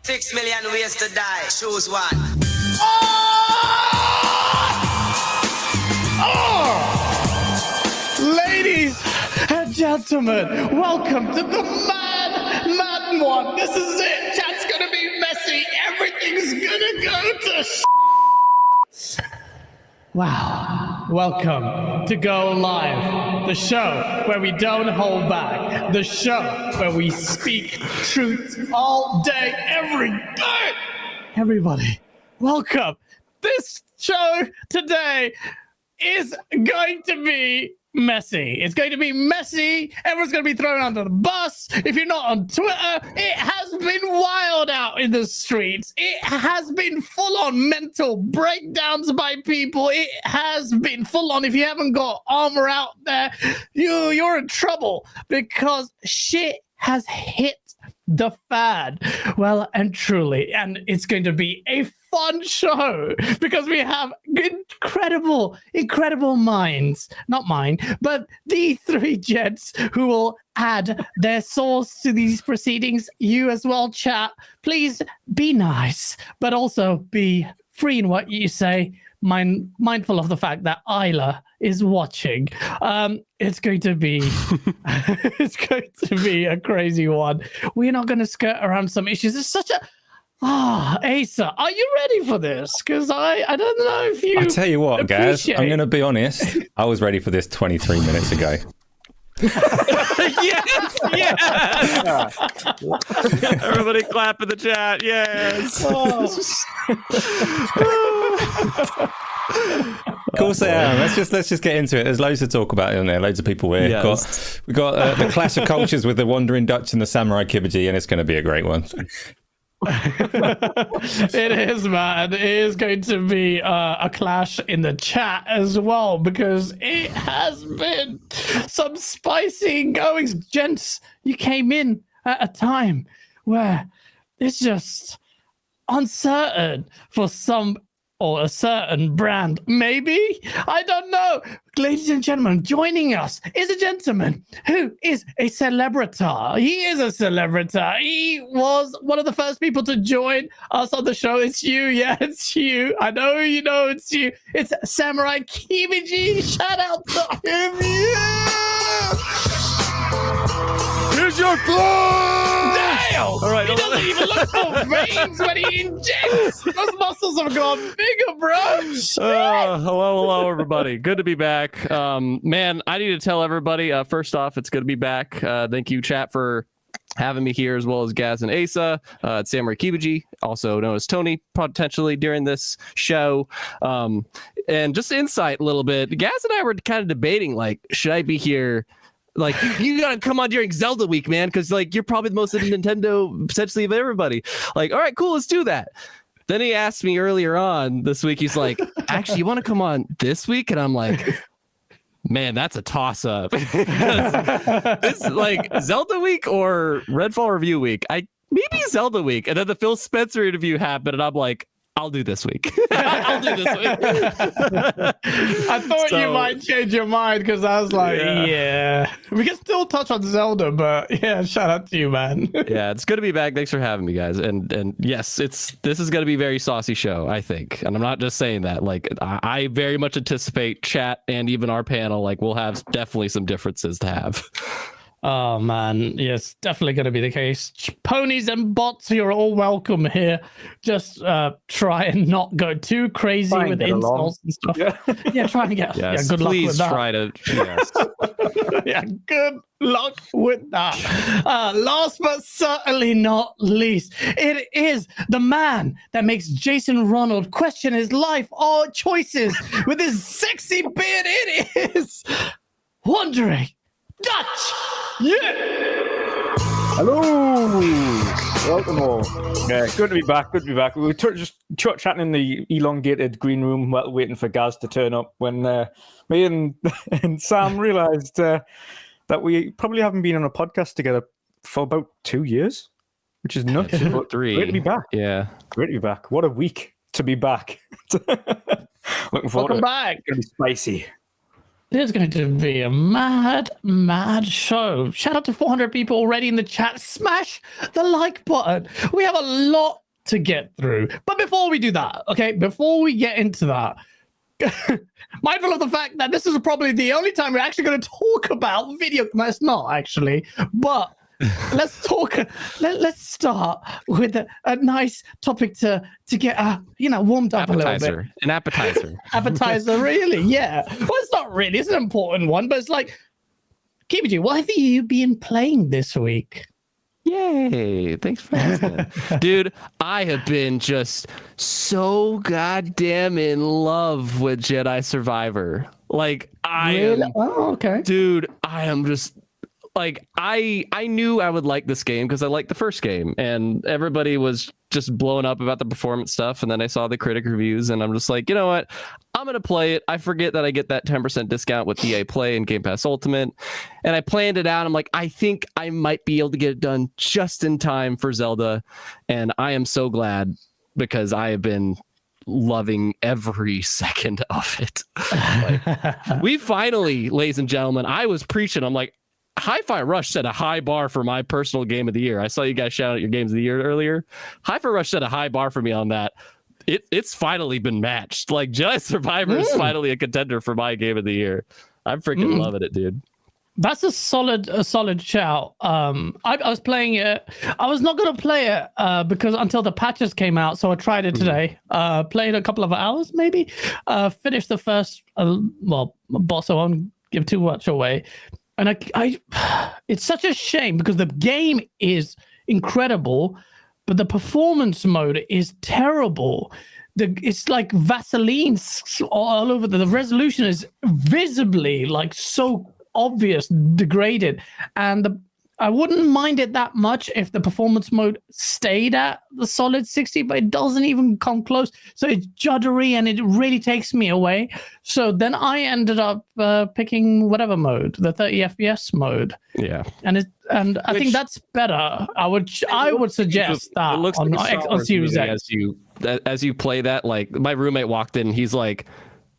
6 million ways to die. Choose one. Ladies and gentlemen, welcome to the Mad One. This is it. Chat's gonna be messy. Everything's gonna go to Wow. Welcome to Go Live, the show where we don't hold back, the show where we speak truth all day, every day. Everybody, welcome. This show today is going to be messy. It's going to be messy. Everyone's going to be thrown under the bus. If you're not on Twitter, it has been wild out in the streets. It has been full on mental breakdowns by people. It has been full on. If you haven't got armor out there, you're in trouble because shit has hit the fan. Well and truly, and it's going to be a fun show because we have incredible minds, not mine, but the three gents who will add their source to these proceedings. You as well, chat. Please be nice, but also be free in what you say. Mindful of the fact that Isla is watching. It's going to be a crazy one. We're not going to skirt around some issues. It's such a Asa, are you ready for this? Because I don't know if you. I tell you what, Gaz, I'm going to be honest. I was ready for this 23 minutes ago. Yes, yes. Everybody clap in the chat. Yes. Of course I am. Let's just get into it. There's loads to talk about in there. Loads of people here. Yes. We've got the clash of cultures with the Wandering Dutch and the Samurai Kibaji, and it's going to be a great one. It is, man. It is going to be a clash in the chat as well because it has been some spicy goings. Gents, you came in at a time where it's just uncertain for some or a certain brand, maybe? I don't know. Ladies and gentlemen, joining us is a gentleman who is a celebrita. He is a celebrita. He was one of the first people to join us on the show. It's you. Yeah, it's you. I know you know it's you. It's Samurai Kibaji. Shout out to him. Yeah! Here's your blood! Damn! All right, He doesn't even look for veins when he injects. Those muscles have gone bigger, bro. Hello, everybody. Good to be back. Man, I need to tell everybody, first off, it's good to be back. Thank you, chat, for having me here, as well as Gaz and Asa. It's Samurai Kibaji, also known as Tony, potentially during this show. And just insight a little bit, Gaz and I were kind of debating, like, should I be here? Like, you gotta come on during Zelda week, man, because like you're probably the most into Nintendo potentially of everybody. Like, all right, cool, let's do that. Then he asked me earlier on this week, he's like, actually, you want to come on this week? And I'm like, man, that's a toss-up. This is like Zelda week or Redfall review week. Maybe Zelda week. And then the Phil Spencer interview happened, and I'm like, I'll do this week. I'll do this week. I thought you might change your mind because I was like, yeah. We can still touch on Zelda, but yeah, shout out to you, man. Yeah, it's good to be back. Thanks for having me, guys. And yes, this is going to be a very saucy show, I think. And I'm not just saying that. Like, I very much anticipate chat and even our panel, like, we'll have definitely some differences to have. Oh man, yes, definitely going to be the case. Ponies and bots, you're all welcome here. Just try and not go too crazy with insults and stuff. Yeah, try and get. Yes, good luck please with that. try to. Yes. Yeah, good luck with that. Last but certainly not least, it is the man that makes Jason Ronald question his life or choices with his sexy beard. It is Wandering Dutch. Yeah. Hello, welcome all. Yeah, good to be back. Good to be back. We were just chatting in the elongated green room while waiting for Gaz to turn up when me and Sam realised that we probably haven't been on a podcast together for about 2 years, which is nuts. But 3. Great to be back. Yeah. Great to be back. What a week to be back. Looking forward Welcome to it. back. It's going to be spicy. There's going to be a mad show. Shout out to 400 people already in the chat. Smash the like button. We have a lot to get through. But before we do that, okay, before we get into that, mindful of the fact that this is probably the only time we're actually going to talk about video. No, it's not actually, but let's talk. Let's start with a nice topic to get warmed up a little bit. An appetizer. Appetizer, really? Yeah. Well, it's not really. It's an important one, but it's like, Kibiji, what have you been playing this week? Yay. Thanks for asking. Dude, I have been just so goddamn in love with Jedi Survivor. Like, Dude, I am just... Like, I knew I would like this game because I liked the first game, and everybody was just blowing up about the performance stuff, and then I saw the critic reviews, and I'm just like, you know what? I'm going to play it. I forget that I get that 10% discount with EA Play and Game Pass Ultimate, and I planned it out. I'm like, I think I might be able to get it done just in time for Zelda, and I am so glad because I have been loving every second of it. Like, we finally, ladies and gentlemen, I was preaching. I'm like, Hi-Fi Rush set a high bar for my personal game of the year. I saw you guys shout out your games of the year earlier. Hi-Fi Rush set a high bar for me on that. It's finally been matched. Like, Jedi Survivor is finally a contender for my game of the year. I'm freaking loving it, dude. That's a solid shout. I was playing it. I was not going to play it because until the patches came out, so I tried it today. Played a couple of hours, maybe. Finished the first, boss. I won't give too much away. And I, it's such a shame because the game is incredible, but the performance mode is terrible. It's like Vaseline all over. The resolution is visibly like so obvious, degraded, and I wouldn't mind it that much if the performance mode stayed at the solid 60, but it doesn't even come close. So it's juddery and it really takes me away. So then I ended up picking whatever mode, the 30 FPS mode. Yeah. And I think that's better. I would suggest that it looks on Series X. As you play that, like my roommate walked in, he's like,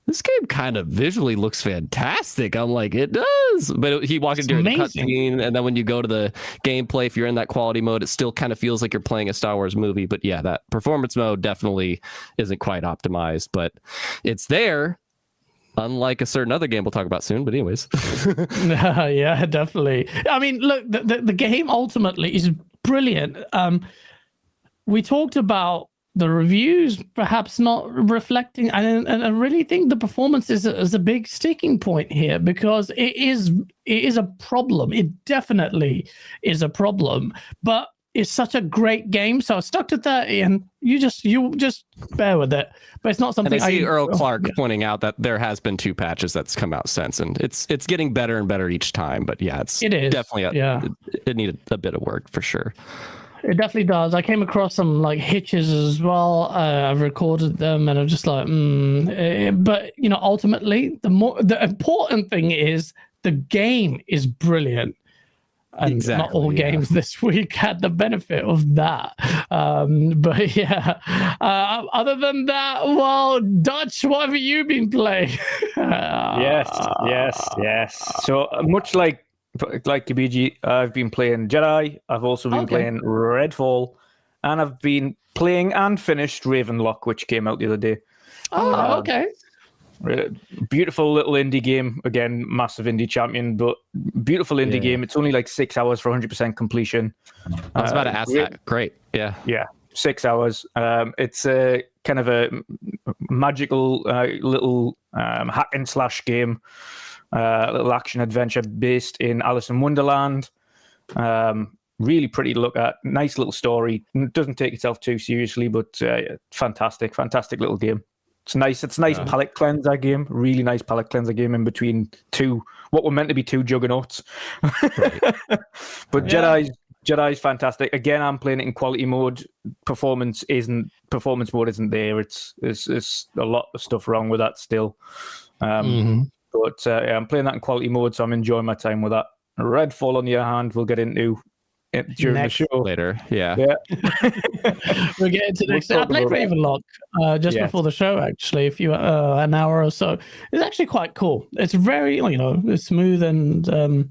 this game kind of visually looks fantastic. I'm like, it does. But he walked in during the cutscene, and then when you go to the gameplay, if you're in that quality mode, it still kind of feels like you're playing a Star Wars movie. But yeah, that performance mode definitely isn't quite optimized, but it's there. Unlike a certain other game we'll talk about soon, but anyways. Yeah, definitely. I mean, look, the game ultimately is brilliant. We talked about the reviews perhaps not reflecting, and I really think the performance is a big sticking point here because it is a problem. It definitely is a problem, but it's such a great game, so I stuck to 30, and you just bear with it. But it's not something. And I see Earl Clark pointing out that there has been 2 patches that's come out since, and it's getting better and better each time. But yeah, it is definitely it needed a bit of work for sure. It definitely does. I came across some like hitches as well. I've recorded them, and I'm just like, but ultimately, the important thing is the game is brilliant. And not all games this week had the benefit of that. But yeah, other than that, well, Dutch, what have you been playing? Yes. So much like Kibiji, I've been playing Jedi. I've also been playing Redfall, and I've been playing and finished Ravenlock, which came out the other day. Oh, okay. Beautiful little indie game. Again, massive indie champion, but beautiful indie game. It's only like 6 hours for 100% completion. I was about to ask that. Great. Yeah. 6 hours. It's a kind of a magical little hack and slash game a little action adventure based in Alice in Wonderland. Really pretty to look at. Nice little story. Doesn't take itself too seriously, but fantastic little game. It's nice. It's a nice palate cleanser game. Really nice palate cleanser game in between what were meant to be two juggernauts. But Jedi's fantastic. Again, I'm playing it in quality mode. Performance mode isn't there. It's a lot of stuff wrong with that still. But I'm playing that in quality mode, so I'm enjoying my time with that. Redfall, on the other hand, we'll get into it during the show later. Yeah. We'll get into next. I played Ravenlock just before the show, actually, an hour or so. It's actually quite cool. It's very, it's smooth, and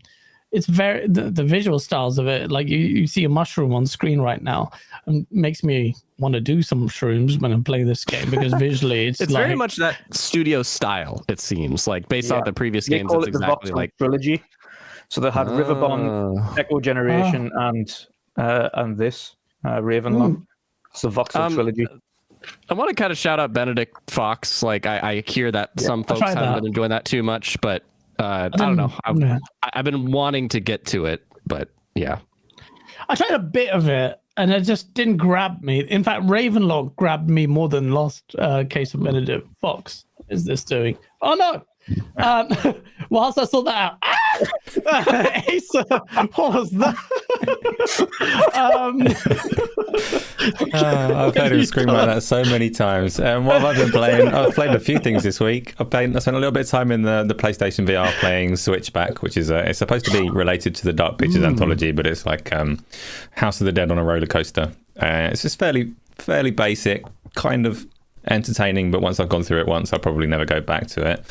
it's very the visual styles of it. Like you see a mushroom on screen right now, and makes me want to do some shrooms when I'm playing this game, because visually it's very much that studio style. It seems like based on the previous games, it's exactly like trilogy. So they had Riverbond, Echo Generation, and this Ravenlock. It's the Voxel trilogy. I want to kind of shout out Benedict Fox. Like I hear that some folks haven't been enjoying that too much, but I don't know. I've been wanting to get to it, but yeah. I tried a bit of it, and it just didn't grab me. In fact, Ravenlock grabbed me more than Lost Case of Benedict Fox. Is this doing? Oh no! Whilst I saw that out, Asa, what was that? I've heard him scream like that so many times. What have I been playing? I've played a few things this week. I spent a little bit of time in the PlayStation VR playing Switchback, which is it's supposed to be related to the Dark Pictures anthology, but it's like House of the Dead on a roller coaster. It's just fairly basic, kind of entertaining, but once I've gone through it once, I'll probably never go back to it.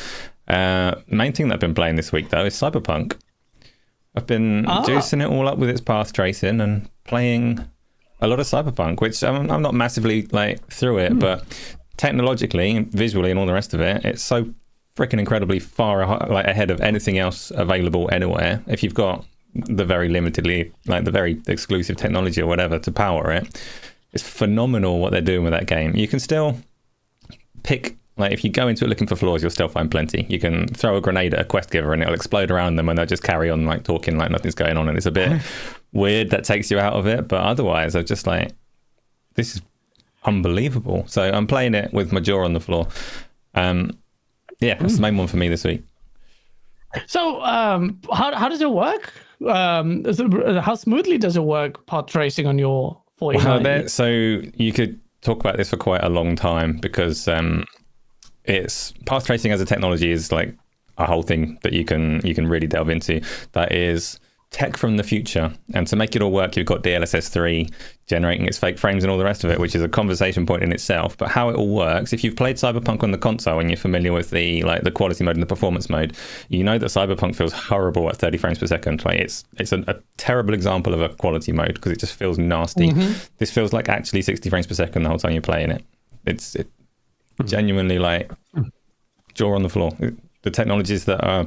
Main thing that I've been playing this week, though, is Cyberpunk. I've been juicing it all up with its path tracing and playing a lot of Cyberpunk, which I'm not massively through it, but technologically, visually, and all the rest of it, it's so freaking incredibly far ahead of anything else available anywhere. If you've got the very limitedly, the very exclusive technology or whatever to power it, it's phenomenal what they're doing with that game. You can still pick. If you go into it looking for flaws, you'll still find plenty. You can throw a grenade at a quest giver and it'll explode around them, and they'll just carry on talking like nothing's going on, and it's a bit weird. That takes you out of it, but otherwise I'm just this is unbelievable. So I'm playing it with my jaw on the floor. That's the main one for me this week. So how does it work? How smoothly does it work, path tracing on your 4090? So you could talk about this for quite a long time, because it's path tracing as a technology is a whole thing that you can really delve into. That is tech from the future, and to make it all work, you've got DLSS 3 generating its fake frames and all the rest of it, which is a conversation point in itself. But how it all works, if you've played Cyberpunk on the console and you're familiar with the quality mode and the performance mode, you know that Cyberpunk feels horrible at 30 frames per second. It's a terrible example of a quality mode, because it just feels nasty. This feels like actually 60 frames per second the whole time you're playing it. It's genuinely jaw on the floor. The technologies that are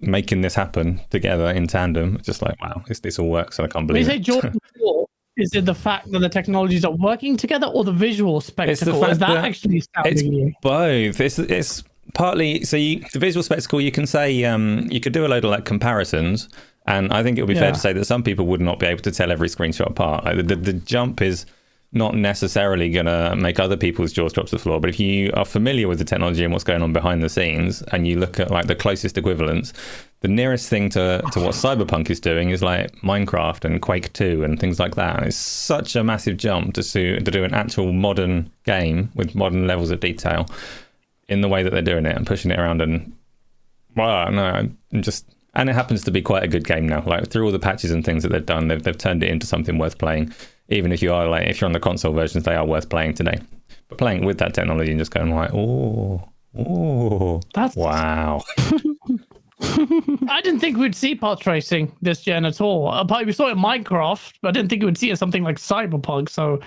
making this happen together in tandem, just wow, this all works, and I can't believe it. When you say jaw on the floor, is it the fact that the technologies are working together, or the visual spectacle? Is that actually sounding you? Both. It's partly, so the visual spectacle, you can say, you could do a load of comparisons, and I think it would be fair to say that some people would not be able to tell every screenshot apart. The jump is not necessarily going to make other people's jaws drop to the floor, but if you are familiar with the technology and what's going on behind the scenes, and you look at the closest equivalents, the nearest thing to what Cyberpunk is doing is Minecraft and Quake 2 and things like that. And it's such a massive jump to do an actual modern game with modern levels of detail in the way that they're doing it and pushing it around. And and it happens to be quite a good game now. Through all the patches and things that they've done, they've turned it into something worth playing. Even if you are if you're on the console versions, they are worth playing today. But playing with that technology and just going that's wow. I didn't think we'd see path tracing this gen at all. We saw it in Minecraft, but I didn't think we would see it in something like Cyberpunk. So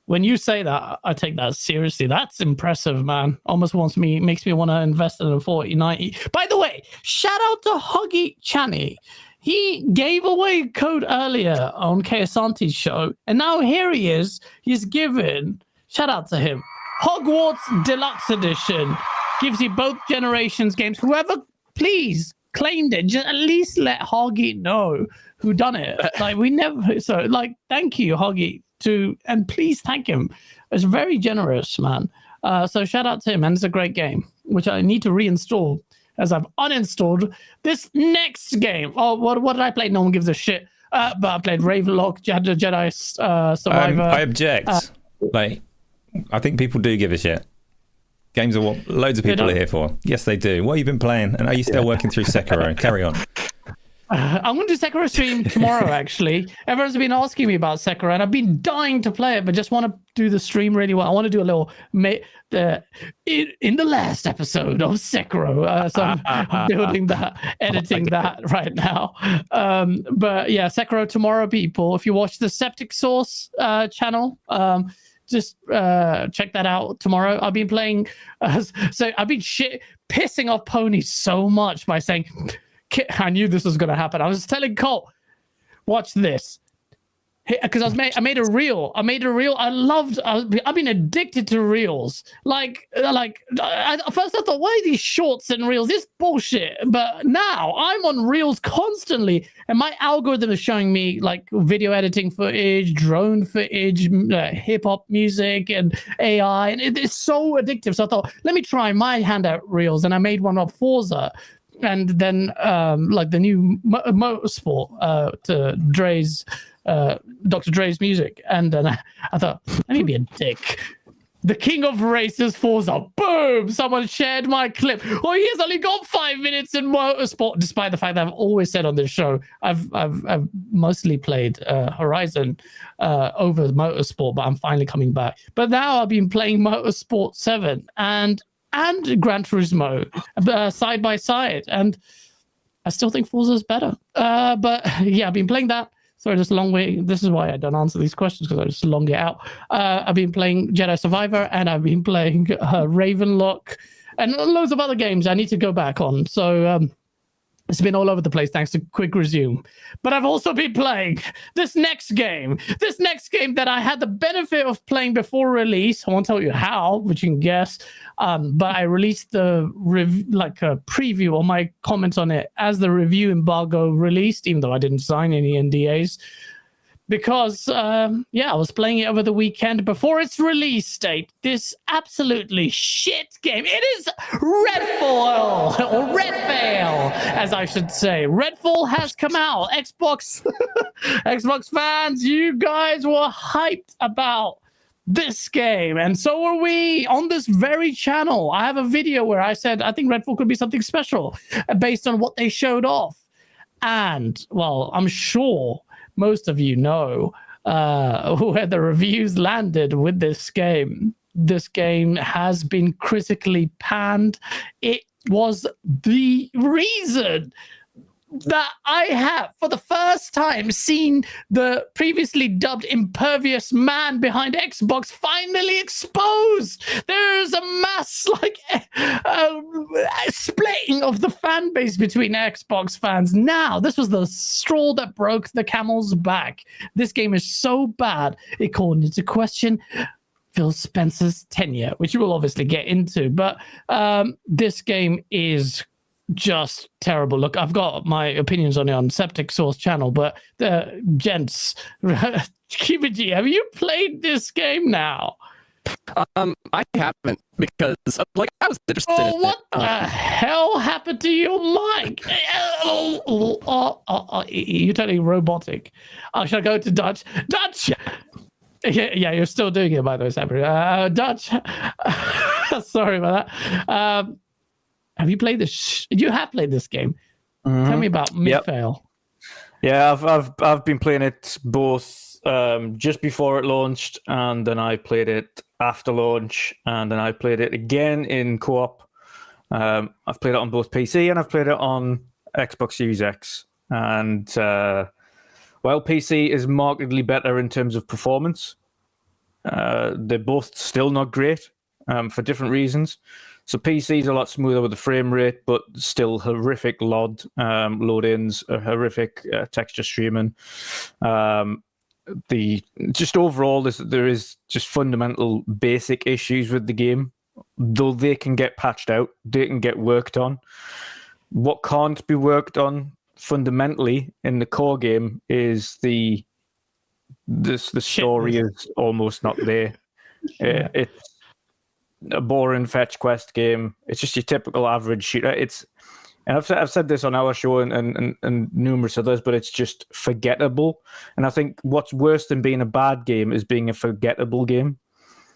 when you say that, I take that seriously. That's impressive, man. Almost makes me want to invest in a 4090. By the way, shout out to Huggy Channy. He gave away code earlier on Keosanti's show, and now here he is. He's given, shout out to him, Hogwarts Deluxe Edition. Gives you both generations games. Whoever, please claimed it, just at least let Hoggy know who done it. Like we never. So like, thank you, Hoggy, and please thank him. It's very generous, man. So shout out to him, and it's a great game, which I need to reinstall as I've uninstalled this next game. Oh, what did I play? No one gives a shit. But I played Ravenlock, Jedi Survivor. I object. I think people do give a shit. Games are what loads of people are here for. Yes, they do. What have you been playing? And are you still working through Sekiro? Carry on. I'm going to do Sekiro stream tomorrow, actually. Everyone's been asking me about Sekiro, and I've been dying to play it, but just want to do the stream really well. I want to do a little in the last episode of Sekiro. So I'm building that, editing that right now. But yeah, Sekiro tomorrow, people. If you watch the Septic Source channel, just check that out tomorrow. I've been playing, so I've been pissing off Pony so much by saying, I knew this was going to happen. I was telling Cole, watch this. Because I made a reel. I've been addicted to reels. At first I thought, why are these shorts and reels? This bullshit. But now I'm on reels constantly, and my algorithm is showing me like video editing footage, drone footage, hip hop music, and AI, and it's so addictive. So I thought, let me try my hand at reels, and I made one of Forza. And then like the new motorsport to Dr. Dre's music. And then I thought, let me be a dick. The king of races, Forza. Boom! Someone shared my clip. Oh, he has only got 5 minutes in motorsport, despite the fact that I've always said on this show, I've mostly played Horizon over motorsport, but I'm finally coming back. But now I've been playing Motorsport 7 and Gran Turismo side by side, and I still think Forza is better. But yeah, I've been playing that. Sorry, this long way. This is why I don't answer these questions, because I just long it out. I've been playing Jedi Survivor, and I've been playing Ravenlock, and loads of other games I need to go back on. So it's been all over the place, thanks to Quick Resume. But I've also been playing this next game that I had the benefit of playing before release. I won't tell you how, but you can guess. But I released the a preview or my comments on it as the review embargo released, even though I didn't sign any NDAs. Because, I was playing it over the weekend before its release date. This absolutely shit game. It is Redfall, or Redfall, as I should say. Redfall has come out. Xbox fans, you guys were hyped about this game, and so were we on this very channel. I have a video where I said I think Redfall could be something special based on what they showed off. And, well, I'm sure most of you know where the reviews landed with this game. This game has been critically panned. It was the reason that I have, for the first time, seen the previously dubbed impervious man behind Xbox finally exposed. There's a mass splitting of the fan base between Xbox fans. Now, this was the straw that broke the camel's back. This game is so bad, it called into question Phil Spencer's tenure, which we'll obviously get into. But this game is just terrible. Look, I've got my opinions on it on Septic Source channel, but gents, Kibiji, have you played this game now? I haven't, because I was interested in it. What the hell happened to your mic? You're totally robotic. Shall I go to Dutch? Dutch! Yeah, you're still doing it, by the way, Sabri. Dutch. Sorry about that. Have you played this? You have played this game. Tell me about Midfail. Yeah, I've been playing it both just before it launched, and then I played it after launch, and then I played it again in co-op. I've played it on both PC and I've played it on Xbox Series X. And while PC is markedly better in terms of performance, they're both still not great for different reasons. So PC is a lot smoother with the frame rate, but still horrific load-ins, horrific texture streaming. Just overall, there is just fundamental basic issues with the game, though they can get patched out, they can get worked on. what can't be worked on fundamentally in the core game is the story is almost not there. It's a boring fetch quest game. It's just your typical average shooter. And I've said this on our show and numerous others, but it's just forgettable. And I think what's worse than being a bad game is being a forgettable game.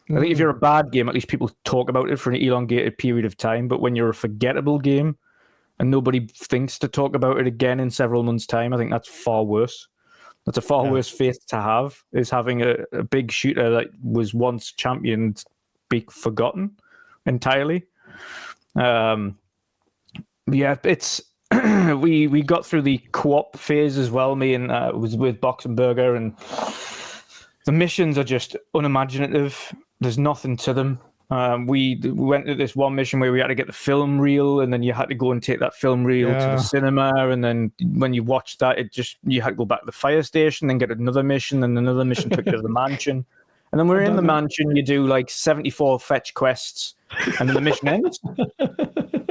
I think if you're a bad game, at least people talk about it for an elongated period of time. But when you're a forgettable game and nobody thinks to talk about it again in several months' time, I think that's far worse. That's a far worse fate to have, is having a big shooter that was once championed be forgotten entirely. It's we got through the co-op phase as well. Me and was with Boxenberger, and the missions are just unimaginative. There's nothing to them. We went to this one mission where we had to get the film reel, and then you had to go and take that film reel to the cinema, and then when you watched that, you had to go back to the fire station, then get another mission, and another mission took you to the mansion. And then we're in the mansion, you do like 74 fetch quests, and then the mission ends.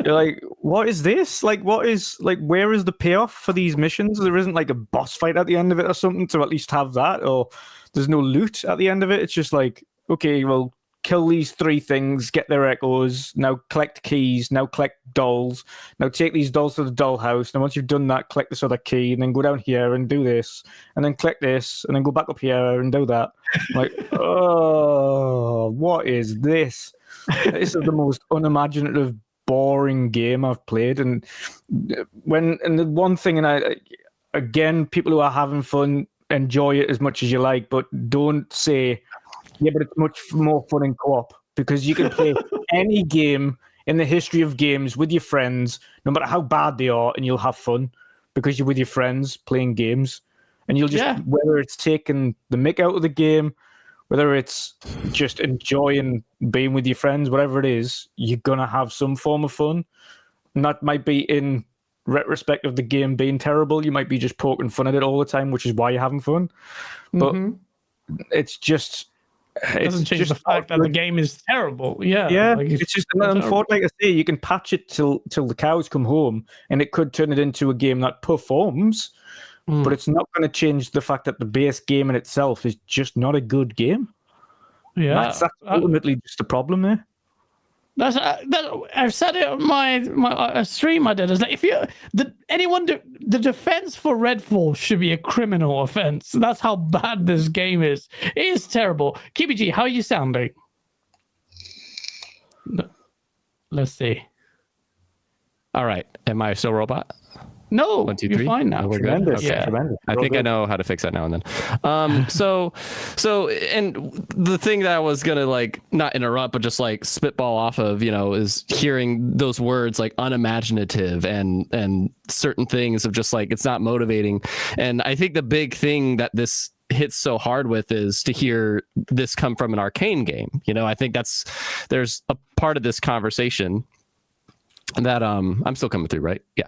You're like, what is this? Like, where is the payoff for these missions? There isn't like a boss fight at the end of it or something to at least have that, or there's no loot at the end of it. It's just like, okay, well, kill these 3 things, get their echoes, now collect keys, now collect dolls, now take these dolls to the doll house, and once you've done that, collect this other key, and then go down here and do this, and then collect this, and then go back up here and do that. I'm like, oh, what is this? This is the most unimaginative, boring game I've played. And the one thing, and again, people who are having fun, enjoy it as much as you like, but don't say, yeah, but it's much more fun in co-op, because you can play any game in the history of games with your friends, no matter how bad they are, and you'll have fun because you're with your friends playing games. And you'll just, whether it's taking the mick out of the game, whether it's just enjoying being with your friends, whatever it is, you're going to have some form of fun. And that might be in retrospect of the game being terrible. You might be just poking fun at it all the time, which is why you're having fun. But it's just... It doesn't change the fact that the game is terrible. Yeah, like it's just unfortunate. Like I say, you can patch it till the cows come home, and it could turn it into a game that performs, but it's not going to change the fact that the base game in itself is just not a good game. Yeah, that's ultimately just the problem there. That's I've said it on my stream I did. Is that if the defense for Redfall should be a criminal offense. That's how bad this game is. It is terrible. KBG, how are you sounding? Let's see. All right. Am I still robot? No, 1, 2, 3. You're fine now. Oh, we're good. Tremendous. Okay. Yeah. Tremendous. I think I know how to fix that now and then. So, and the thing that I was gonna like not interrupt, but just like spitball off of, is hearing those words like unimaginative and certain things of just like it's not motivating. And I think the big thing that this hits so hard with is to hear this come from an arcane game. I think there's a part of this conversation that I'm still coming through, right? Yeah.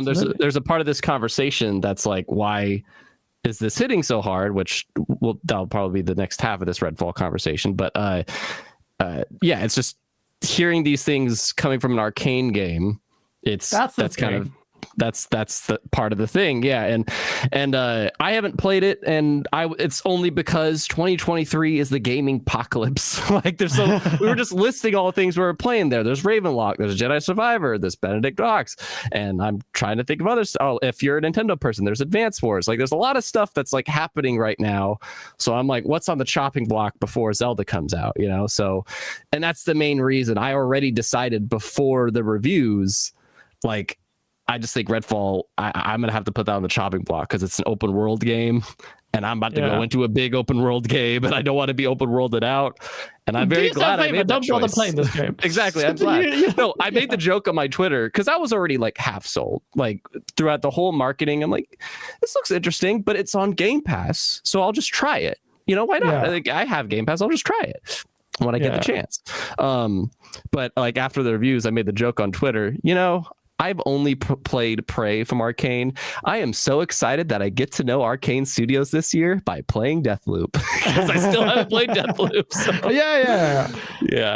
There's a part of this conversation that's like, why is this hitting so hard? Which that'll probably be the next half of this Redfall conversation. But it's just hearing these things coming from an arcane game. That's the part of the thing. Yeah. And I haven't played it, and it's only because 2023 is the gaming apocalypse. Like we were just listing all the things we were playing there. There's Ravenlock, there's Jedi Survivor, there's Benedict Docs, and I'm trying to think of others. Oh, if you're a Nintendo person, there's Advance Wars. Like there's a lot of stuff that's like happening right now. So I'm like, what's on the chopping block before Zelda comes out? So, and that's the main reason I already decided before the reviews, like, I just think Redfall, I'm going to have to put that on the chopping block because it's an open world game, and I'm about to go into a big open world game, and I don't want to be open worlded out. And I'm very glad I made that choice. Don't bother playing this game. Exactly. I'm glad. No, I made the joke on my Twitter because I was already like half sold. Like throughout the whole marketing, I'm like, this looks interesting, but it's on Game Pass, so I'll just try it. Why not? Yeah. I have Game Pass. I'll just try it when I get the chance. But like after the reviews, I made the joke on Twitter, I've only played Prey from Arcane. I am so excited that I get to know Arcane Studios this year by playing Deathloop because I still haven't played Deathloop. So. Yeah.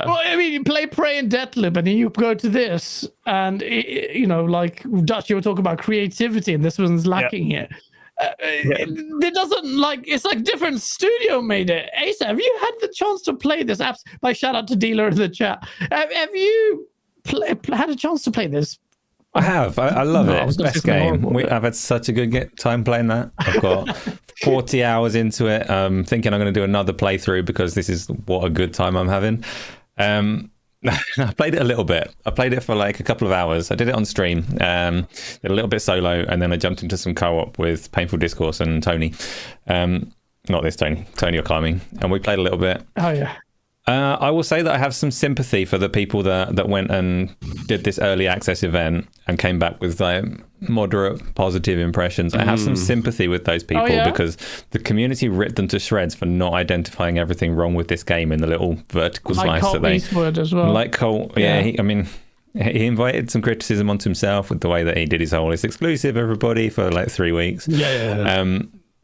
Well, I mean, you play Prey and Deathloop, and then you go to this, and you know, like Dutch, you were talking about creativity, and this one's lacking here. It doesn't it's like different studio made it. Asa, have you had the chance to play this? By shout out to Dealer in the chat. Have you had a chance to play this? I have. I love it. It's best game. I've had such a good time playing that. I've got 40 hours into it. Thinking I'm going to do another playthrough because this is what a good time I'm having. I played it a little bit. I played it for like a couple of hours. I did it on stream. Did a little bit solo, and then I jumped into some co-op with Painful Discourse and Tony. Not this Tony. Tony or Climbing. And we played a little bit. Oh, yeah. I will say that I have some sympathy for the people that went and did this early access event and came back with like moderate positive impressions. I have some sympathy with those people because the community ripped them to shreds for not identifying everything wrong with this game in the little vertical slice Colt that they Eastwood as well. Like Colt, he invited some criticism onto himself with the way that he did his whole "it's exclusive, everybody" for like 3 weeks.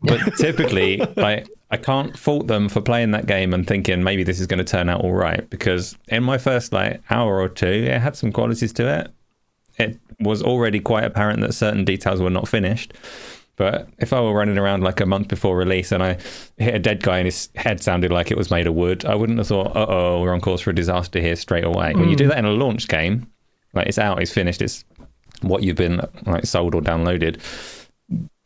But typically, I can't fault them for playing that game and thinking maybe this is going to turn out all right, because in my first like hour or two, it had some qualities to it. It was already quite apparent that certain details were not finished. But if I were running around like a month before release and I hit a dead guy and his head sounded like it was made of wood, I wouldn't have thought, we're on course for a disaster here straight away. When you do that in a launch game, like it's out, it's finished, it's what you've been like sold or downloaded,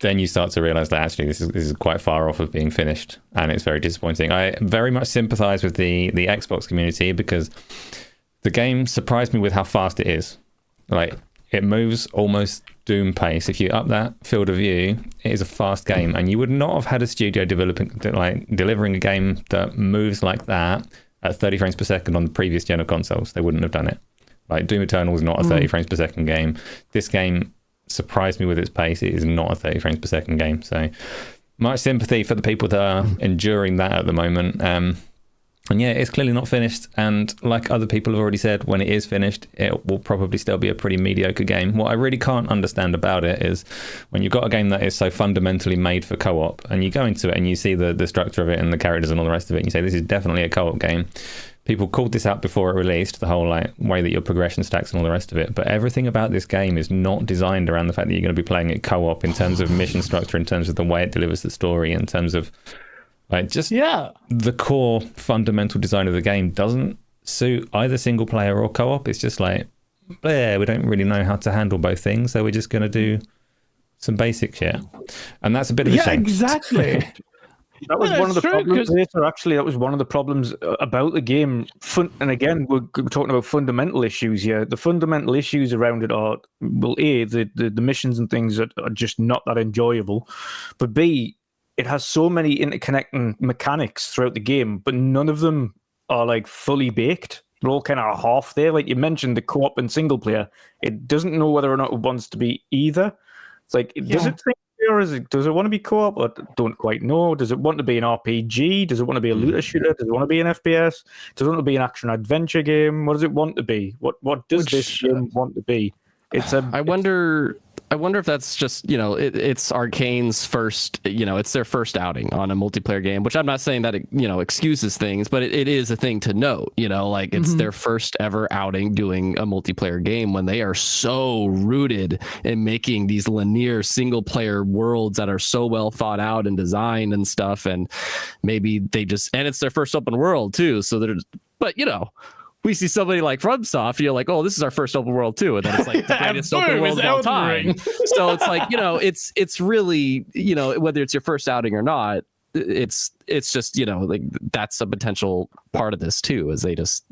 then you start to realize that actually this is quite far off of being finished, and it's very disappointing. I very much sympathize with the Xbox community because the game surprised me with how fast it is. Like, it moves almost Doom pace. If you up that field of view, it is a fast game, and you would not have had a studio delivering a game that moves like that at 30 frames per second on the previous gen of consoles. They wouldn't have done it. Like, Doom Eternal is not a 30 frames per second game. This game surprised me with its pace. It is not a 30 frames per second game. So much sympathy for the people that are enduring that at the moment. And yeah, it's clearly not finished. And like other people have already said, when it is finished, it will probably still be a pretty mediocre game. What I really can't understand about it is when you've got a game that is so fundamentally made for co-op, and you go into it and you see the structure of it and the characters and all the rest of it, and you say, this is definitely a co-op game. People called this out before it released, the whole like way that your progression stacks and all the rest of it. But everything about this game is not designed around the fact that you're going to be playing it co-op in terms of mission structure, in terms of the way it delivers the story, in terms of like just the core fundamental design of the game doesn't suit either single player or co-op. It's just like, we don't really know how to handle both things, so we're just going to do some basic shit. And that's a bit of a shame. Yeah, exactly. That was one of the problems later. Actually, that was one of the problems about the game. And again, we're talking about fundamental issues here. The fundamental issues around it are, well, A, the missions and things are just not that enjoyable. But B, it has so many interconnecting mechanics throughout the game, but none of them are like fully baked. They're all kind of half there. Like you mentioned, the co-op and single player, it doesn't know whether or not it wants to be either. It's like, does it think, or does it want to be co-op? I don't quite know. Does it want to be an RPG? Does it want to be a looter shooter? Does it want to be an FPS? Does it want to be an action adventure game? What does it want to be? What does this game want to be? It's a. I wonder if that's just, it's Arcane's first, it's their first outing on a multiplayer game, which I'm not saying that it, excuses things, but it is a thing to note, like it's their first ever outing doing a multiplayer game when they are so rooted in making these linear single player worlds that are so well thought out and designed and stuff. And maybe and it's their first open world too. So but we see somebody like FromSoft, you're like, oh, this is our first open world too, and then it's like the greatest open world of all time. So it's like, it's really, whether it's your first outing or not, it's just, like that's a potential part of this too, is they just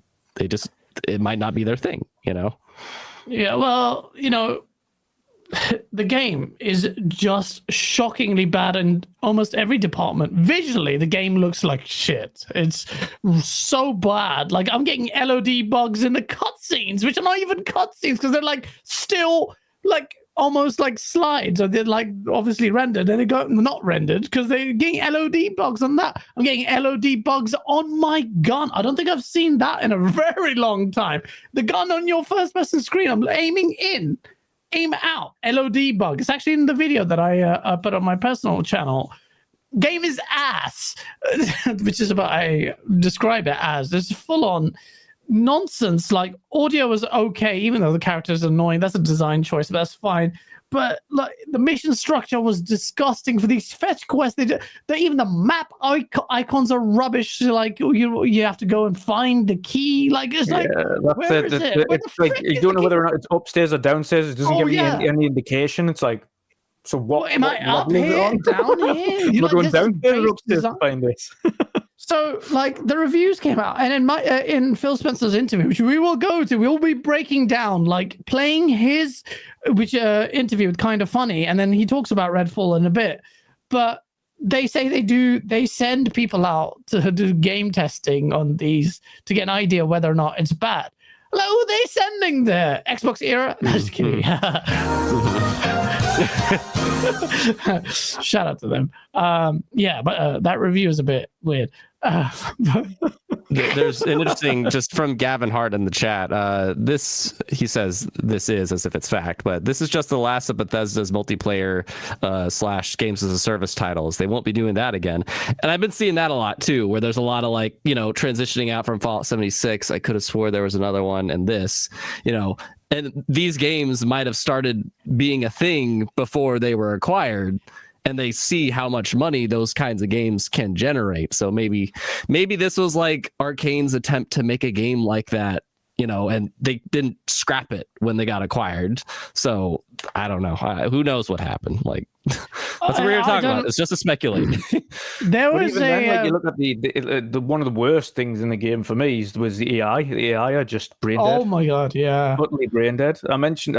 it might not be their thing, Yeah, well, the game is just shockingly bad in almost every department. Visually, the game looks like shit. It's so bad. Like, I'm getting LOD bugs in the cutscenes, which are not even cutscenes because they're like still like almost like slides. Or they're like obviously rendered, and they go not rendered because they're getting LOD bugs on that. I'm getting LOD bugs on my gun. I don't think I've seen that in a very long time. The gun on your first person screen, I'm aiming in. came out. LOD bug. It's actually in the video that I put on my personal channel. Game is ass, which is what I describe it as. There's full on nonsense. Like audio was okay, even though the character is annoying. That's a design choice, but that's fine. But like the mission structure was disgusting for these fetch quests. Even the map icons are rubbish. Like you have to go and find the key. Like it's like where is it? It's like you don't know whether or not it's upstairs or downstairs. It doesn't give you any indication. It's like, so what? Am I up here, down here? You're going downstairs or upstairs to find this. So, like, the reviews came out, and in Phil Spencer's interview, which we will go to, we'll be breaking down, like, playing his interview with Kind of Funny, and then he talks about Redfall in a bit. But they say they send people out to do game testing on these to get an idea whether or not it's bad. Like, who are they sending there? Xbox era? No, just kidding. Shout out to them. But that review is a bit weird. There's an interesting, just from Gavin Hart in the chat. This, he says, this is as if it's fact, but this is just the last of Bethesda's multiplayer / games as a service titles. They won't be doing that again. And I've been seeing that a lot too, where there's a lot of like, transitioning out from Fallout 76. I could have swore there was another one, and this, and these games might have started being a thing before they were acquired, and they see how much money those kinds of games can generate. So maybe this was like Arcane's attempt to make a game like that, and they didn't scrap it when they got acquired. So I don't know. Who knows what happened? Like, that's what we were talking about. It's just a speculating. There was you look at the one of the worst things in the game for me was the AI. The AI are just brain dead. Oh my god, yeah, totally brain dead. I've mentioned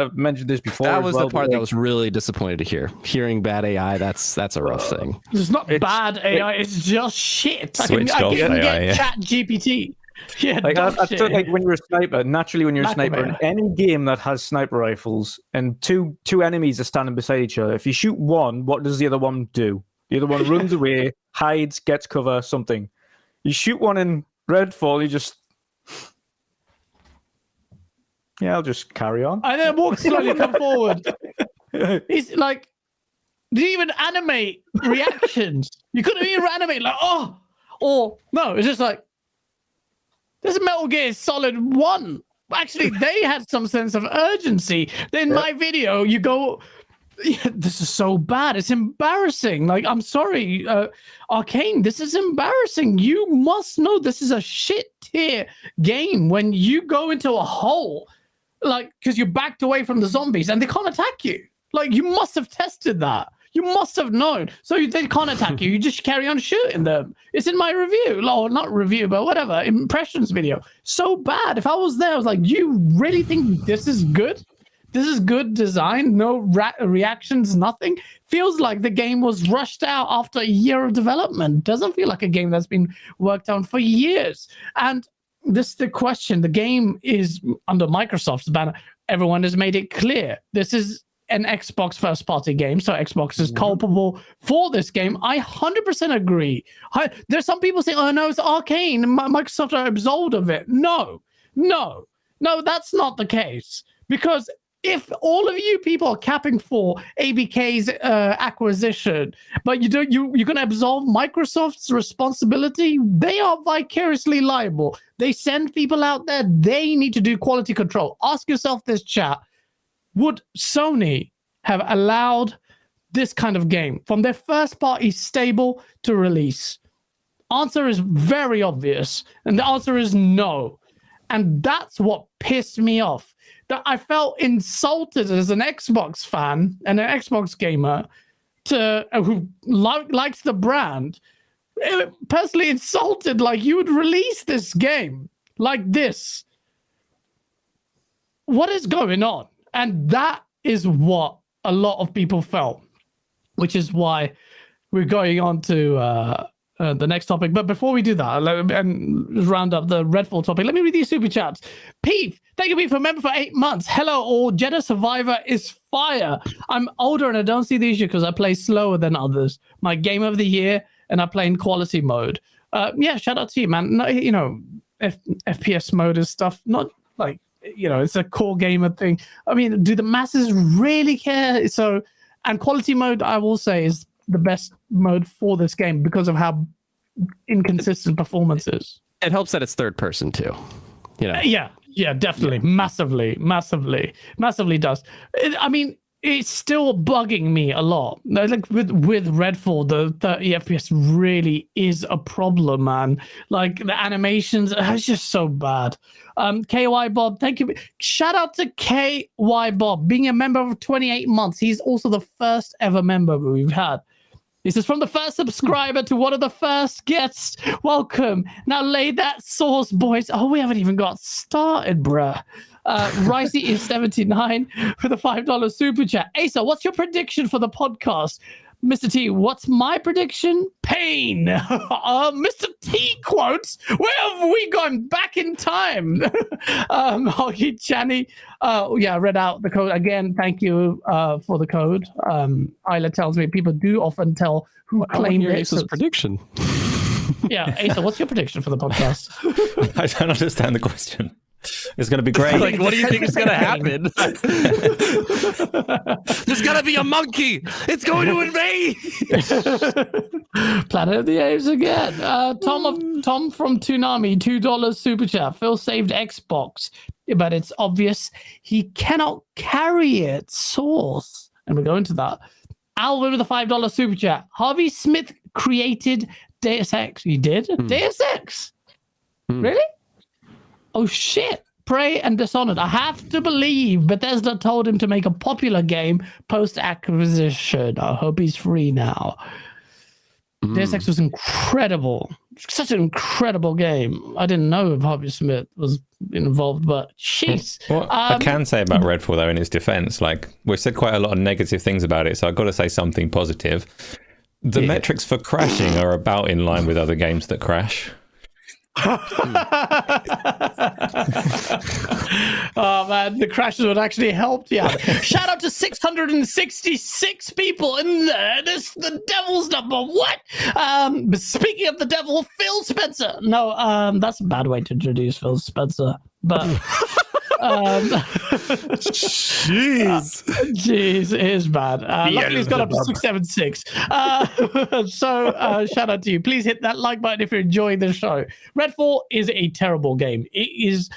this before. That was the part that was really disappointed to hear. Hearing bad AI, that's a rough thing. It's not bad AI. It's just shit. I can get Chat GPT. Yeah, I feel like when you're a sniper, naturally when you're a sniper in any game that has sniper rifles and two enemies are standing beside each other, if you shoot one, what does the other one do? The other one runs away, hides, gets cover, something. You shoot one in Redfall, you just... Yeah, I'll just carry on. And then walk slowly, come forward. It's like, did you even animate reactions? You couldn't even animate like, oh, or no, it's just like, this is Metal Gear Solid 1. Actually, they had some sense of urgency. In my video, you go, this is so bad. It's embarrassing. Like, I'm sorry, Arcane, this is embarrassing. You must know this is a shit tier game when you go into a hole, like, because you backed away from the zombies and they can't attack you. Like, you must have tested that. You must have known. So they can't attack you. You just carry on shooting them. It's in my review. Or not review, but whatever. Impressions video. So bad. If I was there, I was like, you really think this is good? This is good design? No reactions, nothing? Feels like the game was rushed out after a year of development. Doesn't feel like a game that's been worked on for years. And this is the question. The game is under Microsoft's banner. Everyone has made it clear. This is an Xbox first-party game, so Xbox is culpable for this game. I 100% agree. There's some people saying, oh, no, it's Arcane. Microsoft are absolved of it. No, that's not the case. Because if all of you people are capping for ABK's acquisition, but you're going to absolve Microsoft's responsibility, they are vicariously liable. They send people out there. They need to do quality control. Ask yourself this, chat. Would Sony have allowed this kind of game from their first party stable to release? Answer is very obvious, and the answer is no. And that's what pissed me off. That I felt insulted as an Xbox fan and an Xbox gamer who likes the brand. Personally insulted, like you would release this game like this. What is going on? And that is what a lot of people felt, which is why we're going on to the next topic. But before we do that, and round up the Redfall topic, let me read these super chats. Pete, thank you, Pete, for a member for 8 months. Hello, all. Jedi Survivor is fire. I'm older and I don't see the issue because I play slower than others. My game of the year, and I play in quality mode. Yeah, shout out to you, man. No, FPS mode is stuff, not like it's a core gamer thing. I mean, do the masses really care? So, and quality mode, I will say, is the best mode for this game because of how inconsistent performance is. It helps that it's third person too. Yeah, definitely, massively does. I mean, it's still bugging me a lot. Like with Redfall, the 30 FPS really is a problem, man. Like the animations, it's just so bad. KY Bob, thank you. Shout out to KY Bob, being a member for 28 months. He's also the first ever member we've had. This is from the first subscriber to one of the first guests. Welcome. Now lay that sauce, boys. Oh, we haven't even got started, bruh. Ricey is 79 for the $5 super chat. Asa, what's your prediction for the podcast? Mr. T, what's my prediction? Pain. Mr. T quotes, where have we gone back in time? Hoggy Channy, I read out the code again. Thank you for the code. Isla tells me people do often tell who claimed it. Asa's prediction. Yeah, Asa, what's your prediction for the podcast? I don't understand the question. It's going to be great. Like, what do you think is going to happen? There's going to be a monkey. It's going to invade. Planet of the Apes again. Tom from Toonami, $2 super chat. Phil saved Xbox, but it's obvious he cannot carry it. Source. And we'll go into that. Alvin with a $5 super chat. Harvey Smith created Deus Ex. He did? Deus Ex? Really? Oh, shit. Prey and Dishonored. I have to believe Bethesda told him to make a popular game post-acquisition. I hope he's free now. Deus Ex was incredible. Such an incredible game. I didn't know if Harvey Smith was involved, but jeez. What I can say about Redfall, though, in its defense, like, we've said quite a lot of negative things about it, so I've got to say something positive. The metrics for crashing are about in line with other games that crash. Oh man, the crashes would actually help. Yeah. Shout out to 666 people in there. This the devil's number. What? But speaking of the devil, Phil Spencer. No, that's a bad way to introduce Phil Spencer. But jeez, it is bad. Luckily, it's got up to 676. So shout out to you. Please hit that like button if you're enjoying the show. Redfall is a terrible game. It is.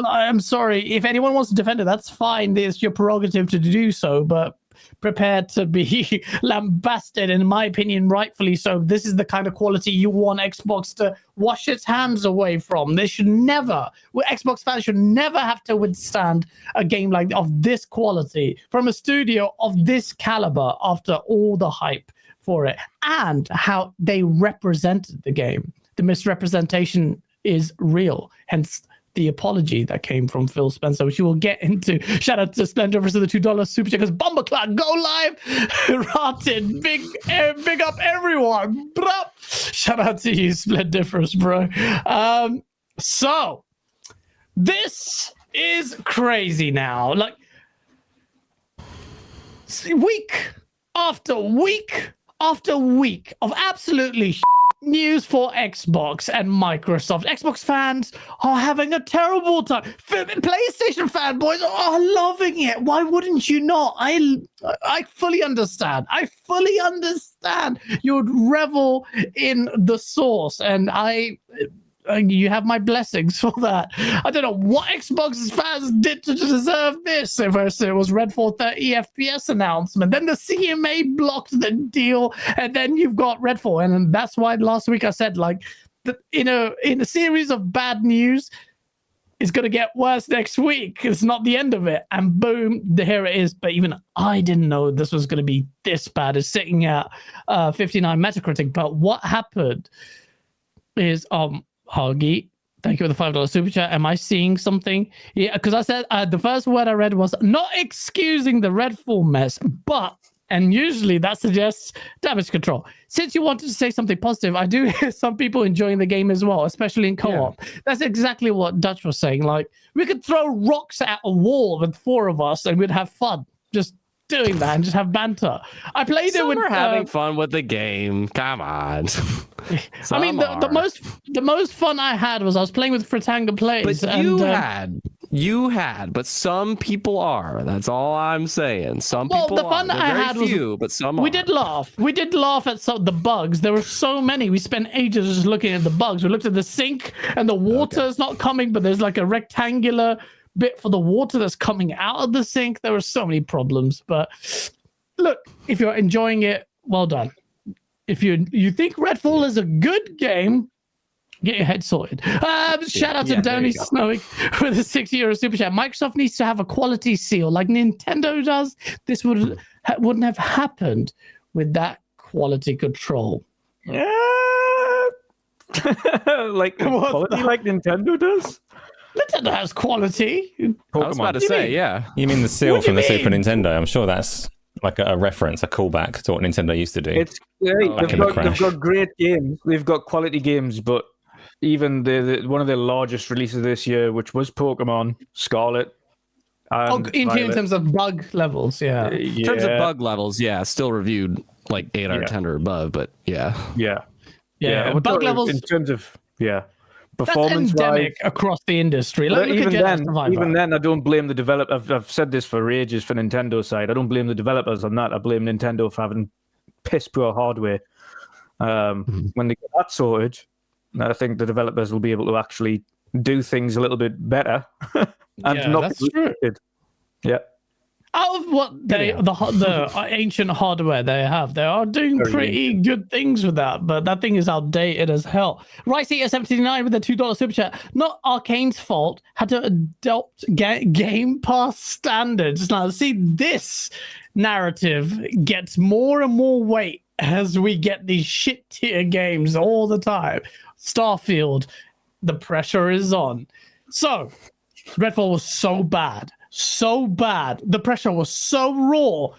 I'm sorry. If anyone wants to defend it, that's fine. It's your prerogative to do so, but prepared to be lambasted, in my opinion, rightfully so. This is the kind of quality you want Xbox to wash its hands away from. They should never, Xbox fans should never have to withstand a game like of this quality from a studio of this caliber after all the hype for it and how they represented the game. The misrepresentation is real, hence the apology that came from Phil Spencer, which you will get into. Shout out to Splendor for the $2 super chat because Bomberclack go live. Rotted, big up everyone. Bruh. Shout out to you, Splendiferous, bro. So this is crazy now. Like week after week after week of absolutely news for Xbox and Microsoft. Xbox fans are having a terrible time. PlayStation fanboys are loving it. Why wouldn't you not? I fully understand. I fully understand. You would revel in the source, and you have my blessings for that. I don't know what Xbox fans did to deserve this. First, it was Redfall 30 FPS announcement. Then the CMA blocked the deal, and then you've got Redfall. And that's why last week I said, like, in a series of bad news, it's going to get worse next week. It's not the end of it. And boom, here it is. But even I didn't know this was going to be this bad. It's sitting at 59 Metacritic. But what happened is Hoggy, thank you for the $5 super chat. Am I seeing something? Yeah, because I said the first word I read was not excusing the Redfall mess, but, and usually that suggests damage control. Since you wanted to say something positive, I do hear some people enjoying the game as well, especially in co-op. Yeah. That's exactly what Dutch was saying. Like, we could throw rocks at a wall with four of us and we'd have fun. Just doing that and just have banter. I played it with having fun with the game. Come on. I mean, the most fun I had was I was playing with Fratanga Plays. But you had. You had, but some people are. That's all I'm saying. Some people the fun are. I had was but some we are. did laugh. We did laugh at some the bugs. There were so many. We spent ages just looking at the bugs. We looked at the sink and the water is not coming, but there's like a rectangular bit for the water that's coming out of the sink. There were so many problems. But look, if you're enjoying it, well done. If you think Redfall is a good game, get your head sorted. Shout out to Donny Snowy with a €6 super chat. Microsoft needs to have a quality seal like Nintendo does. This wouldn't have happened with that quality control. Yeah. Like quality like Nintendo does? Nintendo has quality. I was about to say, yeah. You mean the seal What do from you the Super mean? Nintendo? I'm sure that's like a reference, a callback to what Nintendo used to do. It's great. Back in the They've crash. got great games. They've got quality games, but even the one of their largest releases this year, which was Pokemon Scarlet. And In Violet. terms of bug levels, yeah. In terms of bug levels, yeah, still reviewed like 8 out of 10 or above, but yeah. Yeah. Bug But levels. in terms of That's performance endemic across the industry. Like, look even at Jedi then, Survivor. I don't blame the developer. I've said this for ages for Nintendo side. I don't blame the developers on that. I blame Nintendo for having piss poor hardware. When they get that sorted, I think the developers will be able to actually do things a little bit better and not that's be true. limited. Yeah. Out of what the ancient hardware they have, they are doing pretty good things with that, but that thing is outdated as hell. Rice79 with a $2 super chat. Not Arcane's fault. Had to adopt Game Pass standards. Now, see, this narrative gets more and more weight as we get these shit tier games all the time. Starfield, the pressure is on. So, Redfall was so bad. The pressure was so raw.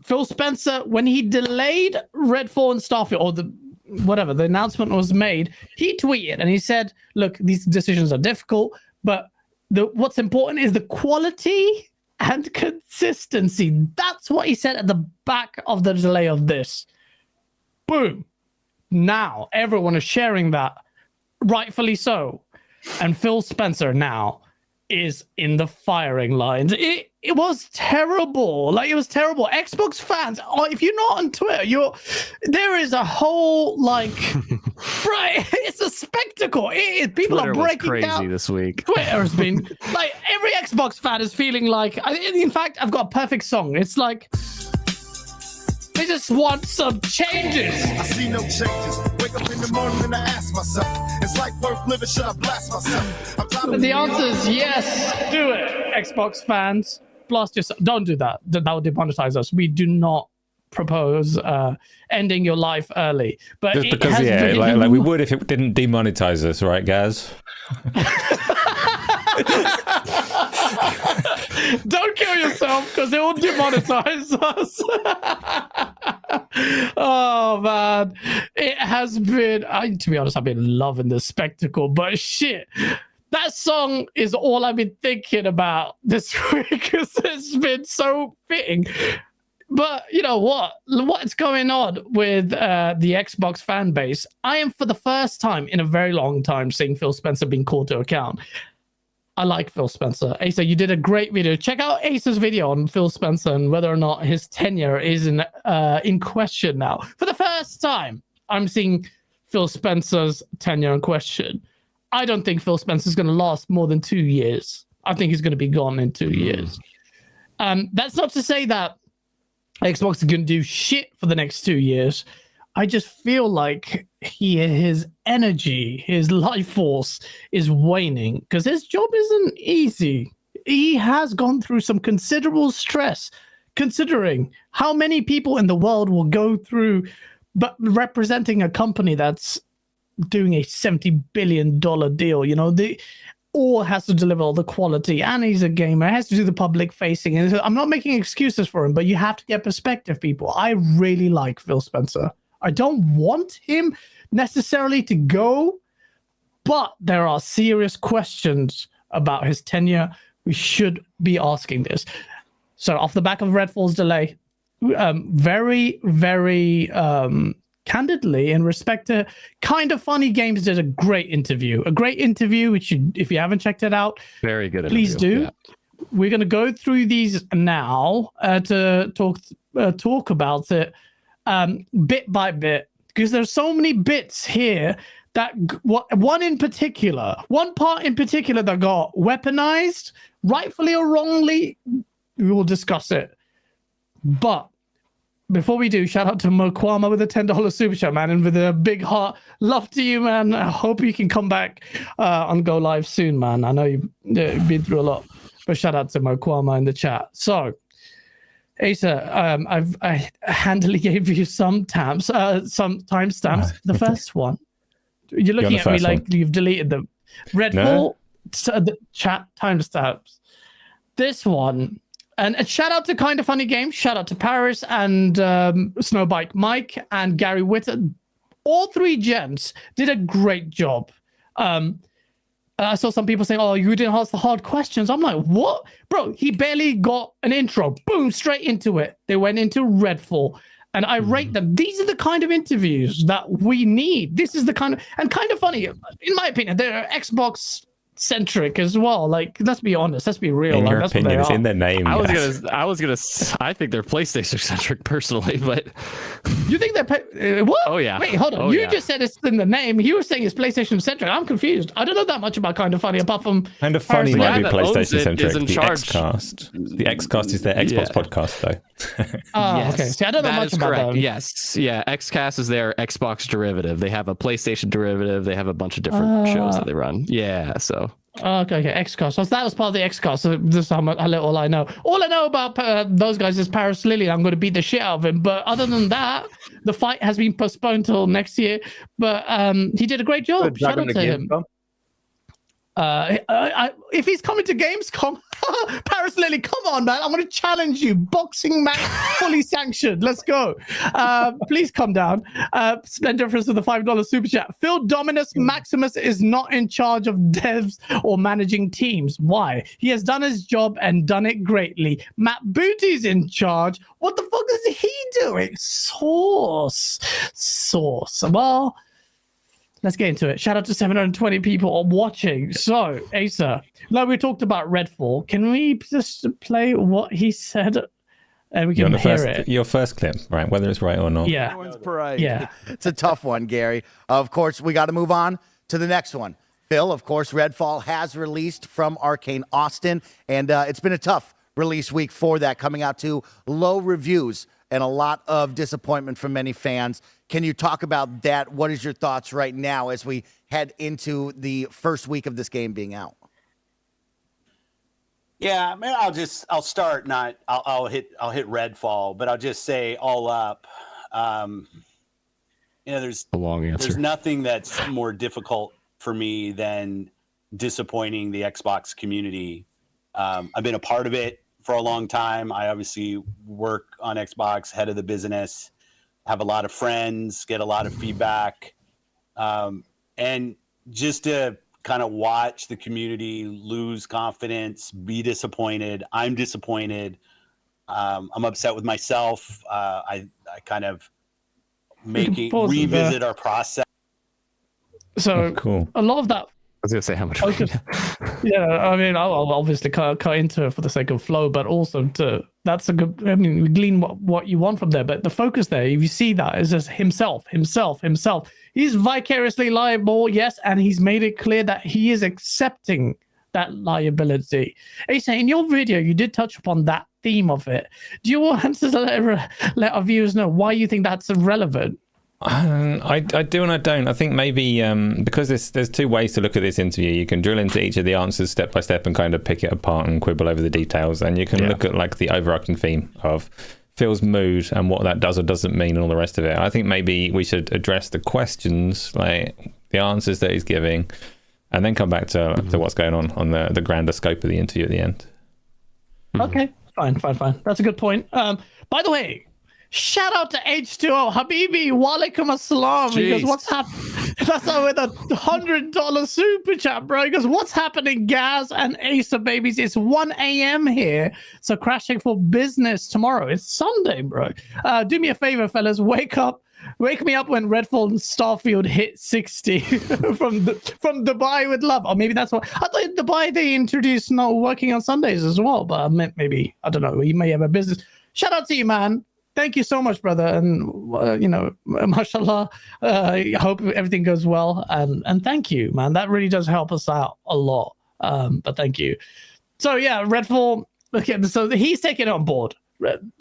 Phil Spencer, when he delayed Redfall and Starfield, or the announcement was made, he tweeted and he said, look, these decisions are difficult, but what's important is the quality and consistency. That's what he said at the back of the delay of this. Boom. Now everyone is sharing that, rightfully so. And Phil Spencer now is in the firing lines. It was terrible. Like, it was terrible. Xbox fans, if you're not on Twitter, there is a whole right, it's a spectacle. People Twitter are was breaking crazy down. this week. Twitter has been like, every Xbox fan is feeling like, in fact, I've got a perfect song. It's like, they just want some changes. I see no changes. Wake up in the morning and I ask myself, it's like worth living, should I blast myself? I'm tired of The answer is yes. Do it, Xbox fans. Blast yourself. Don't do that. That would demonetize us. We do not propose ending your life early. But Just it because, has been- like we would if it didn't demonetize us, right, Gaz? Don't kill yourself because it will demonetize us. Oh man, it has been. To be honest, I've been loving the spectacle, but shit, that song is all I've been thinking about this week because it's been so fitting. But you know what's going on with the Xbox fan base? I am for the first time in a very long time seeing Phil Spencer being called to account. I like Phil Spencer. Asa, you did a great video. Check out Asa's video on Phil Spencer and whether or not his tenure is in question now. For the first time, I'm seeing Phil Spencer's tenure in question. I don't think Phil Spencer's going to last more than 2 years. I think he's going to be gone in 2 years. That's not to say that Xbox is going to do shit for the next 2 years. I just feel like his energy, his life force is waning because his job isn't easy. He has gone through some considerable stress, considering how many people in the world will go through, but representing a company that's doing a $70 billion deal, or has to deliver all the quality, and he's a gamer, has to do the public facing. And I'm not making excuses for him, but you have to get perspective, people. I really like Phil Spencer. I don't want him necessarily to go, but there are serious questions about his tenure. We should be asking this. So off the back of Redfall's delay, very, very candidly, in respect to Kind of Funny Games did a great interview. Which if you haven't checked it out, Very good. please do. Yeah. We're going to go through these now to talk about it bit by bit, because there's so many bits here that one part in particular that got weaponized, rightfully or wrongly. We will discuss it. But before we do, shout out to Mokwama with a $10 super chat, man, and with a big heart. Love to you, man. I hope you can come back on Go Live soon, man. I know you've been through a lot, but shout out to Mokwama in the chat. So, Asa, I handily gave you some timestamps. The first one, you're looking at me like you've deleted them. Redfall, the chat timestamps. This one. And shout out to Kind of Funny Games. Shout out to Paris and Snowbike Mike and Gary Witter. All three gents did a great job. I saw some people saying, "Oh, you didn't ask the hard questions." I'm like, "What, bro? He barely got an intro. Boom, straight into it. They went into Redfall." And I rate them. These are the kind of interviews that we need. This is the kind of funny, in my opinion. They're Xbox centric as well. Like, let's be honest, let's be real. In like, your that's opinion, what it's in their name. I think they're PlayStation centric personally, but you think they're what? Oh yeah. Wait, hold on. You just said it's in the name. You were saying it's PlayStation centric. I'm confused. I don't know that much about Kind of Funny apart from Kind of Funny might be PlayStation centric. The Xcast is their Xbox podcast though. Oh, yes, okay. See, I don't know much about correct. them. Yes, yeah. Xcast is their Xbox derivative. They have a PlayStation derivative. They have a bunch of different shows that they run. Yeah, so. Okay, Xcast. So that was part of the Xcast. So this is how little I know. All I know about those guys is Paris Lilly. I'm going to beat the shit out of him. But other than that, the fight has been postponed till next year. But he did a great job. Shout out to him. If he's coming to Gamescom, Paris Lilly, come on, man. I'm going to challenge you. Boxing match, fully sanctioned. Let's go. Please come down. Splendor for the $5 super chat. Phil Dominus Maximus is not in charge of devs or managing teams. Why? He has done his job and done it greatly. Matt Booty's in charge. What the fuck is he doing? Source. Well, let's get into it. Shout out to 720 people watching. So, Asa, like we talked about Redfall, can we just play what he said and we can hear it? Your first clip, right? Whether it's right or not. Yeah. Yeah. It's a tough one, Gary. Of course, we got to move on to the next one. Phil, of course, Redfall has released from Arcane Austin, and it's been a tough release week for that, coming out to low reviews and a lot of disappointment from many fans. Can you talk about that? What is your thoughts right now as we head into the first week of this game being out? Yeah, I mean, I'll start. I'll hit Redfall, but I'll just say all up. There's A long answer. There's nothing that's more difficult for me than disappointing the Xbox community. I've been a part of it for a long time. I obviously work on Xbox, head of the business, have a lot of friends, get a lot of feedback. And just to kind of watch the community lose confidence, be disappointed. I'm disappointed. I'm upset with myself. I kind of revisit our process. So cool. A lot of that. I was gonna say how much. Yeah, I mean, I'll obviously cut into it for the sake of flow, but also that's a good. I mean, we glean what you want from there, but the focus there, if you see that, is just himself. He's vicariously liable, yes, and he's made it clear that he is accepting that liability. Asa, in your video, you did touch upon that theme of it. Do you want to let our viewers know why you think that's relevant? I do and I don't. I think maybe because there's two ways to look at this interview. You can drill into each of the answers step by step and kind of pick it apart and quibble over the details, and you can look at like the overarching theme of Phil's mood and what that does or doesn't mean and all the rest of it. I think maybe we should address the questions, like the answers that he's giving, and then come back to what's going on the grander scope of the interview at the end. Okay, fine. That's a good point. By the way, Shout out to H2O Habibi, walaikum assalam. He goes, Jeez. what's happening? That's not with a $100 super chat, bro. He goes, what's happening, Gaz and Asa babies? It's 1 a.m. here, so crashing for business tomorrow. It's Sunday, bro. Do me a favor, fellas. Wake me up when Redfall and Starfield hit 60 from Dubai with love. Or maybe that's what I thought. In Dubai they introduced not working on Sundays as well, but maybe I don't know. You may have a business. Shout out to you, man. Thank you so much, brother. And mashallah. I hope everything goes well. And thank you, man. That really does help us out a lot. But thank you. So yeah, Redfall. Okay, so he's taking it on board.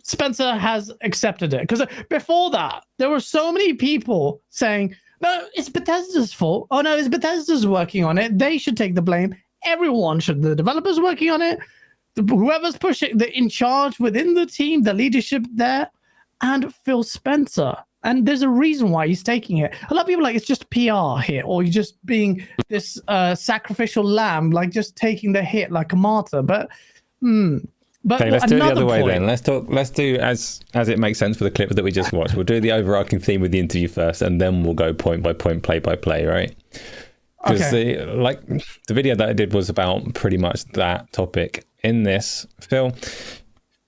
Spencer has accepted it, because before that there were so many people saying, no, it's Bethesda's fault. Oh no, it's Bethesda's working on it. They should take the blame. Everyone should. The developers working on it, whoever's pushing, the in charge within the team, the leadership there, and Phil Spencer. And there's a reason why he's taking it. A lot of people are like, it's just PR here, or you're just being this sacrificial lamb, like just taking the hit like a martyr. But Okay, let's do it the other way point. then. Let's do as it makes sense for the clip that we just watched. We'll do the overarching theme with the interview first, and then we'll go point by point, play by play, right? Because the video that I did was about pretty much that topic. In this, Phil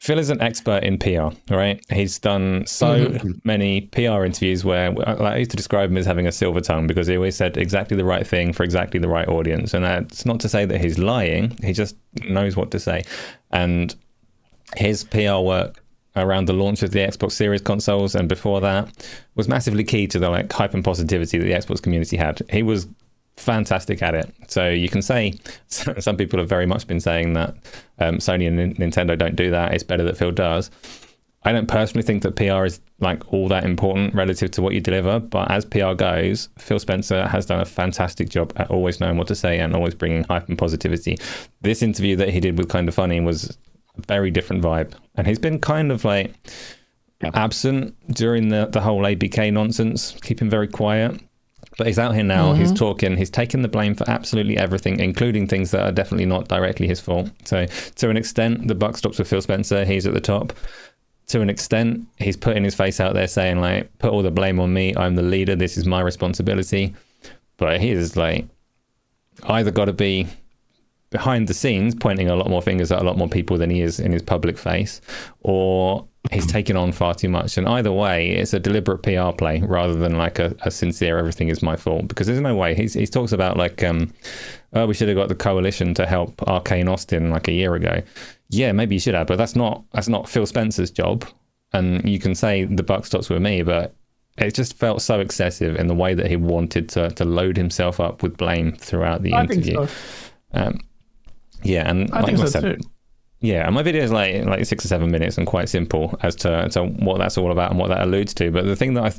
is an expert in PR, right? He's done so many PR interviews where I used to describe him as having a silver tongue, because he always said exactly the right thing for exactly the right audience. And that's not to say that he's lying. He just knows what to say. And his PR work around the launch of the Xbox Series consoles and before that was massively key to the hype and positivity that the Xbox community had. He was fantastic at it. So you can say, some people have very much been saying that Sony and Nintendo don't do that. It's better that Phil does. I don't personally think that PR is all that important relative to what you deliver, but as PR goes, Phil Spencer has done a fantastic job at always knowing what to say and always bringing hype and positivity. This interview that he did with Kinda Funny was a very different vibe, and he's been kind of absent during the whole ABK nonsense, keeping very quiet. But he's out here now, he's talking, he's taking the blame for absolutely everything, including things that are definitely not directly his fault. So to an extent, the buck stops with Phil Spencer, he's at the top. To an extent, he's putting his face out there saying, put all the blame on me, I'm the leader, this is my responsibility. But he is either got to be behind the scenes, pointing a lot more fingers at a lot more people than he is in his public face, or he's taken on far too much. And either way, it's a deliberate PR play rather than a sincere everything is my fault, because there's no way. He talks about we should have got the coalition to help Arcane Austin a year ago. Yeah, maybe you should have, but that's not Phil Spencer's job. And you can say the buck stops with me, but it just felt so excessive in the way that he wanted to load himself up with blame throughout the interview. I think so. Yeah, and I think so too. Yeah, and my video is like 6 or 7 minutes and quite simple as to what that's all about and what that alludes to. But the thing that I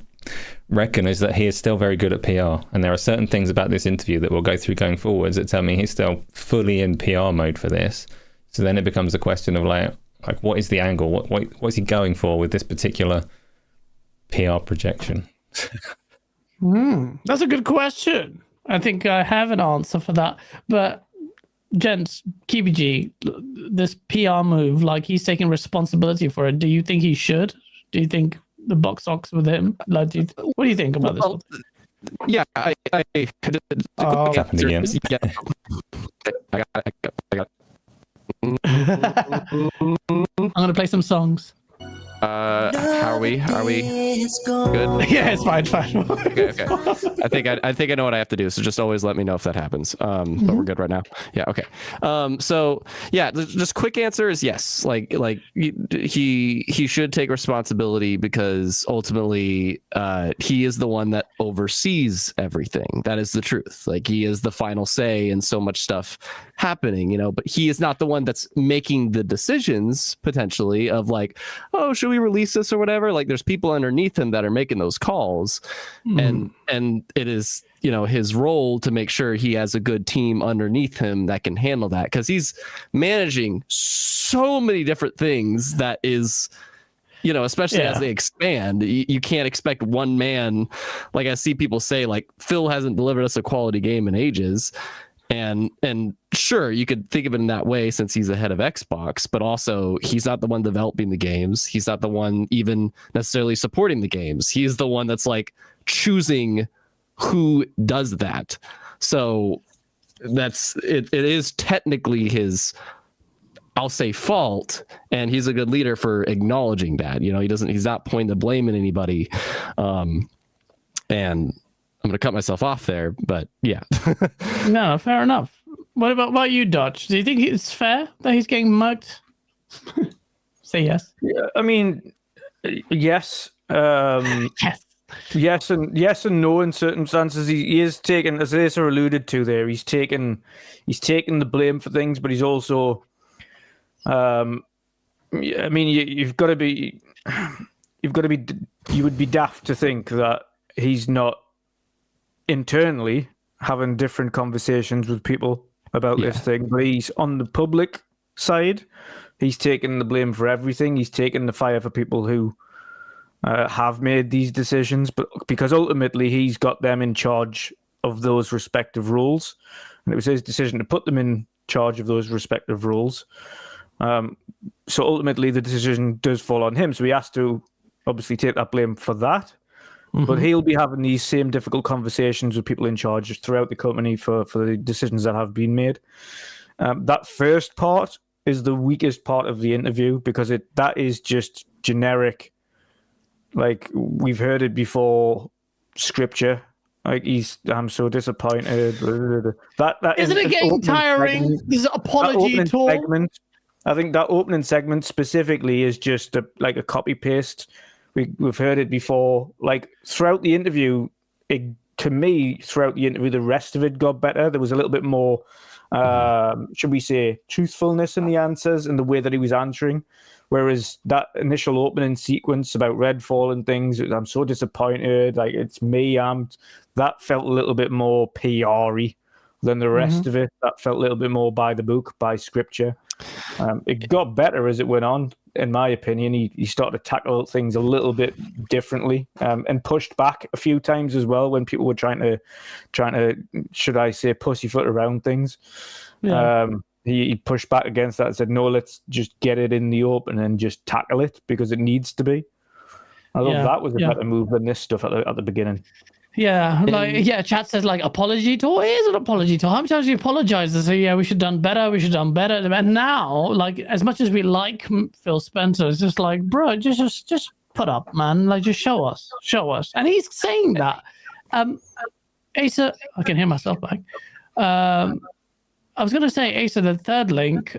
reckon is that he is still very good at PR, and there are certain things about this interview that we'll go through going forwards that tell me he's still fully in PR mode for this. So then it becomes a question of what is the angle? What's he going for with this particular PR projection? That's a good question. I think I have an answer for that, but. Gents, KBG, this PR move, he's taking responsibility for it. Do you think he should? Do you think the box ox with him? What do you think about this? Yeah, I happened again. Yeah. I got I'm gonna play some songs. How are we good? Yeah, it's fine. Okay. I think I know what I have to do, so just always let me know if that happens. But we're good right now. Yeah, okay. So yeah, just quick answer is yes. He should take responsibility, because ultimately he is the one that oversees everything. That is the truth. He is the final say in so much stuff happening, but he is not the one that's making the decisions potentially of oh, should we release this or whatever. There's people underneath him that are making those calls, and it is his role to make sure he has a good team underneath him that can handle that, because he's managing so many different things that is especially as they expand, you can't expect one man. I see people say Phil hasn't delivered us a quality game in ages. And sure, you could think of it in that way since he's the head of Xbox, but also he's not the one developing the games. He's not the one even necessarily supporting the games. He's the one that's like choosing who does that. So that's it. It is technically his, I'll say, fault, and he's a good leader for acknowledging that. You know, he's not pointing the blame at anybody. And I'm gonna cut myself off there, but yeah. No, fair enough. What about you, Dutch? Do you think it's fair that he's getting mugged? Say yes. Yeah, I mean, yes. Yes. Yes and no in circumstances. He is taking, as Asa alluded to there, he's taking the blame for things, but he's also, I mean, you would be daft to think that he's not internally having different conversations with people about this thing, but he's on the public side. He's taking the blame for everything. He's taking the fire for people who have made these decisions, but because ultimately he's got them in charge of those respective roles, and it was his decision to put them in charge of those respective roles. So ultimately the decision does fall on him. So he has to obviously take that blame for that. But he'll be having these same difficult conversations with people in charge throughout the company for the decisions that have been made. That first part is the weakest part of the interview because that is just generic. Like, we've heard it before, scripture. Like, I'm so disappointed. That Isn't it getting tiring? This apology tour. I think that opening segment specifically is just a copy paste. We've heard it before. Like, throughout the interview, to me, the rest of it got better. There was a little bit more, should we say, truthfulness in the answers and the way that he was answering. Whereas that initial opening sequence about Redfall and things, I'm so disappointed, like, it's me, that felt a little bit more PR-y than the rest of it. That felt a little bit more by the book, by scripture. It got better as it went on, in my opinion. He started to tackle things a little bit differently, and pushed back a few times as well when people were trying to, should I say, pussyfoot around things. Yeah. He pushed back against that and said, no, let's just get it in the open and just tackle it because it needs to be. I thought that was a better move than this stuff at the beginning. Yeah, chat says, like, apology tour? It is an apology tour. How many times do you apologize and say, yeah, we should have done better, And now, like, as much as we like Phil Spencer, it's just like, bro, just put up, man. Like, just show us. And he's saying that. Asa, I can hear myself back. I was going to say, Asa, the third link,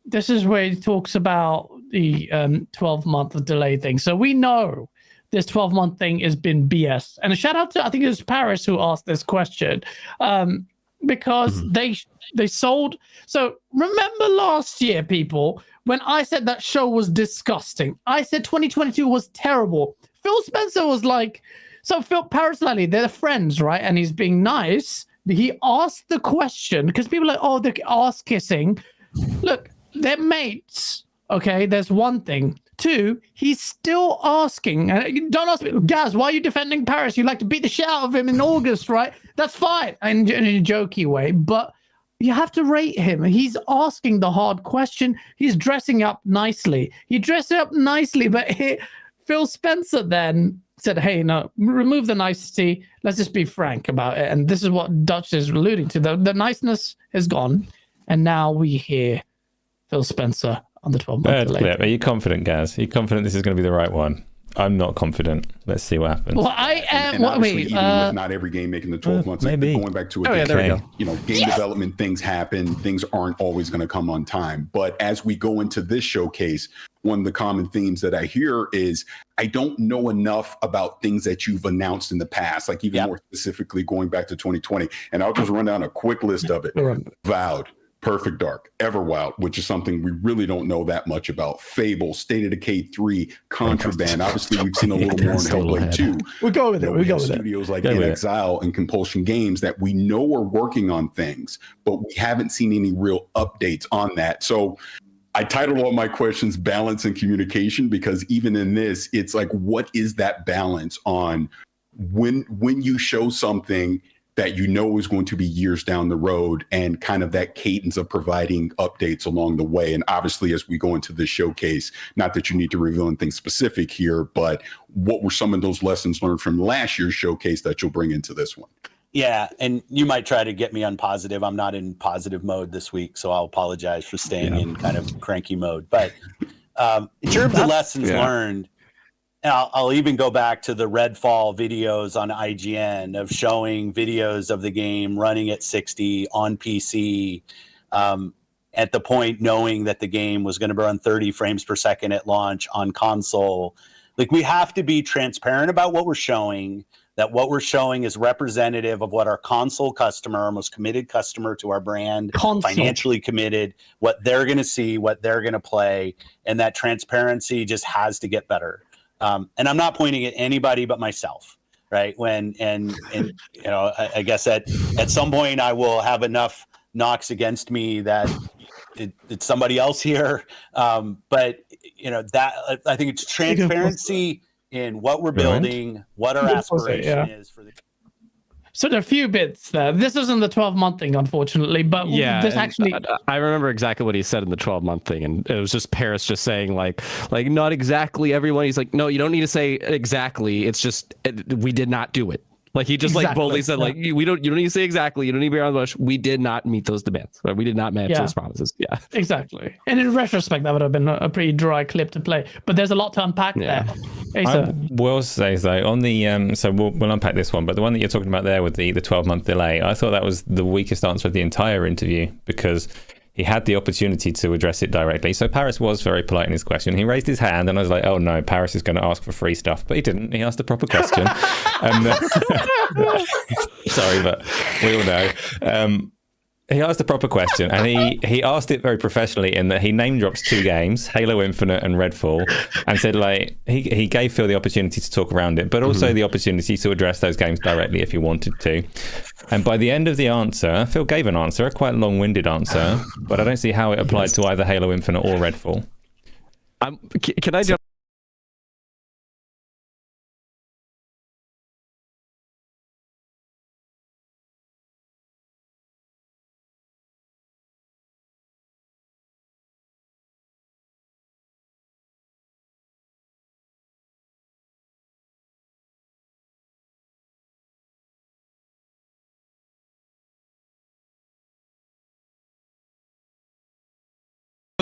this is where he talks about the 12-month delay thing. So we know this 12-month thing has been BS. And a shout out to, I think it was Paris who asked this question, because they sold. So remember last year, people, when I said that show was disgusting, I said 2022 was terrible. Phil Spencer was like, so Paris Lally, they're friends, right? And he's being nice. He asked the question because people are like, oh, they're ass kissing. Look, they're mates. Okay, there's one thing. Two, he's still asking. Don't ask me, Gaz, why are you defending Paris? You like to beat the shit out of him in August, right? That's fine, in a jokey way. But you have to rate him. He's asking the hard question. He's dressing up nicely. He dressed up nicely, but Phil Spencer then said, hey, no, remove the nicety. Let's just be frank about it. And this is what Dutch is alluding to. The niceness is gone. And now we hear Phil Spencer on the 12-month delay. Are you confident, Gaz? Are you confident this is going to be the right one? I'm not confident. Let's see what happens. Well, I am. Even with not every game making the 12 months, maybe going back to it, there we go. Game development, things happen. Things aren't always going to come on time. But as we go into this showcase, one of the common themes that I hear is I don't know enough about things that you've announced in the past, like even more specifically going back to 2020. And I'll just run down a quick list of it. Vowed, Perfect Dark, Everwild, which is something we really don't know that much about. Fable, State of Decay 3, Contraband. Obviously, we've seen a little more in Hellblade 2. We'll go with it. We go with studios like In Exile and Compulsion Games that we know are working on things, but we haven't seen any real updates on that. So I titled all my questions Balance and Communication, because even in this, it's like, what is that balance on when you show something that you know is going to be years down the road, and kind of that cadence of providing updates along the way. And obviously, as we go into this showcase, not that you need to reveal anything specific here, but what were some of those lessons learned from last year's showcase that you'll bring into this one? Yeah, and you might try to get me on positive. I'm not in positive mode this week, so I'll apologize for staying in kind of cranky mode. But in terms of lessons learned, and I'll even go back to the Redfall videos on IGN of showing videos of the game running at 60 on PC, at the point knowing that the game was going to run 30 frames per second at launch on console. Like, we have to be transparent about what we're showing, that what we're showing is representative of what our console customer, our most committed customer to our brand, financially committed, what they're going to see, what they're going to play, and that transparency just has to get better. And I'm not pointing at anybody but myself, right? And you know, I guess at some point I will have enough knocks against me that it's somebody else here. But you know, that I think it's transparency in what we're building, what our aspiration is for the. So there are a few bits there. This isn't the 12-month thing, unfortunately, but this actually. I remember exactly what he said in the 12-month thing, and it was just Paris just saying like not exactly everyone. He's like, no, you don't need to say exactly. It's just we did not do it. Like he just like boldly said, like you don't need to say exactly. You don't need to be around the bush. We did not meet those demands. Right? We did not match those promises. Yeah, exactly. And in retrospect, that would have been a pretty dry clip to play. But there's a lot to unpack there. I will say though on the so we'll unpack this one, but the one that you're talking about there with the 12-month delay, I thought that was the weakest answer of the entire interview, because he had the opportunity to address it directly. So Paris was very polite in his question. He raised his hand, and I was like, oh no, Paris is going to ask for free stuff. But he didn't. He asked a proper question. Sorry, but we all know. He asked a proper question, and he asked it very professionally in that he name drops 2 games, Halo Infinite and Redfall, and said like he gave Phil the opportunity to talk around it, but also the opportunity to address those games directly if he wanted to. And by the end of the answer, Phil gave an answer, a quite long-winded answer, but I don't see how it applied to either Halo Infinite or Redfall. Can I jump?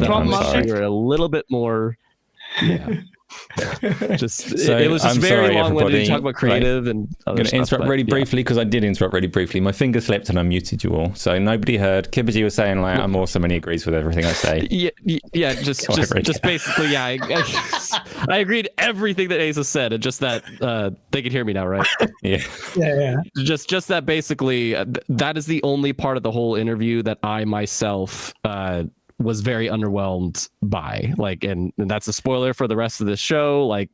You're a little bit more. Just so it was just very long-winded to talk about creative and I'm going to interrupt really briefly, because I did interrupt really briefly. My finger slipped and I muted you all, so nobody heard. Kibaji was saying like I'm awesome and he agrees with everything I say. Just basically, I agreed everything that Asa said, and just that they can hear me now, right? Yeah. Just that basically that is the only part of the whole interview that I myself was very underwhelmed by, like, and that's a spoiler for the rest of the show. Like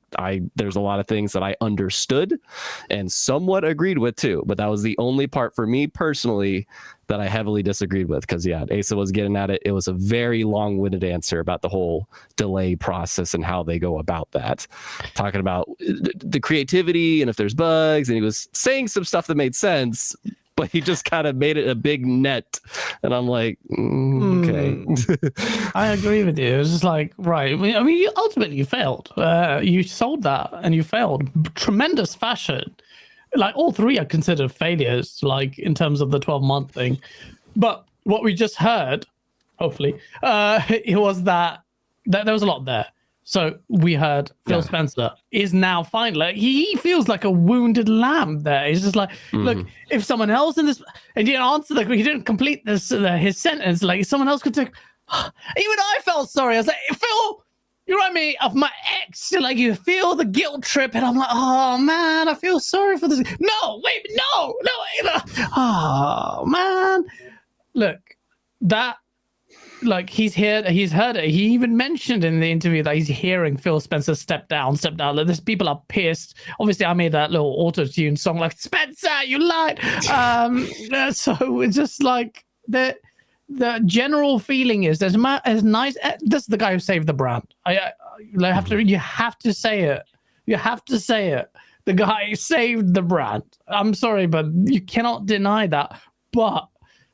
there's a lot of things that I understood and somewhat agreed with too, but that was the only part for me personally that I heavily disagreed with, because Asa was getting at it. It was a very long-winded answer about the whole delay process and how they go about that, talking about the creativity and if there's bugs, and he was saying some stuff that made sense, but he just kind of made it a big net, and I'm like, okay. I agree with you. It's just like, right. I mean, ultimately you failed. You sold that, and you failed. Tremendous fashion. Like all 3 are considered failures, like in terms of the 12-month thing. But what we just heard, hopefully, it was that there was a lot there. So we heard Phil Spencer is now fine. Like he feels like a wounded lamb there. He's just like, look, if someone else in this, and he didn't answer, like he didn't complete this his sentence. Like someone else could take. Even I felt sorry. I was like, Phil, you remind me of my ex. Like you feel the guilt trip, and I'm like, oh man, I feel sorry for this. No, wait, no. Oh man, look, that. Like he's heard it. He even mentioned in the interview that he's hearing Phil Spencer step down. Like this, people are pissed. Obviously, I made that little auto-tune song like Spencer, you lied. So it's just like the general feeling is there's as nice. This is the guy who saved the brand. You have to say it. You have to say it. The guy saved the brand. I'm sorry, but you cannot deny that. But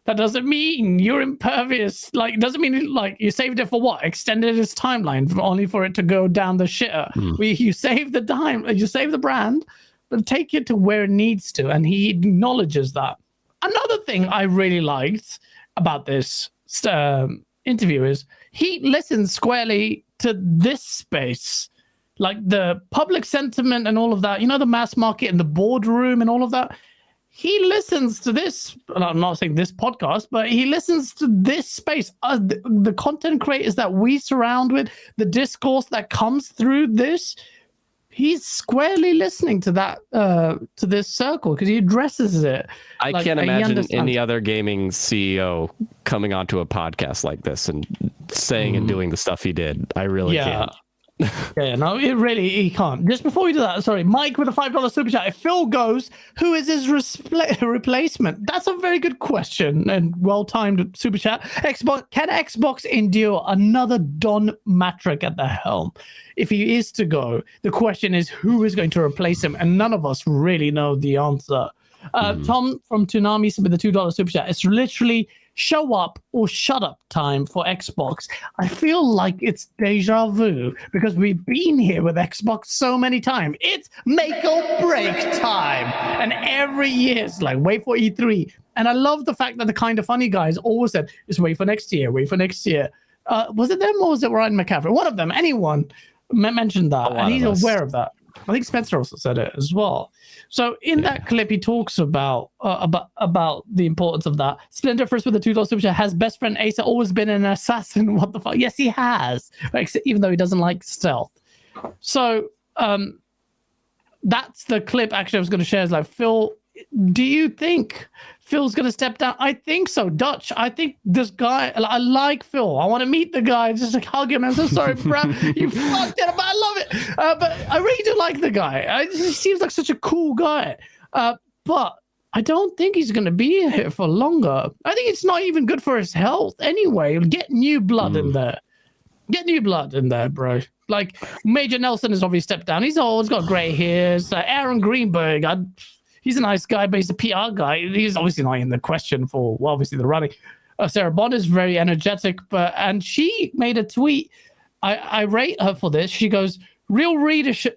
that doesn't mean you're impervious. Like, it doesn't mean like you saved it for what? Extended his timeline only for it to go down the shitter. You saved the time, you saved the brand, but take it to where it needs to, and he acknowledges that. Another thing I really liked about this interview is he listens squarely to this space, like the public sentiment and all of that. You know, the mass market and the boardroom and all of that. He listens to this. I'm not saying this podcast, but he listens to this space. The content creators that we surround with, the discourse that comes through this. He's squarely listening to that, to this circle, because he addresses it. I can't imagine any other gaming CEO coming onto a podcast like this and saying and doing the stuff he did. I really can't. No, he can't. Just before we do that, sorry, Mike with a $5 super chat. If Phil goes, who is his replacement? That's a very good question and well-timed super chat. Can Xbox endure another Don Matrick at the helm? If he is to go, the question is who is going to replace him, and none of us really know the answer. Tom from Toonami with the $2 super chat. It's literally show up or shut up time for Xbox. I feel like it's deja vu because we've been here with Xbox so many times. It's make or break time. And every year it's like, wait for E3. And I love the fact that the Kind of Funny guys always said, just wait for next year, wait for next year. Was it them or was it Ryan McCaffrey? One of them, anyone mentioned that. And he's aware of that. I think Spencer also said it as well. So in that clip, he talks about the importance of that. Splinter first with the $2 super chat. Has best friend Asa always been an assassin? What the fuck? Yes, he has. Even though he doesn't like stealth. So that's the clip. Actually, I was going to share. Is like, Phil, do you think Phil's going to step down? I think so. Dutch, I think this guy, I like Phil. I want to meet the guy, just like hug him. I'm so sorry, bro. You fucked it up. I love it. But I really do like the guy. He seems like such a cool guy. But I don't think he's going to be here for longer. I think it's not even good for his health anyway. Get new blood in there. Get new blood in there, bro. Like, Major Nelson has obviously stepped down. He's always got gray hairs. Aaron Greenberg, he's a nice guy, but he's a PR guy. He's obviously not in the question for, well, obviously, the running. Sarah Bond is very energetic, and she made a tweet. I rate her for this. She goes, real leadership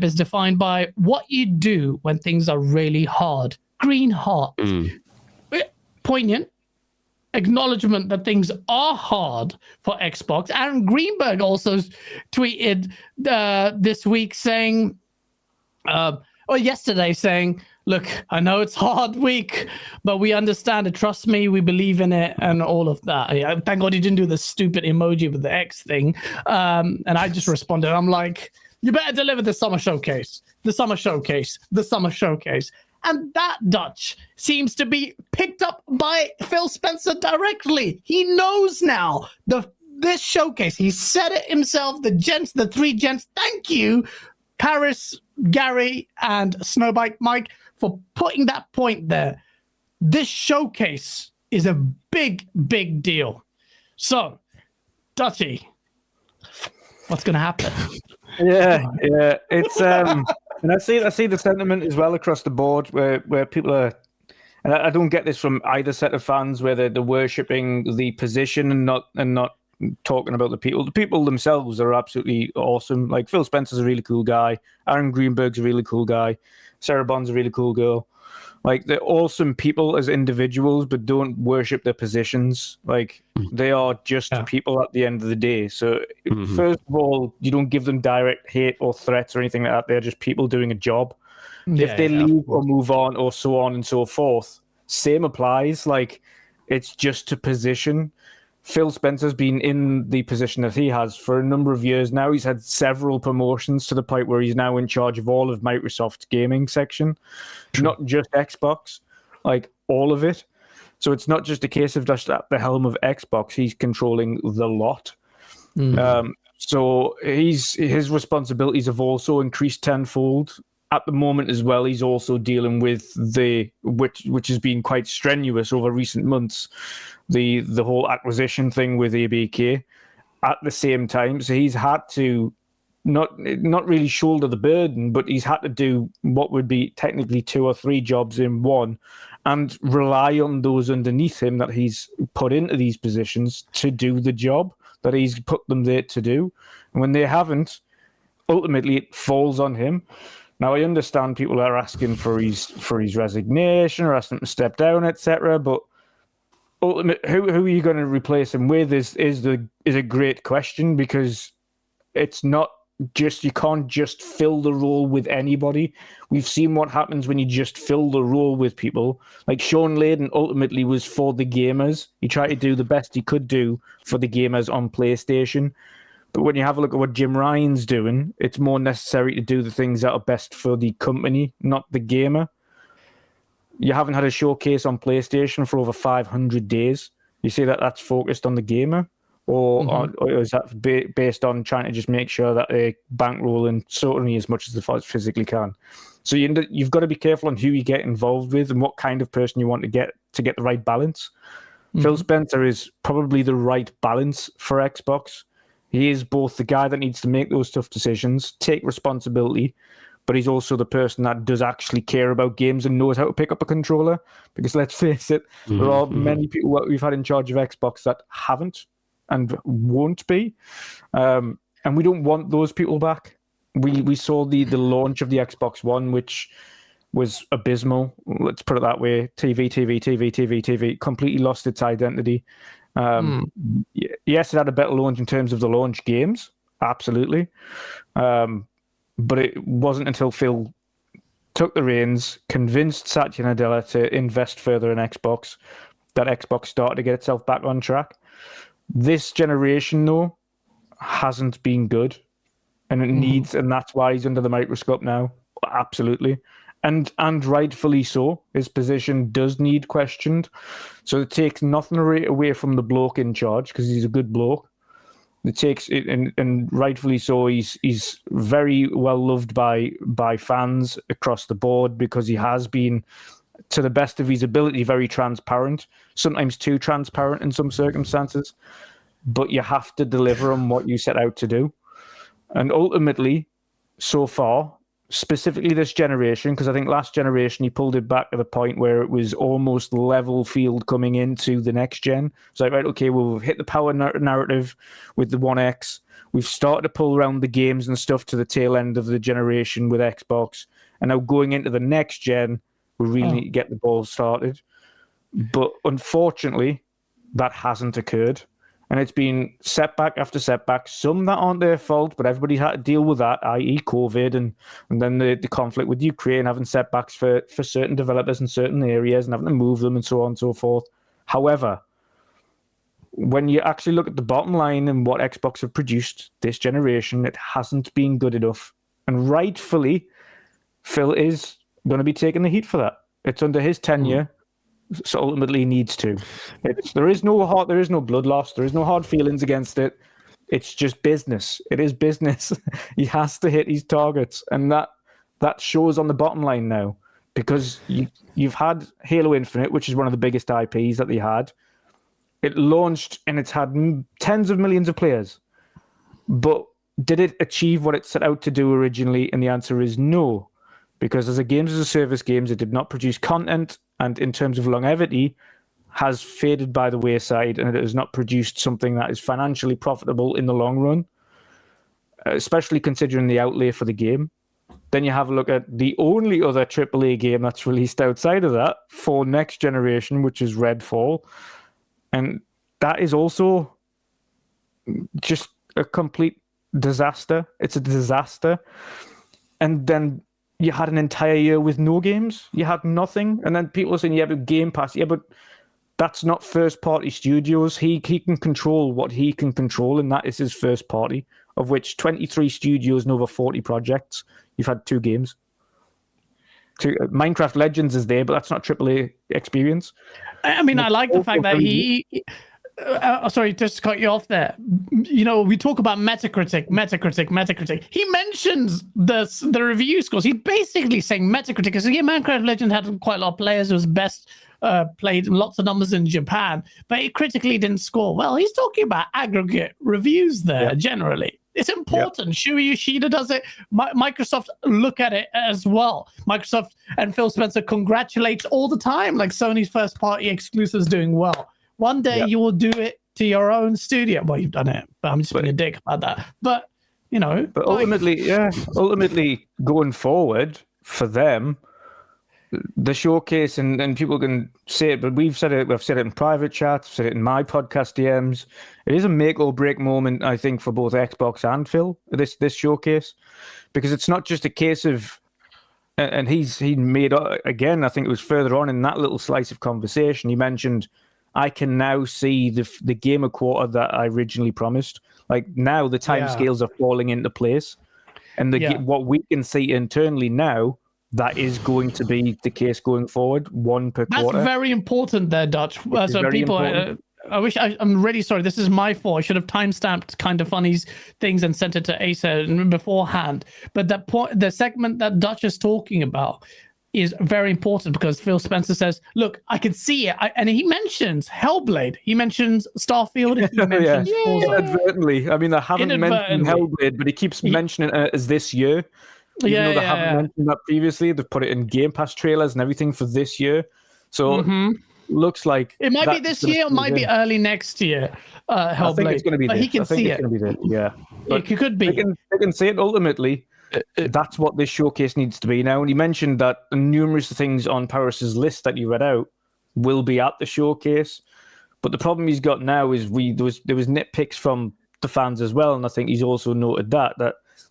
is defined by what you do when things are really hard. Green heart. Poignant. Acknowledgement that things are hard for Xbox. Aaron Greenberg also tweeted this week saying, yesterday saying, look, I know it's a hard week, but we understand it. Trust me, we believe in it and all of that. Yeah, thank God he didn't do the stupid emoji with the X thing. And I just responded. I'm like, you better deliver the summer showcase. The summer showcase. The summer showcase. And that, Dutch, seems to be picked up by Phil Spencer directly. He knows now this showcase. He said it himself. The three gents. Thank you, Paris, Gary, and Snowbike Mike, for putting that point there. This showcase is a big, big deal. So, Dutchy, what's going to happen? Yeah. It's and I see the sentiment as well across the board where people are, and I don't get this from either set of fans, where they're worshipping the position and not talking about the people. The people themselves are absolutely awesome. Like, Phil Spencer's a really cool guy. Aaron Greenberg's a really cool guy. Sarah Bond's a really cool girl. Like, they're awesome people as individuals, but don't worship their positions. Like, they are just people at the end of the day. So, first of all, you don't give them direct hate or threats or anything like that. They're just people doing a job. If they leave or move on or so on and so forth, same applies. Like, it's just a position. Phil Spencer's been in the position that he has for a number of years now. He's had several promotions to the point where he's now in charge of all of Microsoft's gaming section, not just Xbox, like all of it. So it's not just a case of just at the helm of Xbox. He's controlling the lot. So his responsibilities have also increased tenfold. At the moment as well, he's also dealing with which has been quite strenuous over recent months, the whole acquisition thing with ABK at the same time. So he's had to not really shoulder the burden, but he's had to do what would be technically 2 or 3 jobs in one, and rely on those underneath him that he's put into these positions to do the job that he's put them there to do. And when they haven't, ultimately it falls on him. Now, I understand people are asking for his resignation or asking him to step down, etc. But ultimately, who are you going to replace him with is a great question, because it's not just, you can't just fill the role with anybody. We've seen what happens when you just fill the role with people. Like Sean Layden ultimately was for the gamers. He tried to do the best he could do for the gamers on PlayStation. But when you have a look at what Jim Ryan's doing, it's more necessary to do the things that are best for the company, not the gamer. You haven't had a showcase on PlayStation for over 500 days. You say that that's focused on the gamer? Or is that based on trying to just make sure that they bankrolling certainly as much as they physically can? So you've got to be careful on who you get involved with and what kind of person you want to get the right balance. Phil Spencer is probably the right balance for Xbox. He is both the guy that needs to make those tough decisions, take responsibility, but he's also the person that does actually care about games and knows how to pick up a controller. Because let's face it, there are many people that we've had in charge of Xbox that haven't and won't be. And we don't want those people back. We saw the launch of the Xbox One, which was abysmal. Let's put it that way. TV, completely lost its identity. Yes, it had a better launch in terms of the launch games, absolutely. But it wasn't until Phil took the reins, convinced Satya Nadella to invest further in Xbox, that Xbox started to get itself back on track. This generation, though, hasn't been good, and it needs, and that's why he's under the microscope now. Absolutely. And rightfully so. His position does need questioned. So it takes nothing away from the bloke in charge, because he's a good bloke. It takes it, and rightfully so. He's very well loved by fans across the board, because he has been, to the best of his ability, very transparent. Sometimes too transparent in some circumstances. But you have to deliver on what you set out to do. And ultimately, so far, specifically this generation, because I think last generation he pulled it back to the point where it was almost level field coming into the next gen. So like, right, okay, we've hit the power narrative with the One X. We've started to pull around the games and stuff to the tail end of the generation with Xbox. And now going into the next gen, we really need to get the ball started. But unfortunately, that hasn't occurred. And it's been setback after setback, some that aren't their fault, but everybody had to deal with that, i.e. COVID, and then the conflict with Ukraine, having setbacks for certain developers in certain areas and having to move them and so on and so forth. However, when you actually look at the bottom line and what Xbox have produced this generation, it hasn't been good enough. And rightfully, Phil is going to be taking the heat for that. It's under his tenure. So ultimately needs to. There is no blood loss. There is no hard feelings against it. It's just business. It is business. He has to hit his targets, and that shows on the bottom line now, because you've had Halo Infinite, which is one of the biggest IPs that they had. It launched and it's had tens of millions of players, but did it achieve what it set out to do originally? And the answer is no, because as a games as a service games, it did not produce content. And in terms of longevity, has faded by the wayside, and it has not produced something that is financially profitable in the long run, especially considering the outlay for the game. Then you have a look at the only other AAA game that's released outside of that for next generation, which is Redfall. And that is also just a complete disaster. It's a disaster. And then you had an entire year with no games. You had nothing. And then people are saying, yeah, but Game Pass. Yeah, but that's not first-party studios. He can control what he can control, and that is his first party, of which 23 studios and over 40 projects. You've had 2 games. Minecraft Legends is there, but that's not AAA experience. I mean, I like the fact that he sorry, just to cut you off there. You know, we talk about Metacritic. He mentions the review scores. He's basically saying Metacritic, because yeah, Minecraft Legend had quite a lot of players. It was best played in lots of numbers in Japan, but it critically didn't score well. He's talking about aggregate reviews there generally. It's important. Shuei Yoshida does it. Microsoft look at it as well. Microsoft and Phil Spencer congratulates all the time, like Sony's first party exclusives doing well. One day you will do it to your own studio. Well, you've done it, but I'm just being a dick about that. But But ultimately, going forward for them, the showcase, and people can say it, but we've said it in private chats, said it in my podcast DMs. It is a make or break moment, I think, for both Xbox and Phil, this showcase, because it's not just a case of, and he made, again, I think it was further on in that little slice of conversation, he mentioned, I can now see the gamer quarter that I originally promised. Like now the timescales are falling into place, and what we can see internally now, that is going to be the case going forward, one per quarter. That's very important there, Dutch. So people, I'm really sorry. This is my fault. I should have timestamped Kind of Funny's things and sent it to Asa beforehand. But that point, the segment that Dutch is talking about is very important because Phil Spencer says, look, I can see it. And he mentions Hellblade. He mentions Starfield. He mentions inadvertently. I mean, I haven't mentioned Hellblade, but he keeps mentioning it as this year. Even though they haven't mentioned that previously, they've put it in Game Pass trailers and everything for this year. So looks like it might be this year, it might be early next year. Hellblade. I think it's going to be but this. he can see it. But it could be. They can see it ultimately. That's what this showcase needs to be now. And he mentioned that numerous things on Paris's list that you read out will be at the showcase. But the problem he's got now is there was nitpicks from the fans as well, and I think he's also noted that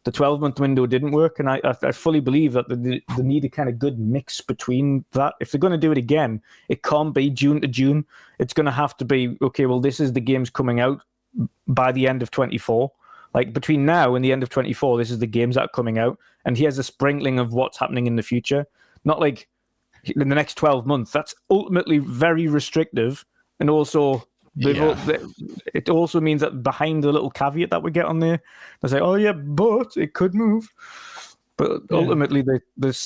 the 12-month window didn't work, and I fully believe that they need a kind of good mix between that. If they're going to do it again, it can't be June to June. It's going to have to be, okay, well, this is the games coming out by the end of 24. Like, between now and the end of 24, this is the games that are coming out, and here's a sprinkling of what's happening in the future. Not like in the next 12 months. That's ultimately very restrictive, and also... It also means that behind the little caveat that we get on there, they say, "Oh yeah, but it could move." But ultimately,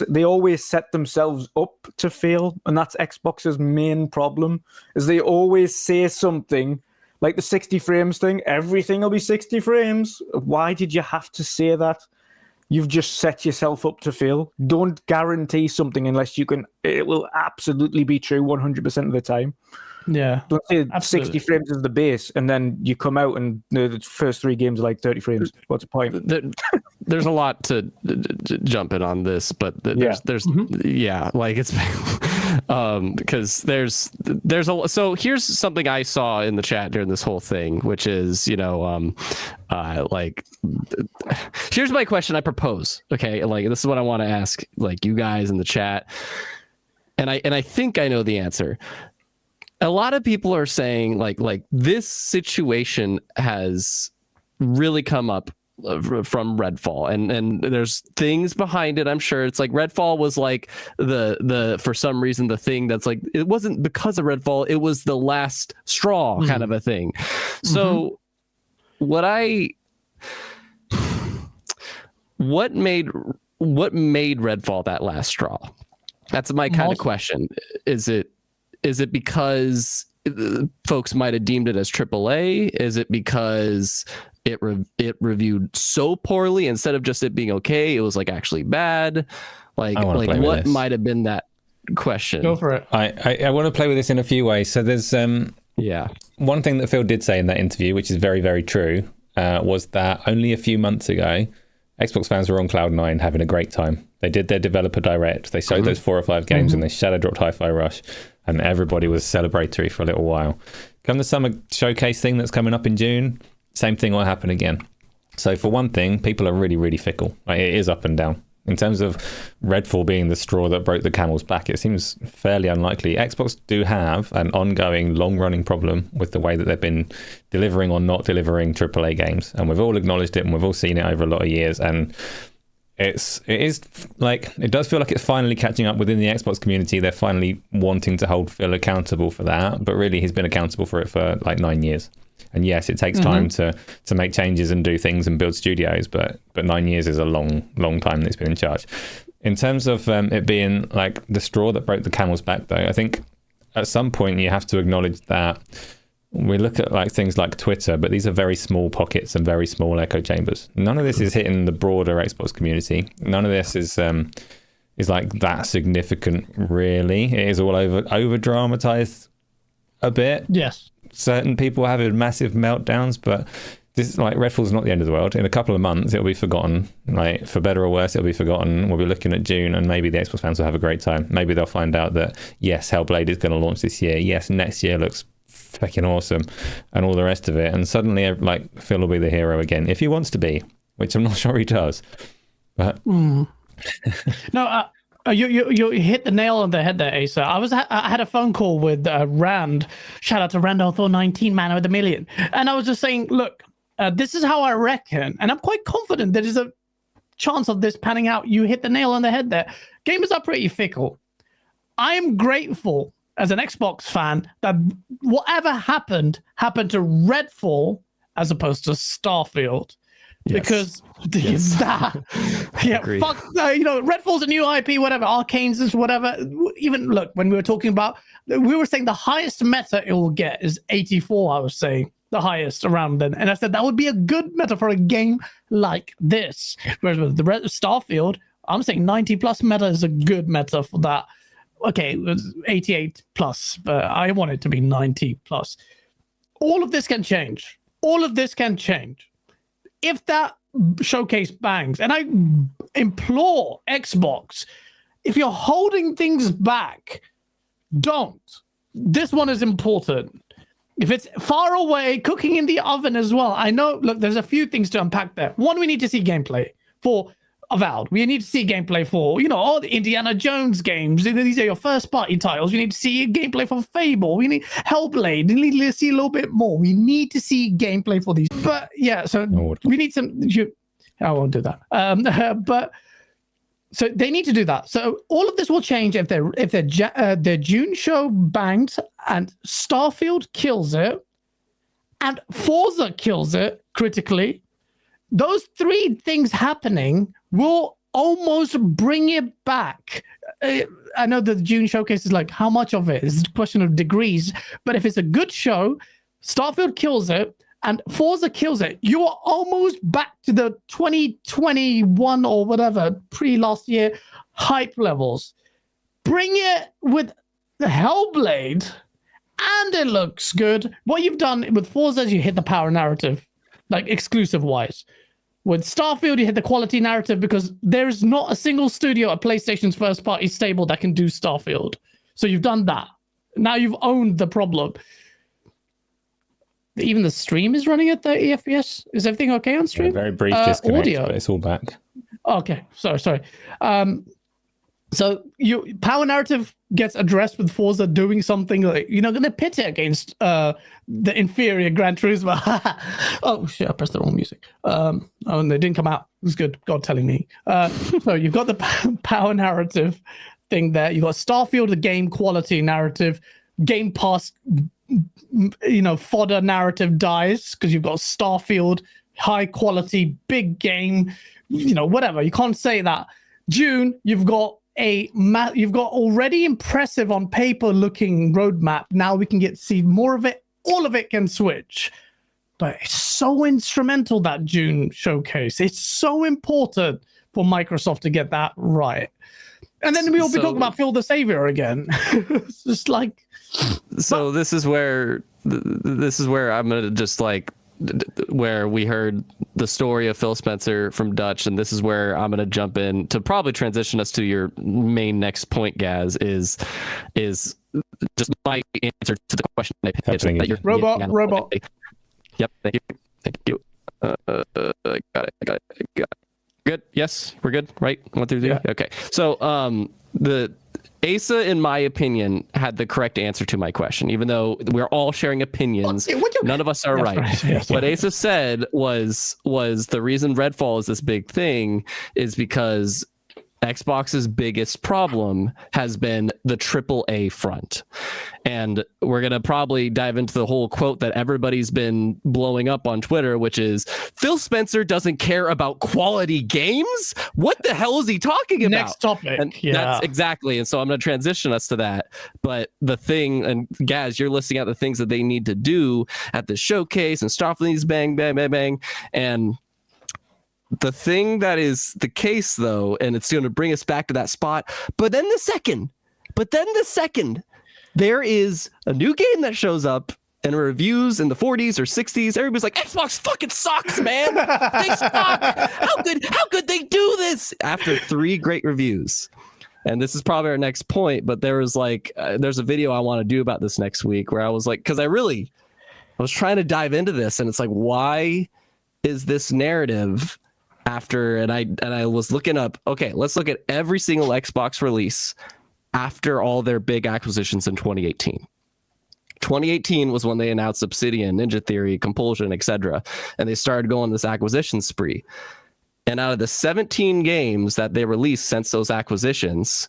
they always set themselves up to fail, and that's Xbox's main problem. Is they always say something like the 60 frames thing. Everything will be 60 frames. Why did you have to say that? You've just set yourself up to fail. Don't guarantee something unless you can. It will absolutely be true 100% of the time. Yeah, don't say 60 frames is the base, and then you come out and the first 3 games are like 30 frames. What's the point? There's a lot to jump in on this, but there's like it's because there's a. So here's something I saw in the chat during this whole thing, which is like here's my question I propose. Okay, like this is what I want to ask, like you guys in the chat, and I think I know the answer. A lot of people are saying like this situation has really come up from Redfall, and there's things behind it. I'm sure it's like Redfall was like the for some reason the thing that's like, it wasn't because of Redfall, it was the last straw kind of a thing. So what made Redfall that last straw? That's my kind of question. Is it because folks might have deemed it as AAA? Is it because it reviewed so poorly instead of just it being okay, it was like actually bad? Like what might have been that question? Go for it. I want to play with this in a few ways. So there's one thing that Phil did say in that interview, which is very, very true, was that only a few months ago, Xbox fans were on Cloud9 having a great time. They did their developer direct. They showed those 4 or 5 games and they shadow dropped Hi-Fi Rush, and everybody was celebratory for a little while. Come the summer showcase thing that's coming up in June, same thing will happen again. So for one thing, people are really, really fickle. Like, it is up and down. In terms of Redfall being the straw that broke the camel's back, it seems fairly unlikely. Xbox do have an ongoing, long-running problem with the way that they've been delivering or not delivering AAA games, and we've all acknowledged it, and we've all seen it over a lot of years. And it is like, it does feel like it's finally catching up within the Xbox community. They're finally wanting to hold Phil accountable for that, but really he's been accountable for it for like 9 years. And yes, it takes time to make changes and do things and build studios, but 9 years is a long time that it's been in charge. In terms of it being like the straw that broke the camel's back, though, I think at some point you have to acknowledge that we look at like things like Twitter, but these are very small pockets and very small echo chambers. None of this is hitting the broader Xbox community. None of this is like that significant, really. It is all over dramatized a bit. Yes. Certain people are having massive meltdowns, but this, like, Redfall's not the end of the world. In a couple of months, it'll be forgotten. Like, for better or worse, it'll be forgotten. We'll be looking at June, and maybe the Xbox fans will have a great time. Maybe they'll find out that, yes, Hellblade is going to launch this year. Yes, next year looks fucking awesome, and all the rest of it. And suddenly, like, Phil will be the hero again, if he wants to be, which I'm not sure he does. But No, you hit the nail on the head there, Asa. I had a phone call with Rand. Shout out to Randall Thor 19, man with a million. And I was just saying, look, this is how I reckon, and I'm quite confident there is a chance of this panning out. You hit the nail on the head there. Gamers are pretty fickle. I am grateful as an Xbox fan that whatever happened to Redfall as opposed to Starfield. Yes. Because that, fuck, Redfall's a new IP, whatever, Arcane's is whatever. Even look, when we were talking about, we were saying the highest meta it will get is 84. I was saying the highest around then, and I said that would be a good meta for a game like this. Whereas with the Starfield, I'm saying 90 plus meta is a good meta for that. Okay, it was 88 plus, but I want it to be 90 plus. All of this can change. All of this can change. If that showcase bangs, and I implore Xbox, if you're holding things back, don't. This one is important. If it's far away, cooking in the oven as well. I know, look, there's a few things to unpack there. One, we need to see gameplay for Avowed. We need to see gameplay for, all the Indiana Jones games. These are your first party titles. We need to see gameplay for Fable. We need Hellblade. We need to see a little bit more. We need to see gameplay for these. But yeah, so we need some. I won't do that. But so they need to do that. So all of this will change if their June show bangs and Starfield kills it and Forza kills it critically. Those three things happening will almost bring it back. I know the June showcase is like, how much of it is a question of degrees, but if it's a good show, Starfield kills it, and Forza kills it, you are almost back to the 2021 or whatever, pre-last year hype levels. Bring it with the Hellblade, and it looks good. What you've done with Forza is you hit the power narrative, like exclusive-wise. With Starfield, you hit the quality narrative because there's not a single studio at PlayStation's first-party stable that can do Starfield. So you've done that. Now you've owned the problem. Even the stream is running at 30 FPS. Is everything okay on stream? Very brief disconnect, audio. but it's all back. Okay, sorry. So power narrative gets addressed with Forza doing something like, going to pit it against the inferior Gran Turismo. Oh shit, I pressed the wrong music. And they didn't come out. It was good. God telling me. So you've got the power narrative thing there. You've got Starfield, the game quality narrative. Game Pass, fodder narrative dies because you've got Starfield, high quality, big game, whatever. You can't say that. June, you've got already impressive on paper looking roadmap. Now we can see more of it. All of it can switch. But it's so instrumental, that June showcase. It's so important for Microsoft to get that right. And then we'll be talking about Phil the Savior again. It's just like. So this is where I'm gonna just like where we heard the story of Phil Spencer from Dutch, and this is where I'm gonna jump in to probably transition us to your main next point, Gaz, is just my answer to the question I pitched that you're robot. Yep, thank you. Got it. Good. Yes, we're good. Right. 1 through 3. Yeah. Okay. So the Asa, in my opinion, had the correct answer to my question, even though we're all sharing opinions. None of us are right. Yes, what Asa said was the reason Redfall is this big thing is because Xbox's biggest problem has been the AAA front. And we're going to probably dive into the whole quote that everybody's been blowing up on Twitter, which is Phil Spencer doesn't care about quality games. What the hell is he talking about? Next topic. And yeah. that's exactly. And so I'm going to transition us to that. But the thing, and Gaz, you're listing out the things that they need to do at the showcase and Starfleet's bang, bang, bang, bang. And the thing that is the case, though, and it's going to bring us back to that spot. But then the second, there is a new game that shows up and reviews in the 40s or 60s. Everybody's like, Xbox fucking sucks, man. They suck. How could they do this? After 3 great reviews. And this is probably our next point, but there was like, there's a video I want to do about this next week where I was like, because I was trying to dive into this, and it's like, why is this narrative after, and I was looking up, okay, let's look at every single Xbox release after all their big acquisitions in 2018. 2018 was when they announced Obsidian, Ninja Theory, Compulsion, etc. And they started going this acquisition spree. And out of the 17 games that they released since those acquisitions,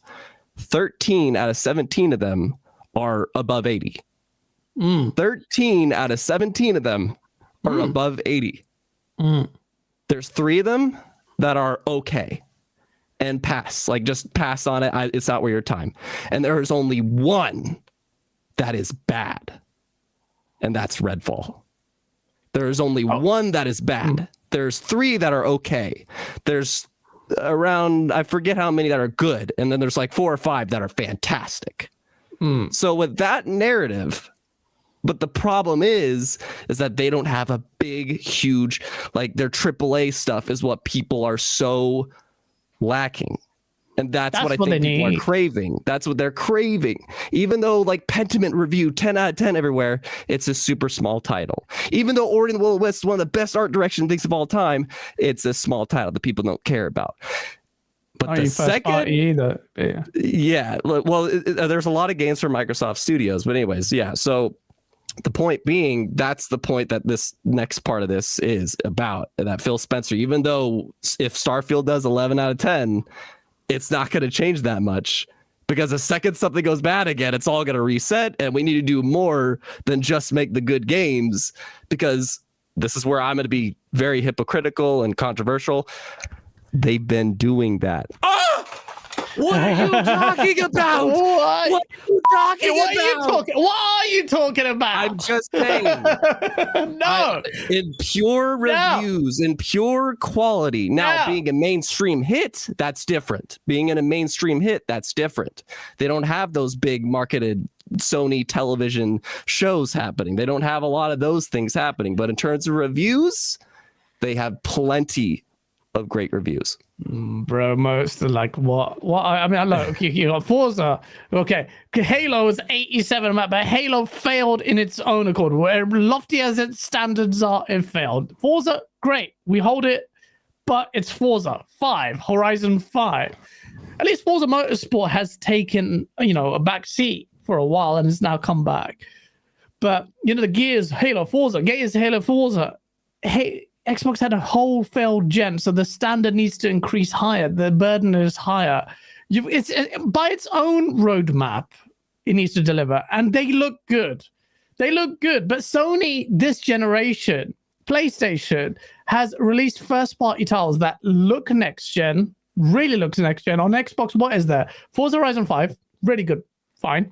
13 out of 17 of them are above 80. 13 out of 17 of them are above 80. There's 3 of them that are okay and pass, like just pass on it. It's not worth your time. And there's only 1 that is bad, and that's Redfall. There's only 1 that is bad. There's 3 that are okay. There's around, I forget how many that are good, and then there's like 4 or 5 that are fantastic. So with that narrative, but the problem is that they don't have a big, huge, like their AAA stuff is what people are so lacking. And that's what I think people are craving. That's what they're craving. Even though like Pentiment review 10 out of 10 everywhere, it's a super small title. Even though Ori and the Will of the Wisps is one of the best art direction things of all time, it's a small title that people don't care about. But the second, either. Yeah. Well, there's a lot of games from Microsoft Studios, but anyways, yeah. So the point being, that's the point that this next part of this is about. That Phil Spencer, even though if Starfield does 11 out of 10, it's not going to change that much, because the second something goes bad again, it's all going to reset, and we need to do more than just make the good games, because this is where I'm going to be very hypocritical and controversial. They've been doing that. What are you talking about? What are you talking about? I'm just saying. No. In pure reviews, in pure quality. Now, being a mainstream hit, that's different. Being in a mainstream hit, that's different. They don't have those big marketed Sony television shows happening. They don't have a lot of those things happening. But in terms of reviews, they have plenty of great reviews. Bro, most like what I mean, look, you got Forza, okay, Halo is 87, but Halo failed in its own accord. Where lofty as its standards are, it failed. Forza, great, we hold it, but it's Forza 5, Horizon 5. At least Forza Motorsport has taken, a back seat for a while and has now come back. But the Gears, Halo, Forza, Gears, Halo, Forza. Hey, Xbox had a whole failed gen, so the standard needs to increase higher. The burden is higher. It's by its own roadmap, it needs to deliver, and they look good. But Sony, this generation, PlayStation, has released first-party titles that look next-gen, really looks next-gen. On Xbox, what is there? Forza Horizon 5, really good, fine.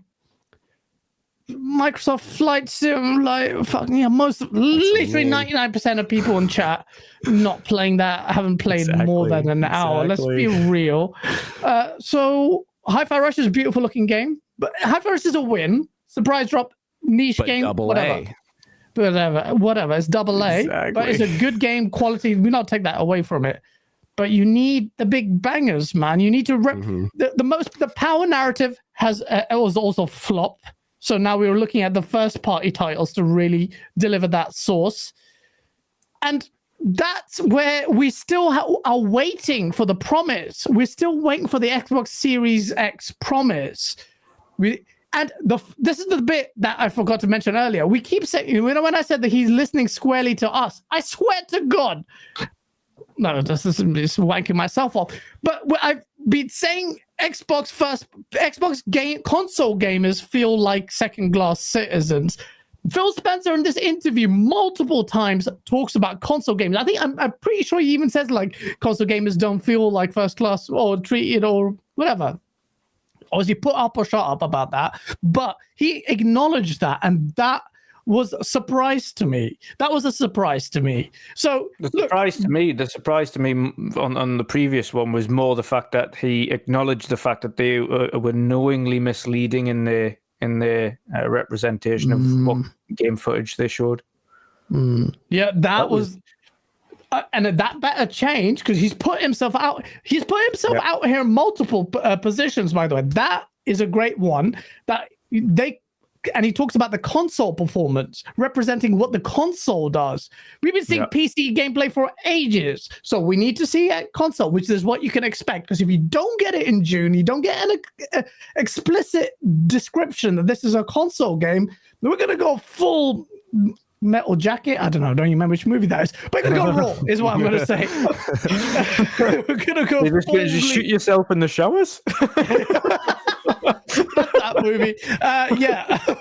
Microsoft Flight Sim, literally 99% of people in chat not playing that, haven't played more than an hour. Let's be real. So Hi-Fi Rush is a beautiful looking game, but Hi-Fi Rush is a win. Surprise drop, niche game, whatever. It's AA, but it's a good game, quality. We not take that away from it. But you need the big bangers, man. You need to the power narrative was also flop. So now we were looking at the first party titles to really deliver that source. And that's where we still are waiting for the promise. We're still waiting for the Xbox Series X promise. This is the bit that I forgot to mention earlier. We keep saying, when I said that he's listening squarely to us, I swear to God. No, this is wanking myself off. But been saying console gamers feel like second-class citizens. Phil Spencer in this interview multiple times talks about console gamers. I think I'm pretty sure he even says like console gamers don't feel like first class or treated or whatever. Obviously, put up or shut up about that, but he acknowledged that, and that was a surprise to me. That was a surprise to me. So the surprise to me on the previous one was more the fact that he acknowledged the fact that they were knowingly misleading in their representation of what game footage they showed. Yeah, that was and that better change because he's put himself out. He's put himself out here in multiple positions. By the way, that is a great one. And he talks about the console performance, representing what the console does. We've been seeing PC gameplay for ages, so we need to see a console, which is what you can expect. Because if you don't get it in June, you don't get an explicit description that this is a console game, then we're going to go full Metal Jacket. I don't even remember which movie that is, but we're going to go raw, is what I'm going to say. We're going to go You're just shoot yourself in the showers? That movie.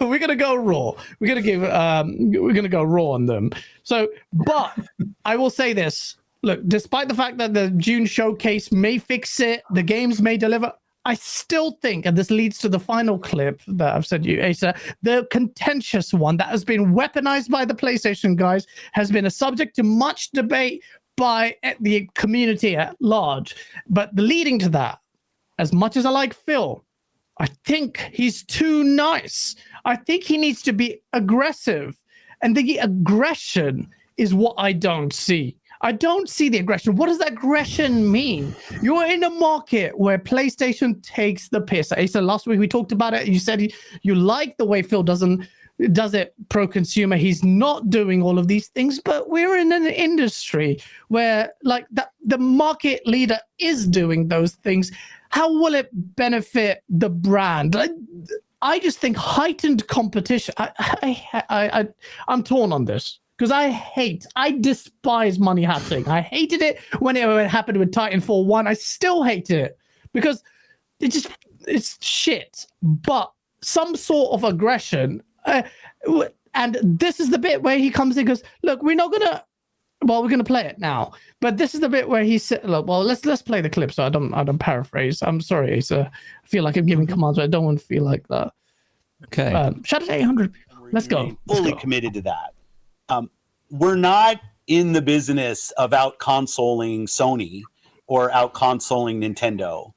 We're gonna go raw. We're gonna go raw on them. So, but I will say this: look, despite the fact that the June showcase may fix it, the games may deliver, I still think, and this leads to the final clip that I've sent you, Asa, the contentious one that has been weaponized by the PlayStation guys, has been a subject to much debate by the community at large. But the leading to that, as much as I like Phil, I think he's too nice. I think he needs to be aggressive. And the aggression is what I don't see. I don't see the aggression. What does aggression mean? You're in a market where PlayStation takes the piss. Asa, last week we talked about it. You said you like the way Phil does it pro-consumer. He's not doing all of these things, but we're in an industry where like the market leader is doing those things. How will it benefit the brand? I just think heightened competition. I'm torn on this because I despise money hatching. I hated it when it happened with Titanfall 1. I still hate it because it's shit. But some sort of aggression. And this is the bit where he comes in and goes, look, we're going to play it now. But this is the bit where he said, look, well, let's play the clip so I don't paraphrase. I'm sorry, Asa. I feel like I'm giving commands, but I don't want to feel like that. Okay. Shout out to 800 people. Let's go. Fully committed to that. We're not in the business of out-consoling Sony or out-consoling Nintendo.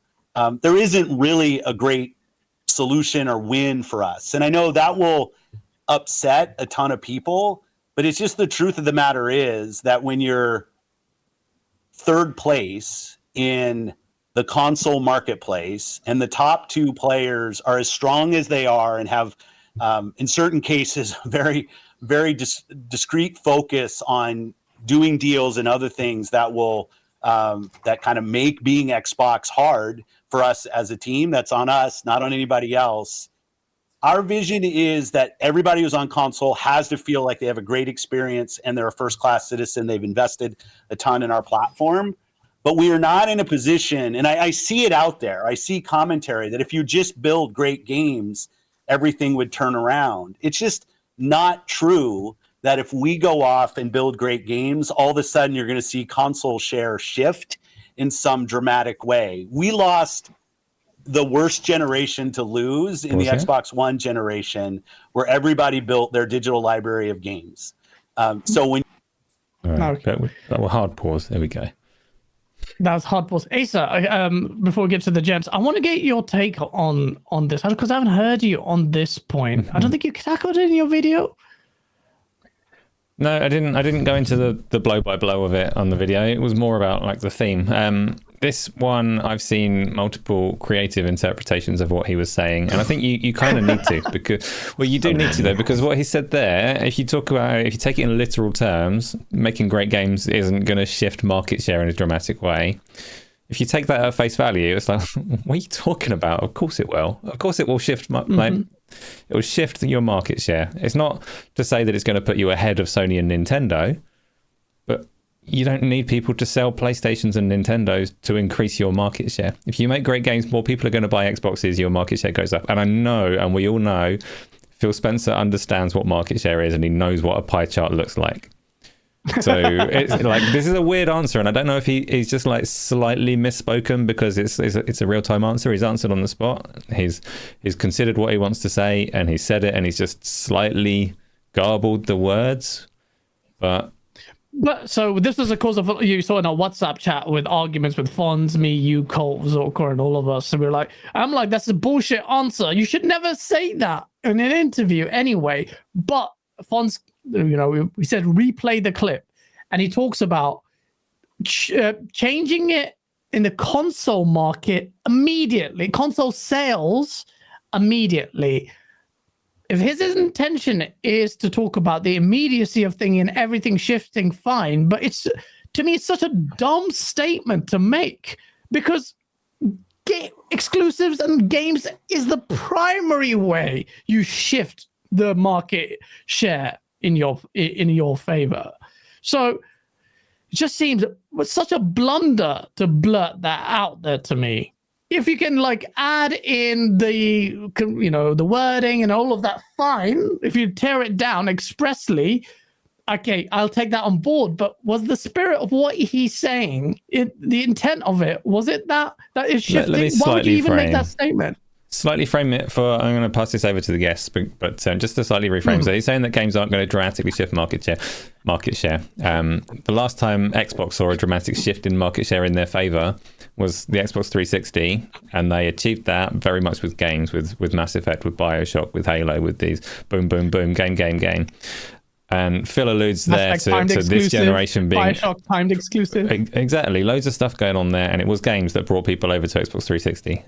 There isn't really a great solution or win for us. And I know that will upset a ton of people, but it's just the truth of the matter is that when you're third place in the console marketplace and the top two players are as strong as they are and have, in certain cases, very, very discrete focus on doing deals and other things that will that kind of make being Xbox hard for us as a team. That's on us, not on anybody else. Our vision is that everybody who's on console has to feel like they have a great experience and they're a first-class citizen. They've invested a ton in our platform. But we are not in a position, and I see it out there. I see commentary that if you just build great games, everything would turn around. It's just not true that if we go off and build great games, all of a sudden you're going to see console share shift in some dramatic way. We lost the worst generation to lose in the Xbox One generation, where everybody built their digital library of games. So when that was hard pause. There we go. That was hard pause. Asa, before we get to the gents, I want to get your take on this because I haven't heard you on this point. I don't think you tackled it in your video. No, I didn't go into the blow by blow of it on the video. It was more about like the theme. This one, I've seen multiple creative interpretations of what he was saying, and I think you kind of need to because you do need to though, because what he said there, if you take it in literal terms, making great games isn't going to shift market share in a dramatic way. If you take that at face value, it's like, what are you talking about? Of course it will. Of course it will shift. It will shift your market share. It's not to say that it's going to put you ahead of Sony and Nintendo, but you don't need people to sell PlayStations and Nintendos to increase your market share. If you make great games, more people are going to buy Xboxes, your market share goes up. And I know, and we all know, Phil Spencer understands what market share is, and he knows what a pie chart looks like. So it's like, this is a weird answer, and I don't know if he's just like slightly misspoken because it's a real-time answer. He's answered on the spot. He's considered what he wants to say, and he said it, and he's just slightly garbled the words. But so this was a cause of, you saw in our WhatsApp chat with arguments with Fonz, me, you, Cole, Zorka, and all of us. And I'm like, that's a bullshit answer. You should never say that in an interview anyway. But Fonz, we said replay the clip, and he talks about changing it in the console market immediately, console sales immediately. If his intention is to talk about the immediacy of thing and everything shifting, fine. But to me, it's such a dumb statement to make, because exclusives and games is the primary way you shift the market share in your favor. So it just seems such a blunder to blurt that out there to me. If you can add in the wording and all of that, fine. If you tear it down expressly, okay, I'll take that on board. But was the spirit of what he's saying, the intent of it, was it that is shifting? Why would you even make that statement? Slightly frame it for, I'm going to pass this over to the guests, but just to slightly reframe. So he's saying that games aren't going to dramatically shift market share. The last time Xbox saw a dramatic shift in market share in their favor was the Xbox 360, and they achieved that very much with games, with Mass Effect, with BioShock, with Halo, with these boom, boom, boom, game. And Phil alludes there to this generation being BioShock timed exclusive. Exactly, loads of stuff going on there, and it was games that brought people over to Xbox 360.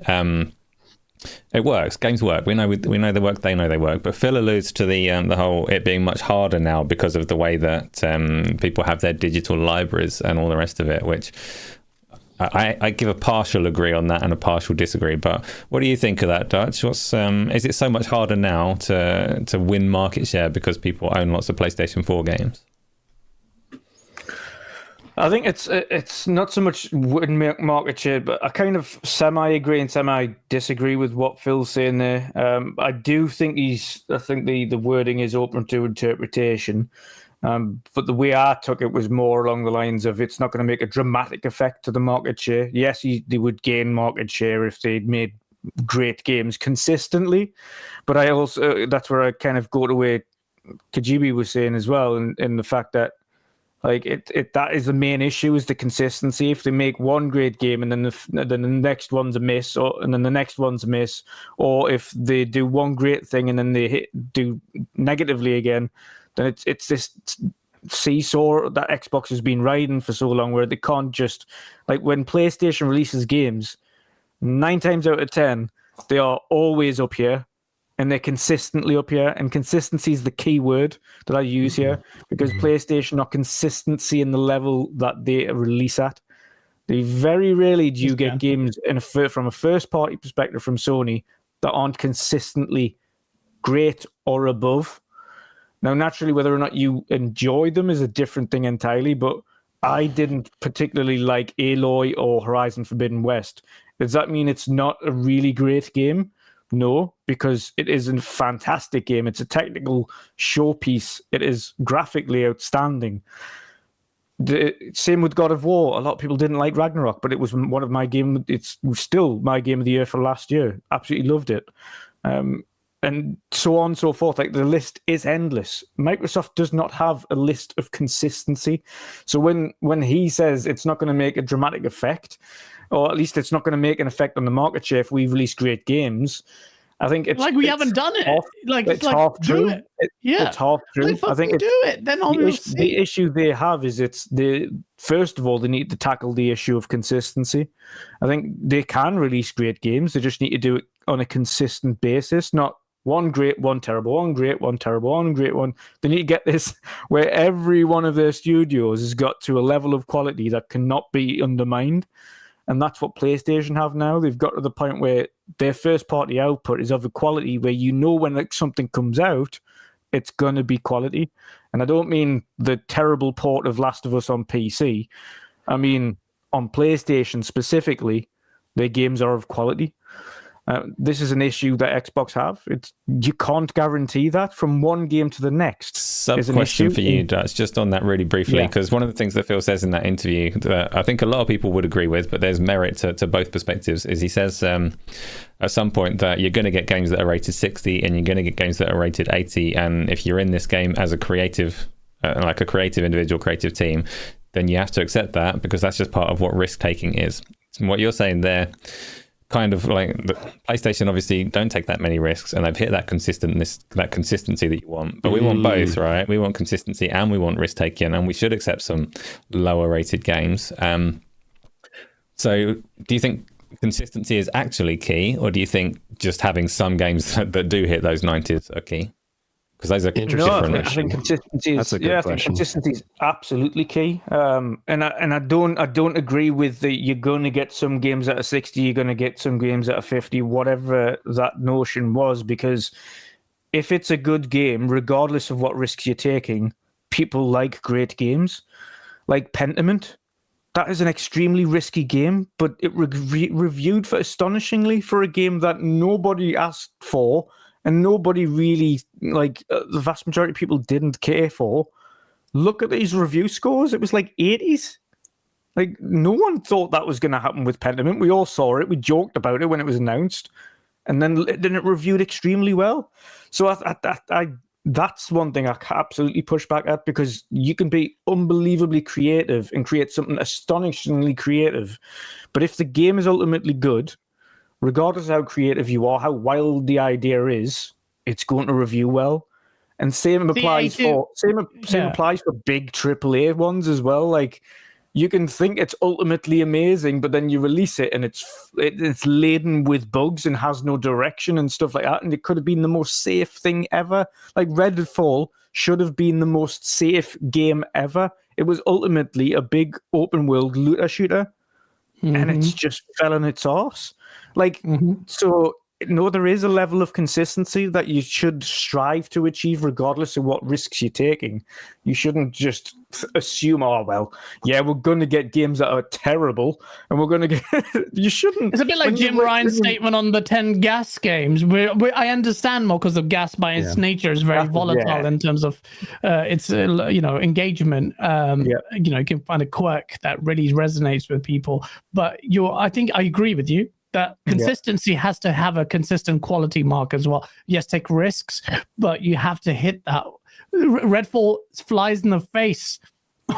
It works. Games work. We know they work. They know they work. But Phil alludes to the whole it being much harder now because of the way that people have their digital libraries and all the rest of it. Which I give a partial agree on that and a partial disagree. But what do you think of that, Dutch? Is it so much harder now to win market share because people own lots of PlayStation 4 games? I think it's not so much win market share, but I kind of semi-agree and semi-disagree with what Phil's saying there. I do think the wording is open to interpretation, but the way I took it was more along the lines of it's not going to make a dramatic effect to the market share. Yes, they would gain market share if they'd made great games consistently, but I also that's where I kind of go to where Kajibi was saying as well, in the fact that that is the main issue, is the consistency. If they make one great game and then the next one's a miss, and then the next one's a miss, or if they do one great thing and then they do negatively again, then it's this seesaw that Xbox has been riding for so long, where they can't just, when PlayStation releases games, 9 times out of 10 they are always up here. And they're consistently up here, and consistency is the key word that I use here, because PlayStation are consistency in the level that they release at. They very rarely do you get games from a first-party perspective from Sony that aren't consistently great or above. Now, naturally, whether or not you enjoy them is a different thing entirely, but I didn't particularly like Aloy or Horizon Forbidden West. Does that mean it's not a really great game? No, because it is a fantastic game. It's a technical showpiece. It is graphically outstanding. Same with God of War. A lot of people didn't like Ragnarok, but it was one of my game. It's still my game of the year for last year. Absolutely loved it. And so on and so forth. The list is endless. Microsoft does not have a list of consistency. So when he says it's not going to make a dramatic effect, or at least it's not going to make an effect on the market share if we release great games, I think it's we haven't done it. It's half true. It's half true. I think do it. Then the issue they have is first of all, they need to tackle the issue of consistency. I think they can release great games. They just need to do it on a consistent basis, not one great, one terrible, one great, one terrible, one great one. They need to get this where every one of their studios has got to a level of quality that cannot be undermined. And that's what PlayStation have now. They've got to the point where their first-party output is of a quality where when something comes out, it's going to be quality. And I don't mean the terrible port of Last of Us on PC. I mean, on PlayStation specifically, their games are of quality. This is an issue that Xbox have. You can't guarantee that from one game to the next. Sub question for you, Dutch, just on that really briefly, because one of the things that Phil says in that interview that I think a lot of people would agree with, but there's merit to both perspectives, is he says at some point that you're going to get games that are rated 60 and you're going to get games that are rated 80, and if you're in this game as a creative, like a creative individual, creative team, then you have to accept that, because that's just part of what risk taking is. And what you're saying there, kind of like the PlayStation obviously don't take that many risks, and they've hit that consistency that you want. But we want both, right? We want consistency and we want risk taking, and we should accept some lower rated games. So do you think consistency is actually key, or do you think just having some games that do hit those 90s are key? Because those are different. I think consistency is. I think consistency is absolutely key. And I don't agree with the you're going to get some games at a 60, you're going to get some games at a 50, whatever that notion was. Because if it's a good game, regardless of what risks you're taking, people like great games, like Pentiment. That is an extremely risky game, but it reviewed for astonishingly for a game that nobody asked for. And nobody really, the vast majority of people didn't care for. Look at these review scores. It was like 80s. Like, no one thought that was going to happen with Pentiment. We all saw it. We joked about it when it was announced. And then it reviewed extremely well. So that's one thing I absolutely push back at, because you can be unbelievably creative and create something astonishingly creative. But if the game is ultimately good, regardless of how creative you are, how wild the idea is, it's going to review well. And same applies for big AAA ones as well. Like, you can think it's ultimately amazing, but then you release it and it's laden with bugs and has no direction and stuff like that. And it could have been the most safe thing ever. Like, Redfall should have been the most safe game ever. It was ultimately a big open world looter shooter, and it's just fell on its arse. So no, there is a level of consistency that you should strive to achieve regardless of what risks you're taking. You shouldn't just assume, we're going to get games that are terrible and we're going to get... You shouldn't. It's a bit like Jim Ryan's statement on the 10 gas games. I understand more because of gas by its nature is very volatile in terms of its engagement. You can find a quirk that really resonates with people. But I think I agree with you that consistency has to have a consistent quality mark as well. Yes, take risks, but you have to hit that. Redfall flies in the face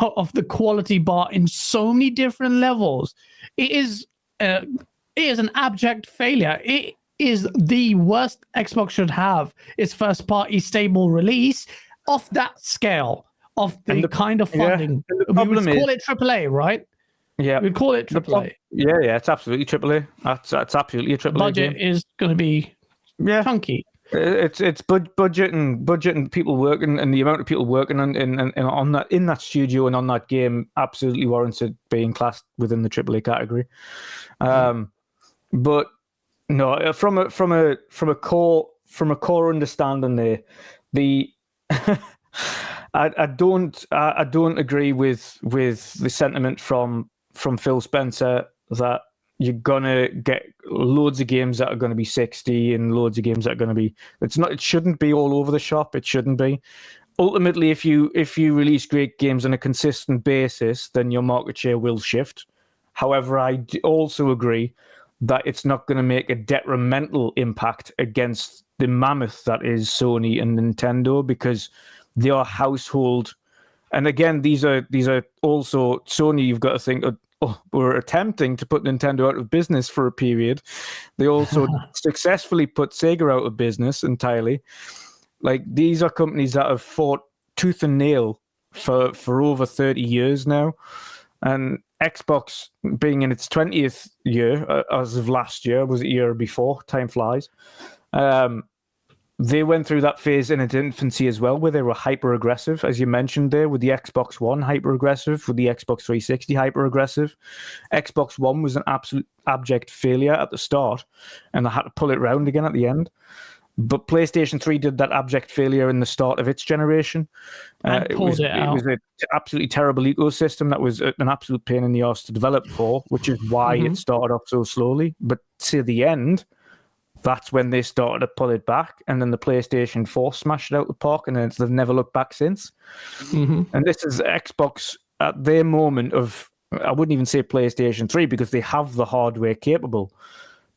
of the quality bar in so many different levels. It is an abject failure. It is the worst Xbox should have its first party stable release of that scale, of the kind of funding. We would call it AAA, right? Yeah, we'd call it AAA. Yeah, it's absolutely AAA. That's absolutely a AAA budget game. Is going to be chunky. It's budget and people working, and the amount of people working on that in that studio and on that game absolutely warranted being classed within the AAA category. But no, from a core understanding there, I don't agree with the sentiment from Phil Spencer that you're gonna get loads of games that are going to be 60 and loads of games that are going to be. It shouldn't be all over the shop. It shouldn't be. Ultimately, if you release great games on a consistent basis, then your market share will shift. However, I also agree that it's not going to make a detrimental impact against the mammoth that is Sony and Nintendo, because they are household. And again, these are also Sony. You've got to think, we're attempting to put Nintendo out of business for a period. They also successfully put Sega out of business entirely. Like, these are companies that have fought tooth and nail for over 30 years now. And Xbox, being in its 20th year, as of last year, was it year before? Time flies. They went through that phase in its infancy as well, where they were hyper-aggressive, as you mentioned there, with the Xbox One hyper-aggressive, with the Xbox 360 hyper-aggressive. Xbox One was an absolute abject failure at the start, and they had to pull it round again at the end. But PlayStation 3 did that abject failure in the start of its generation. And pulled it out. was an absolutely terrible ecosystem that was an absolute pain in the arse to develop for, which is why it started off so slowly. But to the end, that's when they started to pull it back, and then the PlayStation 4 smashed it out the park, and then they've never looked back since. And this is Xbox at their moment of, I wouldn't even say PlayStation 3 because they have the hardware capable.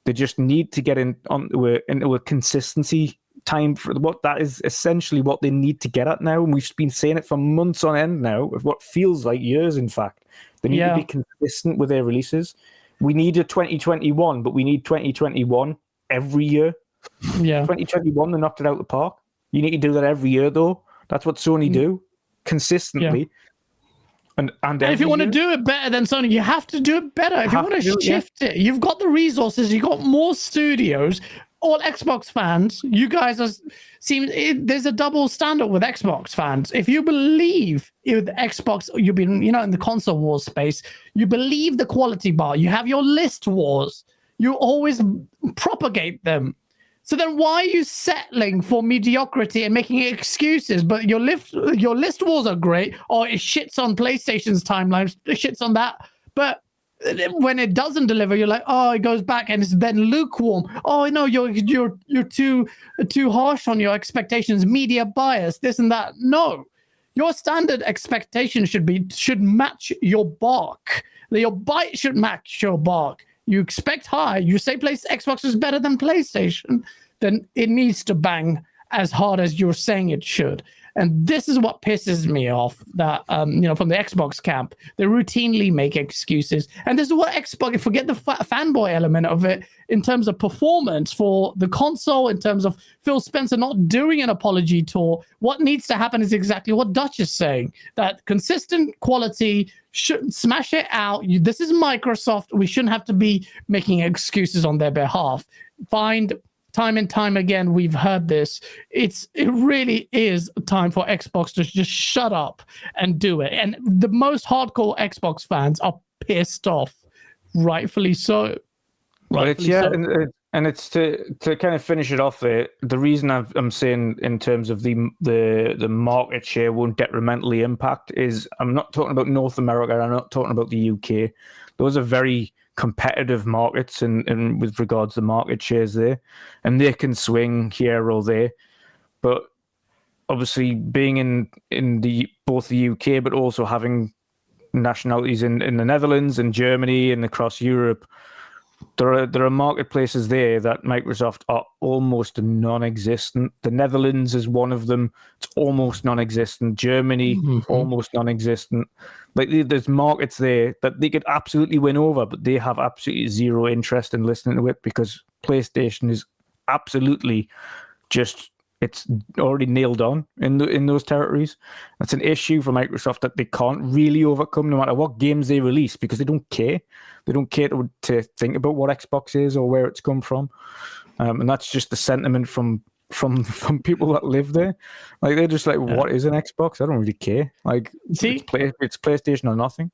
They just need to get into a consistency time for what that is essentially what they need to get at now. And we've been saying it for months on end now, of what feels like years, in fact. They need to be consistent with their releases. We need a 2021, but we need 2021 every year. 2021, they knocked it out the park. You need to do that every year, though. That's what Sony do consistently. And if you want to do it better than Sony, you have to do it better. If you want to shift it, you've got the resources, you've got more studios. All Xbox fans, you guys there's a double standard with Xbox fans. If you believe in Xbox, you've been, in the console war space, you believe the quality bar, you have your list wars, you always propagate them. So then why are you settling for mediocrity and making excuses? But your list wars are great, or it shits on PlayStation's timelines, it shits on that. But when it doesn't deliver, you're like, oh, it goes back, and it's then lukewarm. Oh no, you're too harsh on your expectations, media bias, this and that. No, your standard expectation should match your bark. Your bite should match your bark. You expect high. You say Xbox is better than PlayStation, then it needs to bang as hard as you're saying it should. And this is what pisses me off, that from the Xbox camp, they routinely make excuses. And this is what Xbox, forget the fanboy element of it, in terms of performance for the console, in terms of Phil Spencer not doing an apology tour. What needs to happen is exactly what Dutch is saying, that consistent quality, should smash it out. This is Microsoft. We shouldn't have to be making excuses on their behalf. Time and time again, we've heard this. It really is time for Xbox to just shut up and do it. And the most hardcore Xbox fans are pissed off, rightfully so. And it's to kind of finish it off there. The reason I'm saying in terms of the market share won't detrimentally impact is I'm not talking about North America. I'm not talking about the UK. Those are very competitive markets and with regards to market shares there, and they can swing here or there. But obviously, being in both the UK, but also having nationalities in the Netherlands and Germany and across Europe, there are marketplaces there that Microsoft are almost non-existent. The Netherlands is one of them; it's almost non-existent. Germany, almost non-existent. Like, there's markets there that they could absolutely win over, but they have absolutely zero interest in listening to it because PlayStation is absolutely just, it's already nailed on in those territories. That's an issue for Microsoft that they can't really overcome no matter what games they release, because they don't care. They don't care to think about what Xbox is or where it's come from. And that's just the sentiment from people that live there. Like, they're just like, what is an Xbox? I don't really care. Like, it's PlayStation or nothing.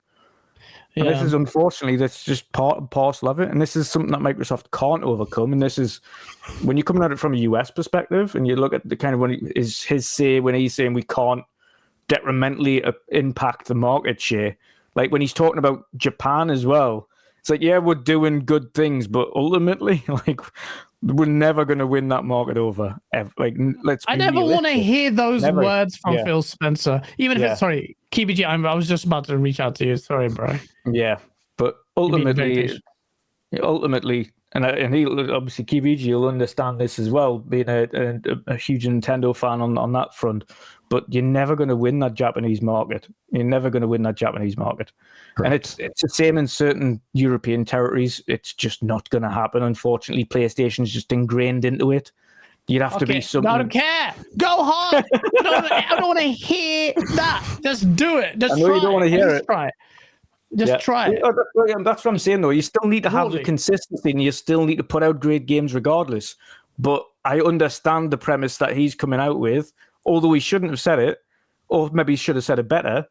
And this is, unfortunately, that's just part and parcel of it. And this is something that Microsoft can't overcome. And this is, when you're coming at it from a US perspective, and you look at the kind of his say when he's saying we can't detrimentally impact the market share. Like, when he's talking about Japan as well, it's like, yeah, we're doing good things, but ultimately, like, we're never going to win that market over. Like, I never want to hear those words from Phil Spencer, even if it's, sorry, KBG, I was just about to reach out to you. Sorry, bro. Yeah, but ultimately, and he'll obviously, KBG will understand this as well, being a huge Nintendo fan on that front. But you're never going to win that Japanese market. You're never going to win that Japanese market. Correct. And it's the same in certain European territories. It's just not going to happen. Unfortunately, PlayStation's just ingrained into it. You'd have to be something. I don't care. Go hard. I don't want to hear that. Just do it. Just I know try you don't want to hear it. Just try it. That's what I'm saying, though. You still need to have the consistency, and you still need to put out great games regardless. But I understand the premise that he's coming out with, although he shouldn't have said it, or maybe he should have said it better,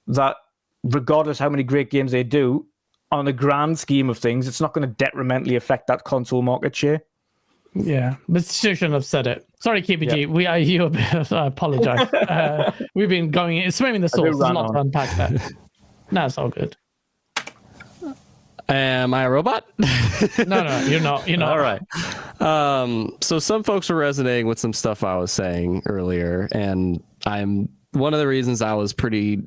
that regardless how many great games they do, on the grand scheme of things, it's not going to detrimentally affect that console market share. Yeah, but she shouldn't have said it. Sorry, KPG. We are you a bit. I apologize. We've been going swimming the source. There's a lot to unpack there. No, it's all good. Am I a robot? No, you're not. You're not. All right. So some folks were resonating with some stuff I was saying earlier, and I'm one of the reasons I was pretty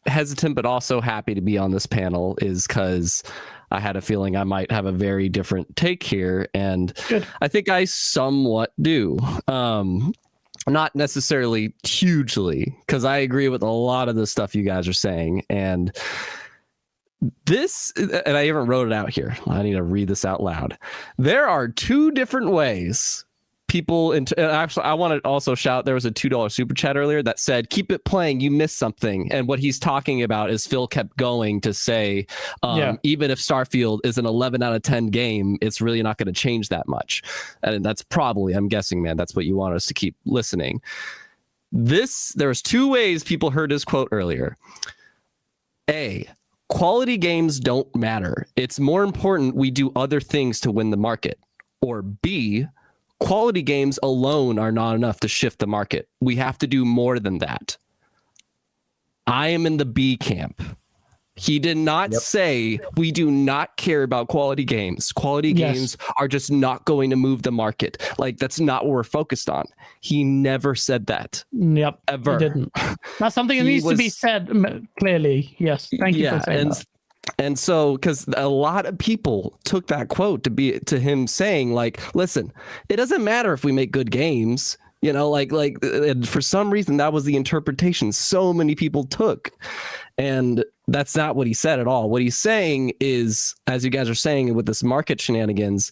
hesitant, but also happy to be on this panel is because I had a feeling I might have a very different take here, and Good. I think I somewhat do. Not necessarily hugely, because I agree with a lot of the stuff you guys are saying, and I even wrote it out here. I need to read this out loud. There are two different ways people actually, I want to also shout, there was a $2 super chat earlier that said, keep it playing, you missed something. And what he's talking about is Phil kept going to say, even if Starfield is an 11 out of 10 game, it's really not going to change that much. And that's probably, I'm guessing, man, that's what you want us to keep listening. There's two ways people heard his quote earlier. A, quality games don't matter. It's more important we do other things to win the market. Or B, quality games alone are not enough to shift the market. We have to do more than that. I am in the B camp. He did not say we do not care about quality games. Quality games are just not going to move the market. That's not what we're focused on. He never said that. Yep. Ever. He didn't. That's something that needs to be said clearly. Yes. Thank you for saying that. And so, because a lot of people took that quote to him saying, listen, it doesn't matter if we make good games, and for some reason that was the interpretation so many people took. And that's not what he said at all. What he's saying is, as you guys are saying with this market shenanigans,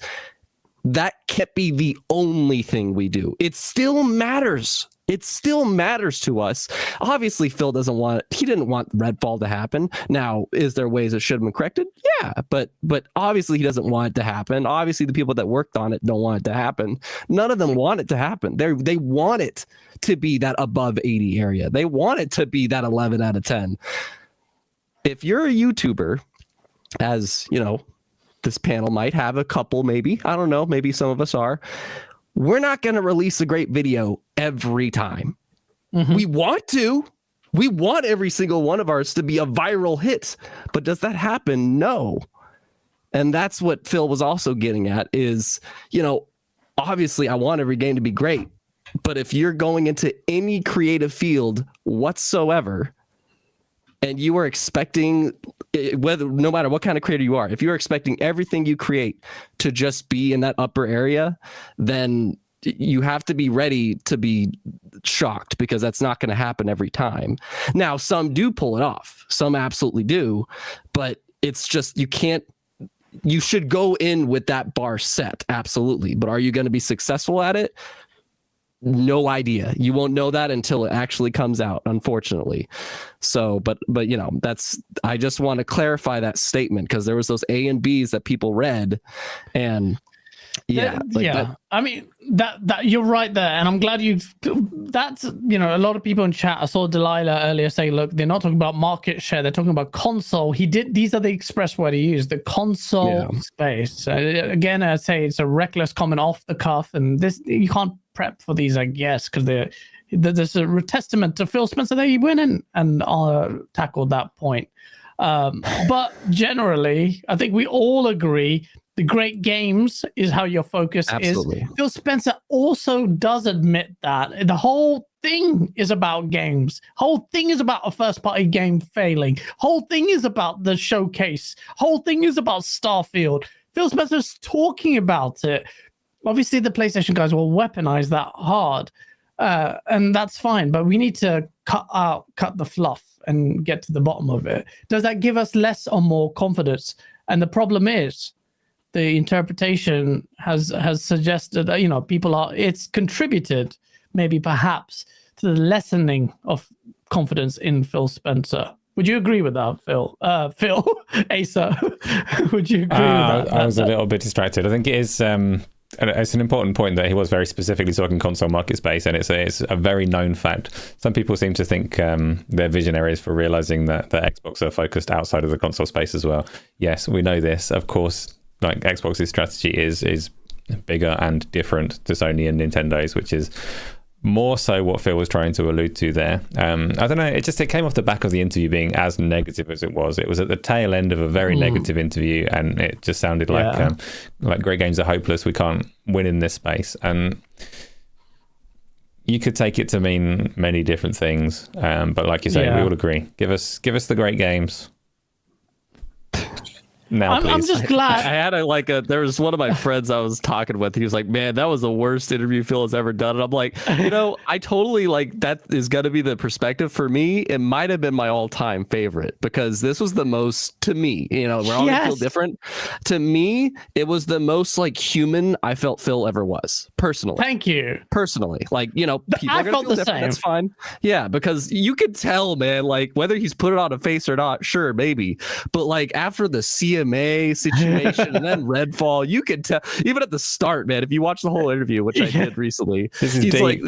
that can't be the only thing we do. It still matters. It still matters to us. Obviously, Phil didn't want Redfall to happen. Now, is there ways it should have been corrected? Yeah, but obviously he doesn't want it to happen. Obviously, the people that worked on it don't want it to happen. None of them want it to happen. They want it to be that above 80 area. They want it to be that 11 out of 10. If you're a YouTuber, as you know, this panel might have a couple, maybe. I don't know. Maybe some of us are. We're not going to release a great video every time. Mm-hmm. We want to. We want every single one of ours to be a viral hit. But does that happen? No. And that's what Phil was also getting at is, obviously I want every game to be great. But if you're going into any creative field whatsoever, and you are expecting, no matter what kind of creator you are, if you're expecting everything you create to just be in that upper area, then you have to be ready to be shocked, because that's not going to happen every time. Now, some do pull it off. Some absolutely do. But it's just, you should go in with that bar set. Absolutely. But are you going to be successful at it? No idea. You won't know that until it actually comes out, unfortunately. So, but I just want to clarify that statement, because there was those A and B's that people read, and I mean that you're right there, and I'm glad that's a lot of people in chat. I saw Delilah earlier say, look, they're not talking about market share, they're talking about console. These are the express word he used, the console space. Again, I say it's a reckless comment off the cuff, and this you can't prep for these, I guess, because there's a testament to Phil Spencer that he went in and tackled that point. But generally, I think we all agree the great games is how your focus is. Phil Spencer also does admit that the whole thing is about games. Whole thing is about a first-party game failing. Whole thing is about the showcase. Whole thing is about Starfield. Phil Spencer's talking about it. Obviously, the PlayStation guys will weaponize that hard, and that's fine. But we need to cut the fluff and get to the bottom of it. Does that give us less or more confidence? And the problem is, the interpretation has suggested that it's contributed maybe perhaps to the lessening of confidence in Phil Spencer. Would you agree with that, Phil? Phil, Asa, would you agree with that? I was a little bit distracted. I think it is. It's an important point that he was very specifically talking console market space, and it's a very known fact. Some people seem to think they're visionaries for realizing that Xbox are focused outside of the console space as well. Yes, we know this, of course. Like Xbox's strategy is bigger and different to Sony and Nintendo's, which is more so what Phil was trying to allude to there. I don't know, it came off the back of the interview being as negative as it was. It was at the tail end of a very negative interview, and it just sounded like great games are hopeless, we can't win in this space. And you could take it to mean many different things, but like you say, we all agree, give us the great games now, I'm just glad. I had there was one of my friends I was talking with. He was like, man, that was the worst interview Phil has ever done. And I'm like, I totally that is going to be the perspective for me. It might have been my all-time favorite because this was the most, to me, we're all going to feel different. To me, it was the most human I felt Phil ever was, personally. Thank you. Personally. People I are felt feel the same. That's fine. Yeah, because you could tell, man, whether he's put it on a face or not, sure, maybe. But after the CMA situation and then Redfall, you could tell, even at the start, man, if you watch the whole interview, which I did recently, this is deep. He's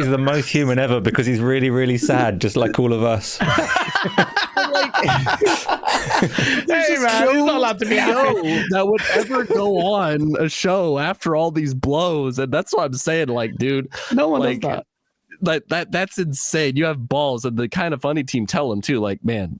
the most human ever because he's really, really sad, just like all of us. Hey man, he's not allowed to be happy. That would ever go on a show after all these blows, and that's what I'm saying. Dude, no one does that. That's insane. You have balls, and the Kind of Funny team tell him too, man,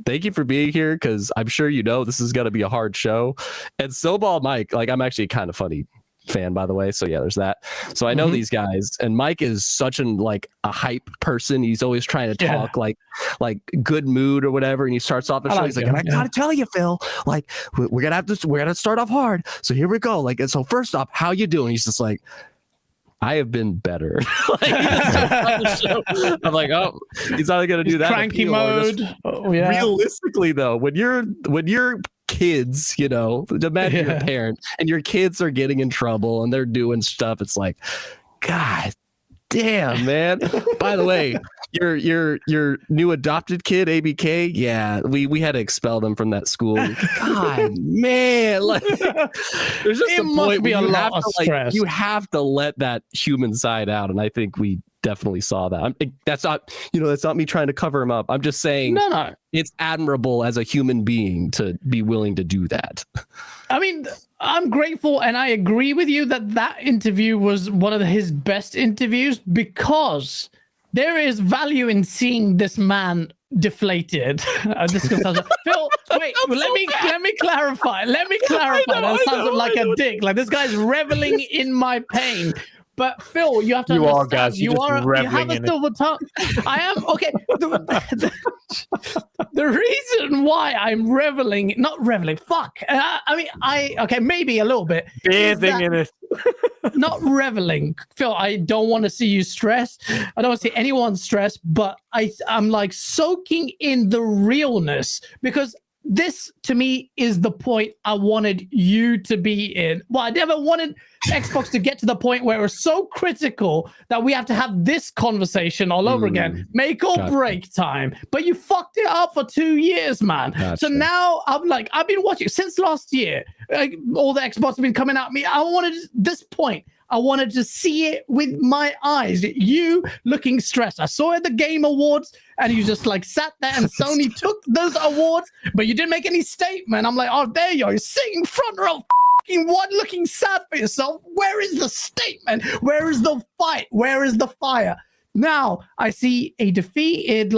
thank you for being here, because I'm sure this is gonna be a hard show. And Sobal Mike, I'm actually a Kind of Funny fan, by the way, so yeah, there's that. So I know these guys, and Mike is such a hype person. He's always trying to talk like good mood or whatever, and he starts off the show, he's like, and I gotta tell you, Phil, we're gonna start off hard, so here we go. And so first off, how you doing? He's just like, I have been better. I'm like, oh, he's either gonna do that cranky mode. Realistically, though, when you're kids, imagine you're a parent and your kids are getting in trouble and they're doing stuff. It's like, God damn, man. By the way, your new adopted kid, ABK, yeah, we had to expel them from that school. God, man, there's just it must be a lot of stress. You have to let that human side out, and I think we definitely saw that. That's not me trying to cover him up. I'm just saying, no, it's admirable as a human being to be willing to do that. I mean, I'm grateful, and I agree with you that interview was one of his best interviews, because there is value in seeing this man deflated. Phil, wait, let me clarify. That sounds like a dick. This guy's reveling in my pain. But Phil, you have to understand. You are, guys. You have a silver tongue. I am okay. The reason why I'm not reveling. Fuck. Maybe a little bit. Bathing in it. Not reveling, Phil. I don't want to see you stressed. I don't want to see anyone stressed. But I'm soaking in the realness, because this, to me, is the point I wanted you to be in. Well, I never wanted Xbox to get to the point where it was so critical that we have to have this conversation all over again. Make or break time. But you fucked it up for 2 years, man. So now I've been watching since last year. All the Xbox have been coming at me. I wanted to see it with my eyes. You looking stressed. I saw it at the Game Awards, and you just sat there, and Sony took those awards, but you didn't make any statement. I'm like, oh, there you are. You're sitting front row, one, looking sad for yourself. Where is the statement? Where is the fight? Where is the fire? Now I see a defeated,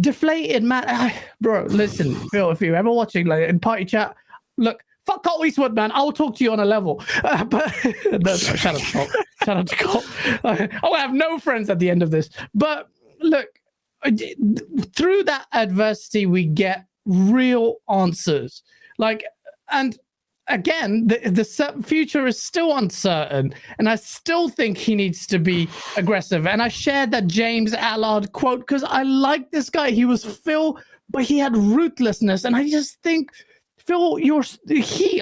deflated man. Bro, listen, Phil, if you're ever watching in party chat, look. Fuck Colt Eastwood, man. I will talk to you on a level. But shout out to Colt. Shout out to Colt. I will have no friends at the end of this. But look, through that adversity, we get real answers. And again, the future is still uncertain, and I still think he needs to be aggressive. And I shared that James Allard quote because I like this guy. He was Phil, but he had ruthlessness, and I just think, Phil,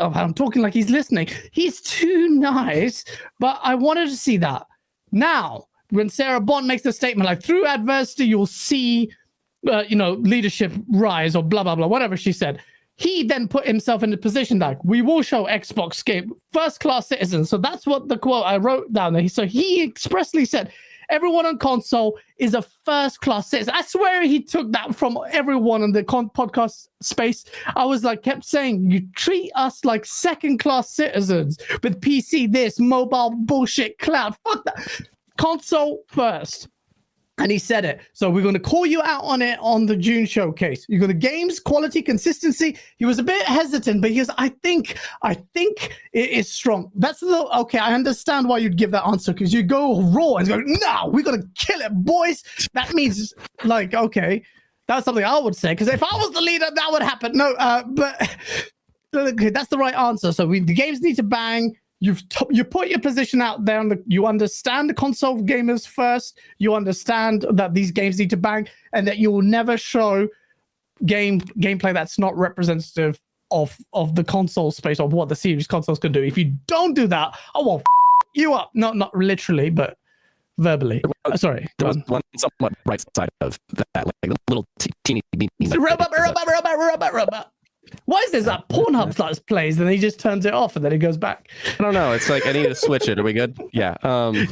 I'm talking like he's listening. He's too nice, but I wanted to see that. Now, when Sarah Bond makes the statement, through adversity, you'll see, leadership rise, or blah, blah, blah, whatever she said. He then put himself in the position we will show Xbox game first-class citizens. So that's what the quote I wrote down there. So he expressly said, everyone on console is a first-class citizen. I swear he took that from everyone in the podcast space. I was like, kept saying, you treat us like second-class citizens with PC this, mobile bullshit, cloud. Fuck that. Console first. And he said it. So we're going to call you out on it on the June showcase. You're going to games, quality, consistency. He was a bit hesitant, but he goes, I think it is strong. That's okay. I understand why you'd give that answer, because you go raw and go, no, we're going to kill it, boys. That means like, okay, that's something I would say. Because if I was the leader, that would happen. No, but that's the right answer. So the games need to bang. You put your position out there, and you understand the console gamers first. You understand that these games need to bang, and that you will never show gameplay that's not representative of the console space, of what the series consoles can do. If you don't do that, I will you up. Not literally, but verbally. Sorry. There was one somewhat right side of that, like a little teeny. Robot. Why is this that Pornhub starts plays and he just turns it off and then it goes back? I don't know. It's like I need to switch it. Are we good? Yeah.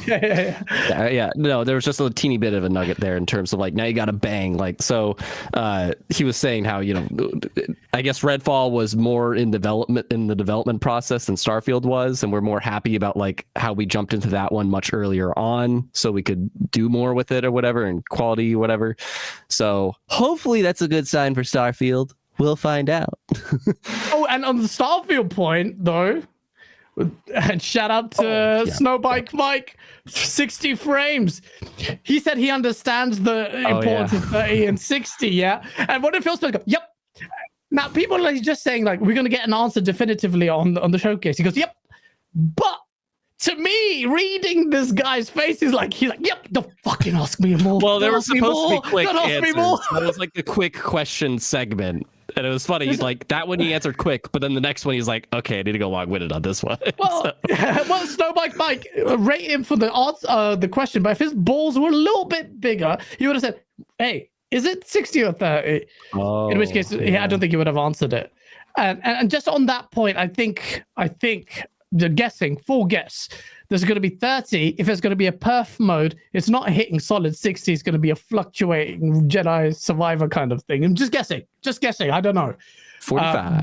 Yeah. No, there was just a teeny bit of a nugget there in terms of like now you got to bang. Like so, he was saying how I guess Redfall was more in the development process than Starfield was, and we're more happy about like how we jumped into that one much earlier on, so we could do more with it or whatever, and quality whatever. So hopefully that's a good sign for Starfield. We'll find out. Oh, and on the Starfield point, though, and shout out to Snowbike Mike, 60 frames. He said he understands the importance of 30 and 60, yeah? And what it feels like, yep. Now, people are just saying, like, we're going to get an answer definitively on the showcase. He goes, yep. But to me, reading this guy's face, he's like, yep, don't fucking ask me more. Well, there was supposed to be quick don't answers. It was like the quick question segment. And it was funny. He's like, that one he answered quick, but then the next one he's like, okay, I need to go long-winded on this one. Well, well, Snowbike Mike, rate him for the odds, the question, but if his balls were a little bit bigger, he would have said, hey, is it 60 or 30? Oh, in which case, I don't think he would have answered it. And just on that point, I think the guessing, full guess, there's going to be 30. If there's going to be a perf mode, it's not hitting solid 60. It's going to be a fluctuating Jedi Survivor kind of thing. I'm just guessing. I don't know. 45.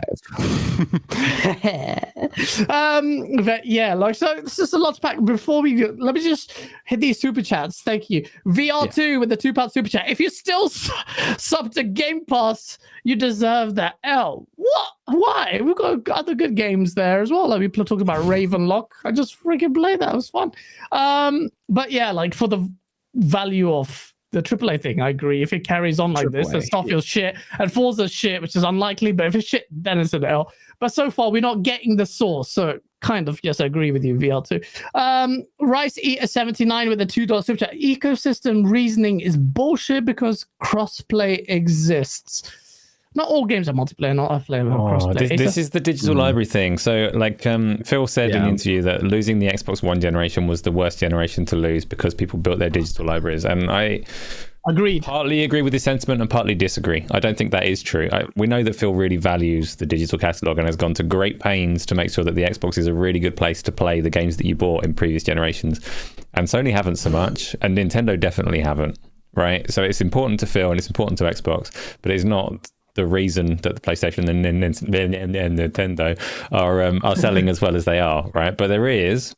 But yeah, like, so this is a lot to pack. Before we go, let me just hit these super chats. Thank you. VR2 with the £2 super chat. If you still sub to Game Pass, you deserve that L. What? Why? We've got other good games there as well. Like we talked about Ravenlock. I just freaking played that. It was fun. But yeah, like for the value of the AAA thing, I agree. If it carries on like this, and Starfield's shit and Forza's shit, which is unlikely, but if it's shit, then it's an L. But so far, we're not getting the source. So kind of, yes, I agree with you, VL2. Rice Eater 79 with a $2 super chat. Ecosystem reasoning is bullshit because crossplay exists. Not all games are multiplayer, not crossplay. This is the digital library thing. So, like Phil said in the interview, that losing the Xbox One generation was the worst generation to lose because people built their digital libraries. And I partly agree with this sentiment and partly disagree. I don't think that is true. We know that Phil really values the digital catalog and has gone to great pains to make sure that the Xbox is a really good place to play the games that you bought in previous generations. And Sony haven't so much, and Nintendo definitely haven't, right? So it's important to Phil and it's important to Xbox, but it's not the reason that the PlayStation and Nintendo are selling as well as they are, right? But there is,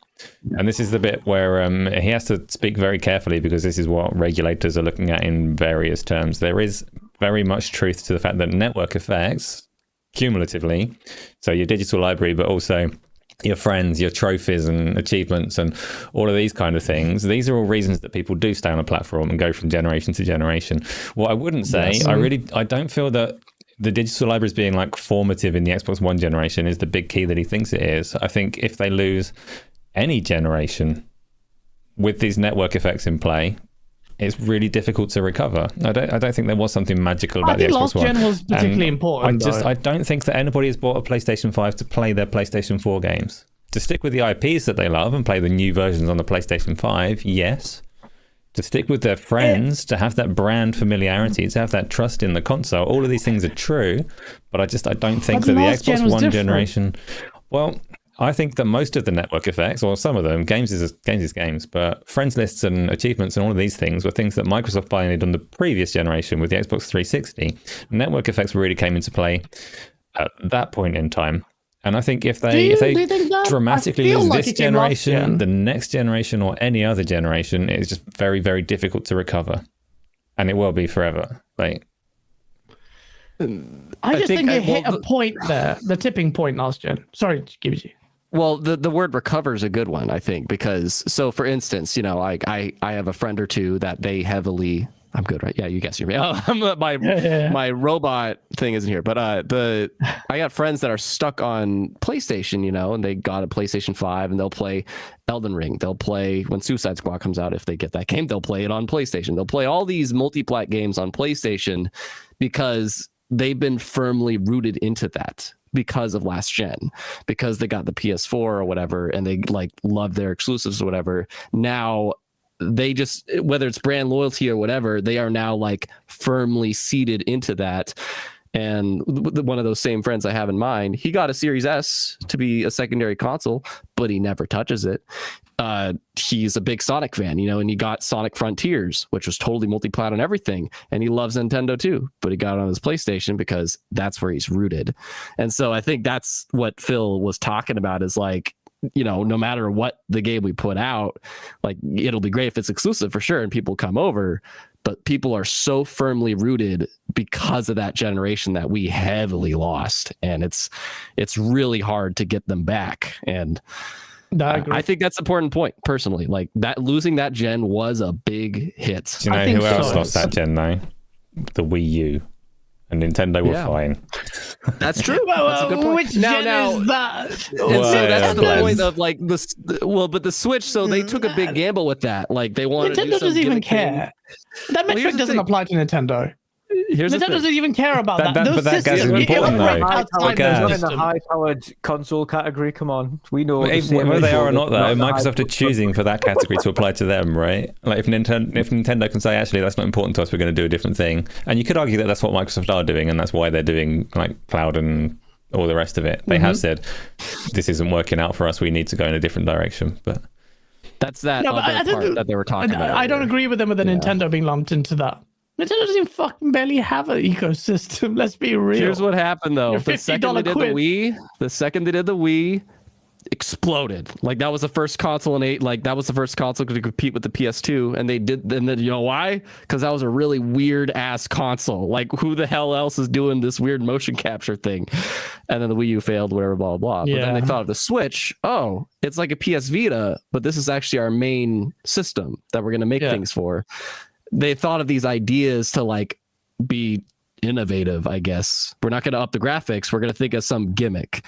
and this is the bit where he has to speak very carefully because this is what regulators are looking at in various terms. There is very much truth to the fact that network effects, cumulatively, so your digital library, but also your friends, your trophies and achievements and all of these kind of things, these are all reasons that people do stay on a platform and go from generation to generation. What I wouldn't say, I don't feel that the digital library is being like formative in the Xbox One generation is the big key that he thinks it is. I think if they lose any generation with these network effects in play, it's really difficult to recover. I don't think there was something magical about the Xbox One. I think last gen was particularly important. I don't think that anybody has bought a PlayStation 5 to play their PlayStation 4 games. To stick with the IPs that they love and play the new versions on the PlayStation 5, yes. To stick with their friends, to have that brand familiarity, to have that trust in the console, all of these things are true. But I don't think that the Xbox One generation... Well, I think that most of the network effects, or some of them, games is games, but friends lists and achievements and all of these things were things that Microsoft pioneered on the previous generation with the Xbox 360. Network effects really came into play at that point in time. And I think if they dramatically lose this generation, the next generation, or any other generation, it's just very, very difficult to recover. And it will be forever. Like, I just think it hit a point there, the tipping point last gen. Sorry to give it to you. Well, the word recover is a good one, I think, because so for instance, you know, I have a friend or two that they heavily. I'm good, right? Yeah, you guys hear me. Oh, my robot thing isn't here, but I got friends that are stuck on PlayStation, you know, and they got a PlayStation 5 and they'll play Elden Ring. They'll play when Suicide Squad comes out. If they get that game, they'll play it on PlayStation. They'll play all these multi-plat games on PlayStation because they've been firmly rooted into that because of last gen, because they got the PS4 or whatever, and they like love their exclusives or whatever. Now they just, whether it's brand loyalty or whatever, they are now like firmly seated into that. And one of those same friends I have in mind, he got a Series S to be a secondary console, but he never touches it. He's a big Sonic fan, you know, and he got Sonic Frontiers, which was totally multi-plat on everything. And he loves Nintendo too, but he got it on his PlayStation because that's where he's rooted. And so I think that's what Phil was talking about, is like, you know, no matter what the game we put out, like it'll be great if it's exclusive for sure and people come over, but people are so firmly rooted because of that generation that we heavily lost, and it's really hard to get them back. And I think that's an important point personally. Like that, losing that gen was a big hit. Do you know who else lost that gen though? The Wii U. And Nintendo were fine. That's true. That's a good point. Which gen is that? So that's the point of like this. Well, but the Switch. So they took a big gamble with that. Like they wanted. Nintendo doesn't even care. That metric doesn't apply to Nintendo. Nintendo doesn't even care about that. But that guy's important though. Not in the high-powered console category. Come on, we know. Whether they are or not, though, Microsoft are choosing for that category to apply to them, right? Like if Nintendo can say, actually, that's not important to us, we're going to do a different thing, and you could argue that that's what Microsoft are doing, and that's why they're doing like cloud and all the rest of it. They have said, this isn't working out for us. We need to go in a different direction, but. That's that other part that they were talking about. I don't agree with them with the Nintendo being lumped into that. Nintendo doesn't even fucking barely have an ecosystem. Let's be real. Here's what happened though. The second they did the Wii, exploded. Like that was the first console that was the first console to compete with the PS2, and they did. And then you know why? Because that was a really weird ass console. Like who the hell else is doing this weird motion capture thing? And then the Wii U failed, whatever, blah blah blah. But then they thought of the Switch. Oh, it's like a PS Vita, but this is actually our main system that we're gonna make things for. They thought of these ideas to like be innovative, I guess. We're not going to up the graphics. We're going to think of some gimmick,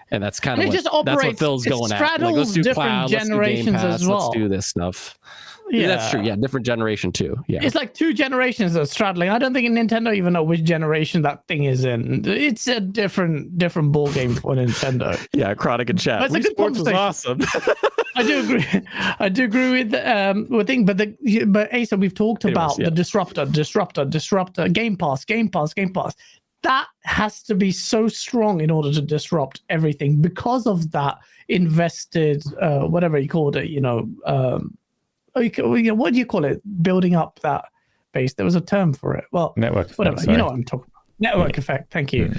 and that's kind of that's what Phil's going at. Like, let's do cloud, let's do Game Pass, let's do this stuff. Yeah, that's true. Yeah, different generation too. Yeah, it's like two generations are straddling. I don't think Nintendo even know which generation that thing is in. It's a different ball game for Nintendo. Yeah, Chronic and chat. Wii Sports was awesome. I do agree with thing, but Asa, we've talked about the disruptor, Game Pass. That has to be so strong in order to disrupt everything because of that invested, whatever you called it, you know. What do you call it? Building up that base. There was a term for it. Well, network whatever. Effect, you know what I'm talking about. Network effect. Thank you.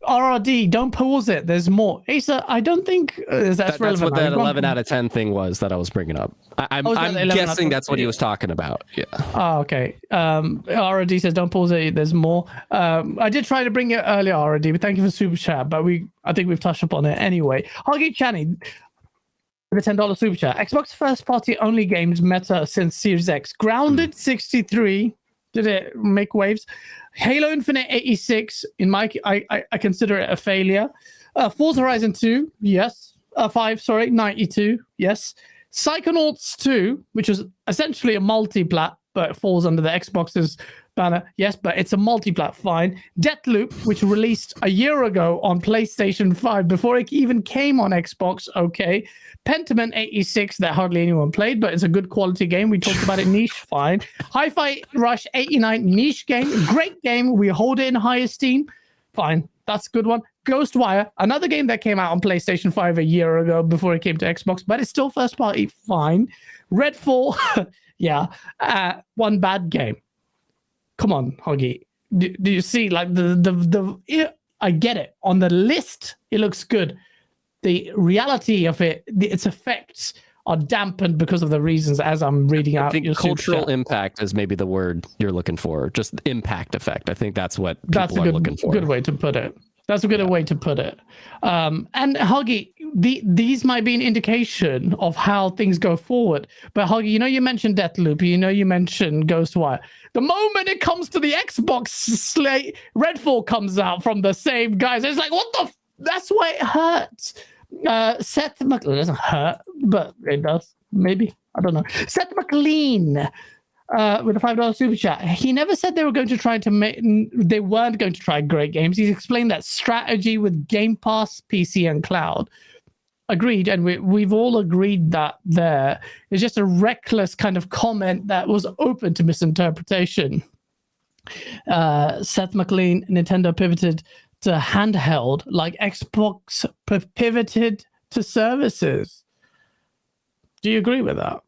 RRD, don't pause it. There's more. Asa, I don't think that's relevant. That's what that 11 out of 10 thing was that I was bringing up. I'm guessing that's what he was talking about. Yeah. Oh, okay. RRD says don't pause it. There's more. I did try to bring it earlier, RRD, but thank you for super chat. But I think we've touched upon it anyway. Huggy Channy. The $10 super chat. Xbox first party only games meta since Series X. Grounded 63. Did it make waves? Halo Infinite 86. I consider it a failure. Forza Horizon 2. Yes. 92. Yes. Psychonauts 2, which is essentially a multi-plat, but it falls under the Xbox's banner. Yes, but it's a multi-plat, fine. Deathloop, which released a year ago on PlayStation 5 before it even came on Xbox. Okay. Pentiment 86 that hardly anyone played, but it's a good quality game. We talked about it, niche, fine. Hi-Fi Rush 89, niche game, great game. We hold it in high esteem, fine. That's a good one. Ghostwire, another game that came out on PlayStation 5 a year ago before it came to Xbox, but it's still first party, fine. Redfall, yeah, one bad game. Come on, Hoggy. Do you see, like, I get it. On the list, it looks good. The reality of its effects are dampened because of the reasons as I'm reading out. I think cultural impact is maybe the word you're looking for. Just impact effect. I think that's what people are looking for. Good way to put it. That's a good way to put it. And Huggy, these might be an indication of how things go forward. But Huggy, you mentioned Deathloop. You mentioned Ghostwire. The moment it comes to the Xbox slate, Redfall comes out from the same guys. It's like, what the? That's why it hurts. Seth MacLean doesn't hurt, but it does. Maybe, I don't know. Seth MacLean with a $5 super chat. He never said they were going to try to make. They weren't going to try great games. He's explained that strategy with Game Pass, PC, and cloud. Agreed, and we've all agreed that there is just a reckless kind of comment that was open to misinterpretation. Seth MacLean, Nintendo pivoted to handheld, like Xbox pivoted to services. Do you agree with that,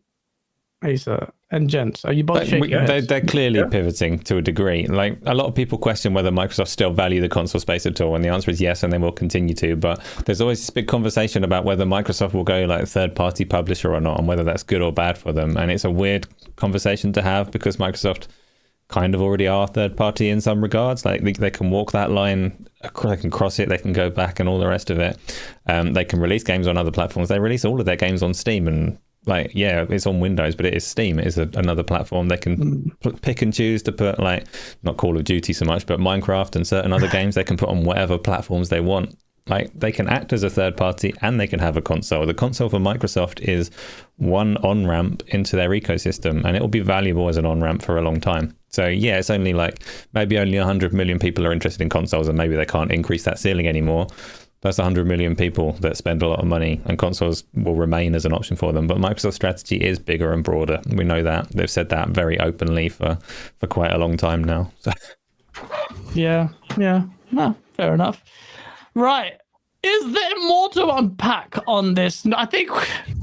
Asa and gents? Are you both shaking your heads? They're clearly pivoting to a degree. Like, a lot of people question whether Microsoft still value the console space at all, and the answer is yes, and they will continue to. But there's always this big conversation about whether Microsoft will go like a third-party publisher or not, and whether that's good or bad for them. And it's a weird conversation to have because Microsoft kind of already are third party in some regards. Like, they can walk that line, they can cross it, they can go back and all the rest of it. They can release games on other platforms. They release all of their games on Steam, and like, yeah, it's on Windows, but it is Steam. It is another platform. They can pick and choose to put, like, not Call of Duty so much, but Minecraft and certain other games they can put on whatever platforms they want. Like, they can act as a third party and they can have a console. The console for Microsoft is one on-ramp into their ecosystem, and it will be valuable as an on-ramp for a long time. So yeah, it's only like maybe only 100 million people are interested in consoles, and maybe they can't increase that ceiling anymore. That's 100 million people that spend a lot of money, and consoles will remain as an option for them. But Microsoft's strategy is bigger and broader. We know that. They've said that very openly for quite a long time now. So. Yeah. No, fair enough. Right. Is there more to unpack on this? I think,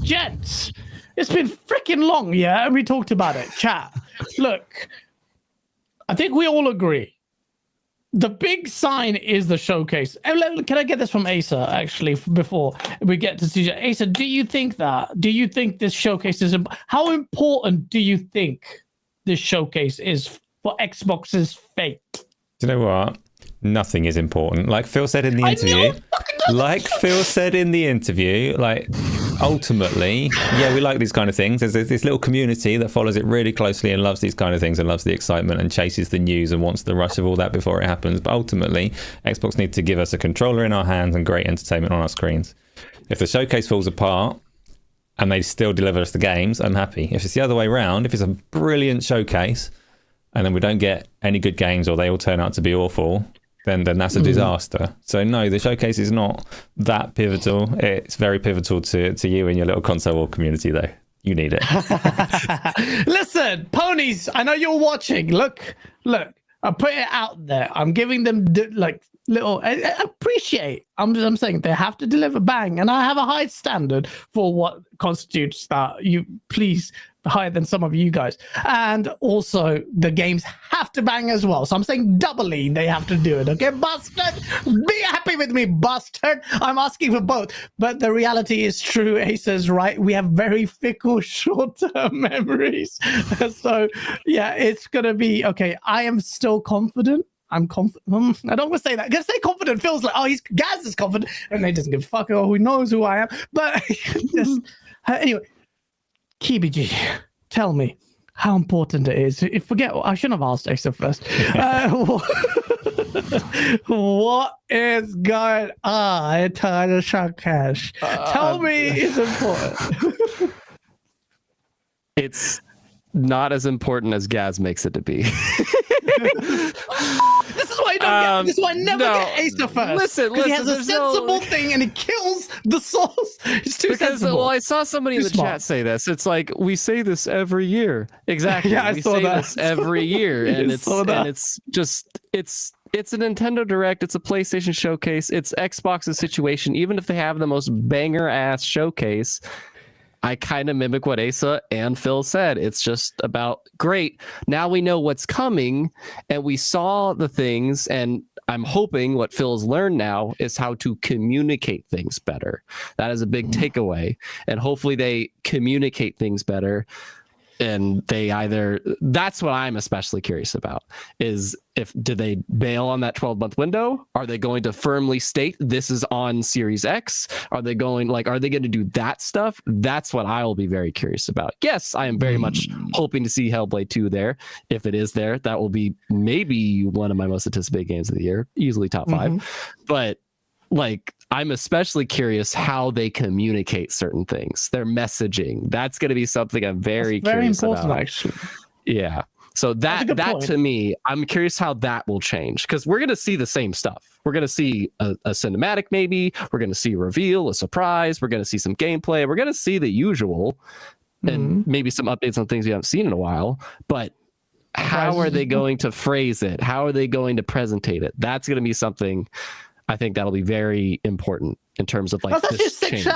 gents, it's been freaking long, yeah? And we talked about it. Chat. Look, I think we all agree. The big sign is the showcase. Can I get this from Asa, actually, before we get to CJ? Asa, do you think that? Do you think this showcase is... How important do you think this showcase is for Xbox's fate? Do you know what? Nothing is important. Like Phil said in the interview, like, ultimately, yeah, we like these kind of things. There's this little community that follows it really closely and loves these kind of things and loves the excitement and chases the news and wants the rush of all that before it happens. But ultimately, Xbox needs to give us a controller in our hands and great entertainment on our screens. If the showcase falls apart and they still deliver us the games, I'm happy. If it's the other way around, if it's a brilliant showcase and then we don't get any good games or they all turn out to be awful, then that's a disaster. So no, the showcase is not that pivotal. It's very pivotal to you and your little console war community, though. You need it. Listen, ponies, I know you're watching. Look, I put it out there. I'm giving them little. I appreciate. I'm saying they have to deliver bang, and I have a high standard for what constitutes that. You please. Higher than some of you guys, and also the games have to bang as well. So I'm saying doubly they have to do it. Okay, bastard, be happy with me, bastard. I'm asking for both, but the reality is true. Asa's right. We have very fickle short-term memories. So yeah, it's gonna be okay. I am still confident. I'm confident. I don't want to say that. Because say confident feels like, oh, Gaz is confident, and he doesn't give a fuck. Oh, who knows who I am? But just anyway. KBG, tell me how important it is. I shouldn't have asked Asa first. What is going on in the showcase? Tell me it's important. It's not as important as Gaz makes it to be. This is why I don't get. This is why I never get Asa first. Listen. He has a sensible thing and he kills the source. It's too sensible. Well, I saw somebody in the chat say this. It's like we say this every year. Exactly. Yeah, we say this every year, and it's it's a Nintendo Direct, it's a PlayStation showcase, it's Xbox's situation. Even if they have the most banger ass showcase, I kind of mimic what Asa and Phil said. It's just about, great, now we know what's coming and we saw the things, and I'm hoping what Phil's learned now is how to communicate things better. That is a big takeaway, and hopefully they communicate things better. And they either, that's what I'm especially curious about, is do they bail on that 12-month window? Are they going to firmly state this is on Series X? Are they going to do that stuff? That's what I will be very curious about. Yes, I am very much hoping to see Hellblade 2 there. If it is there, that will be maybe one of my most anticipated games of the year, easily top 5. But I'm especially curious how they communicate certain things, their messaging. That's going to be something I'm very curious about. Actually. Yeah. So that to me, I'm curious how that will change, because we're going to see the same stuff. We're going to see a cinematic, maybe. We're going to see a reveal, a surprise. We're going to see some gameplay. We're going to see the usual, and maybe some updates on things we haven't seen in a while. But how are they going to phrase it? How are they going to presentate it? That's going to be something I think that'll be very important in terms of this change.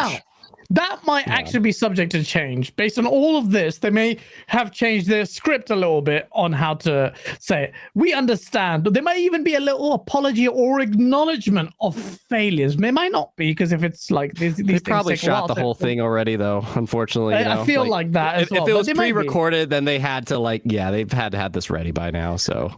That might actually be subject to change. Based on all of this, they may have changed their script a little bit on how to say it. We understand. There might even be a little apology or acknowledgement of failures. They might not be, because if it's like these they probably shot the whole thing already, though. Unfortunately, I feel like that. As well. If it was pre-recorded, then they had to they've had to have this ready by now. So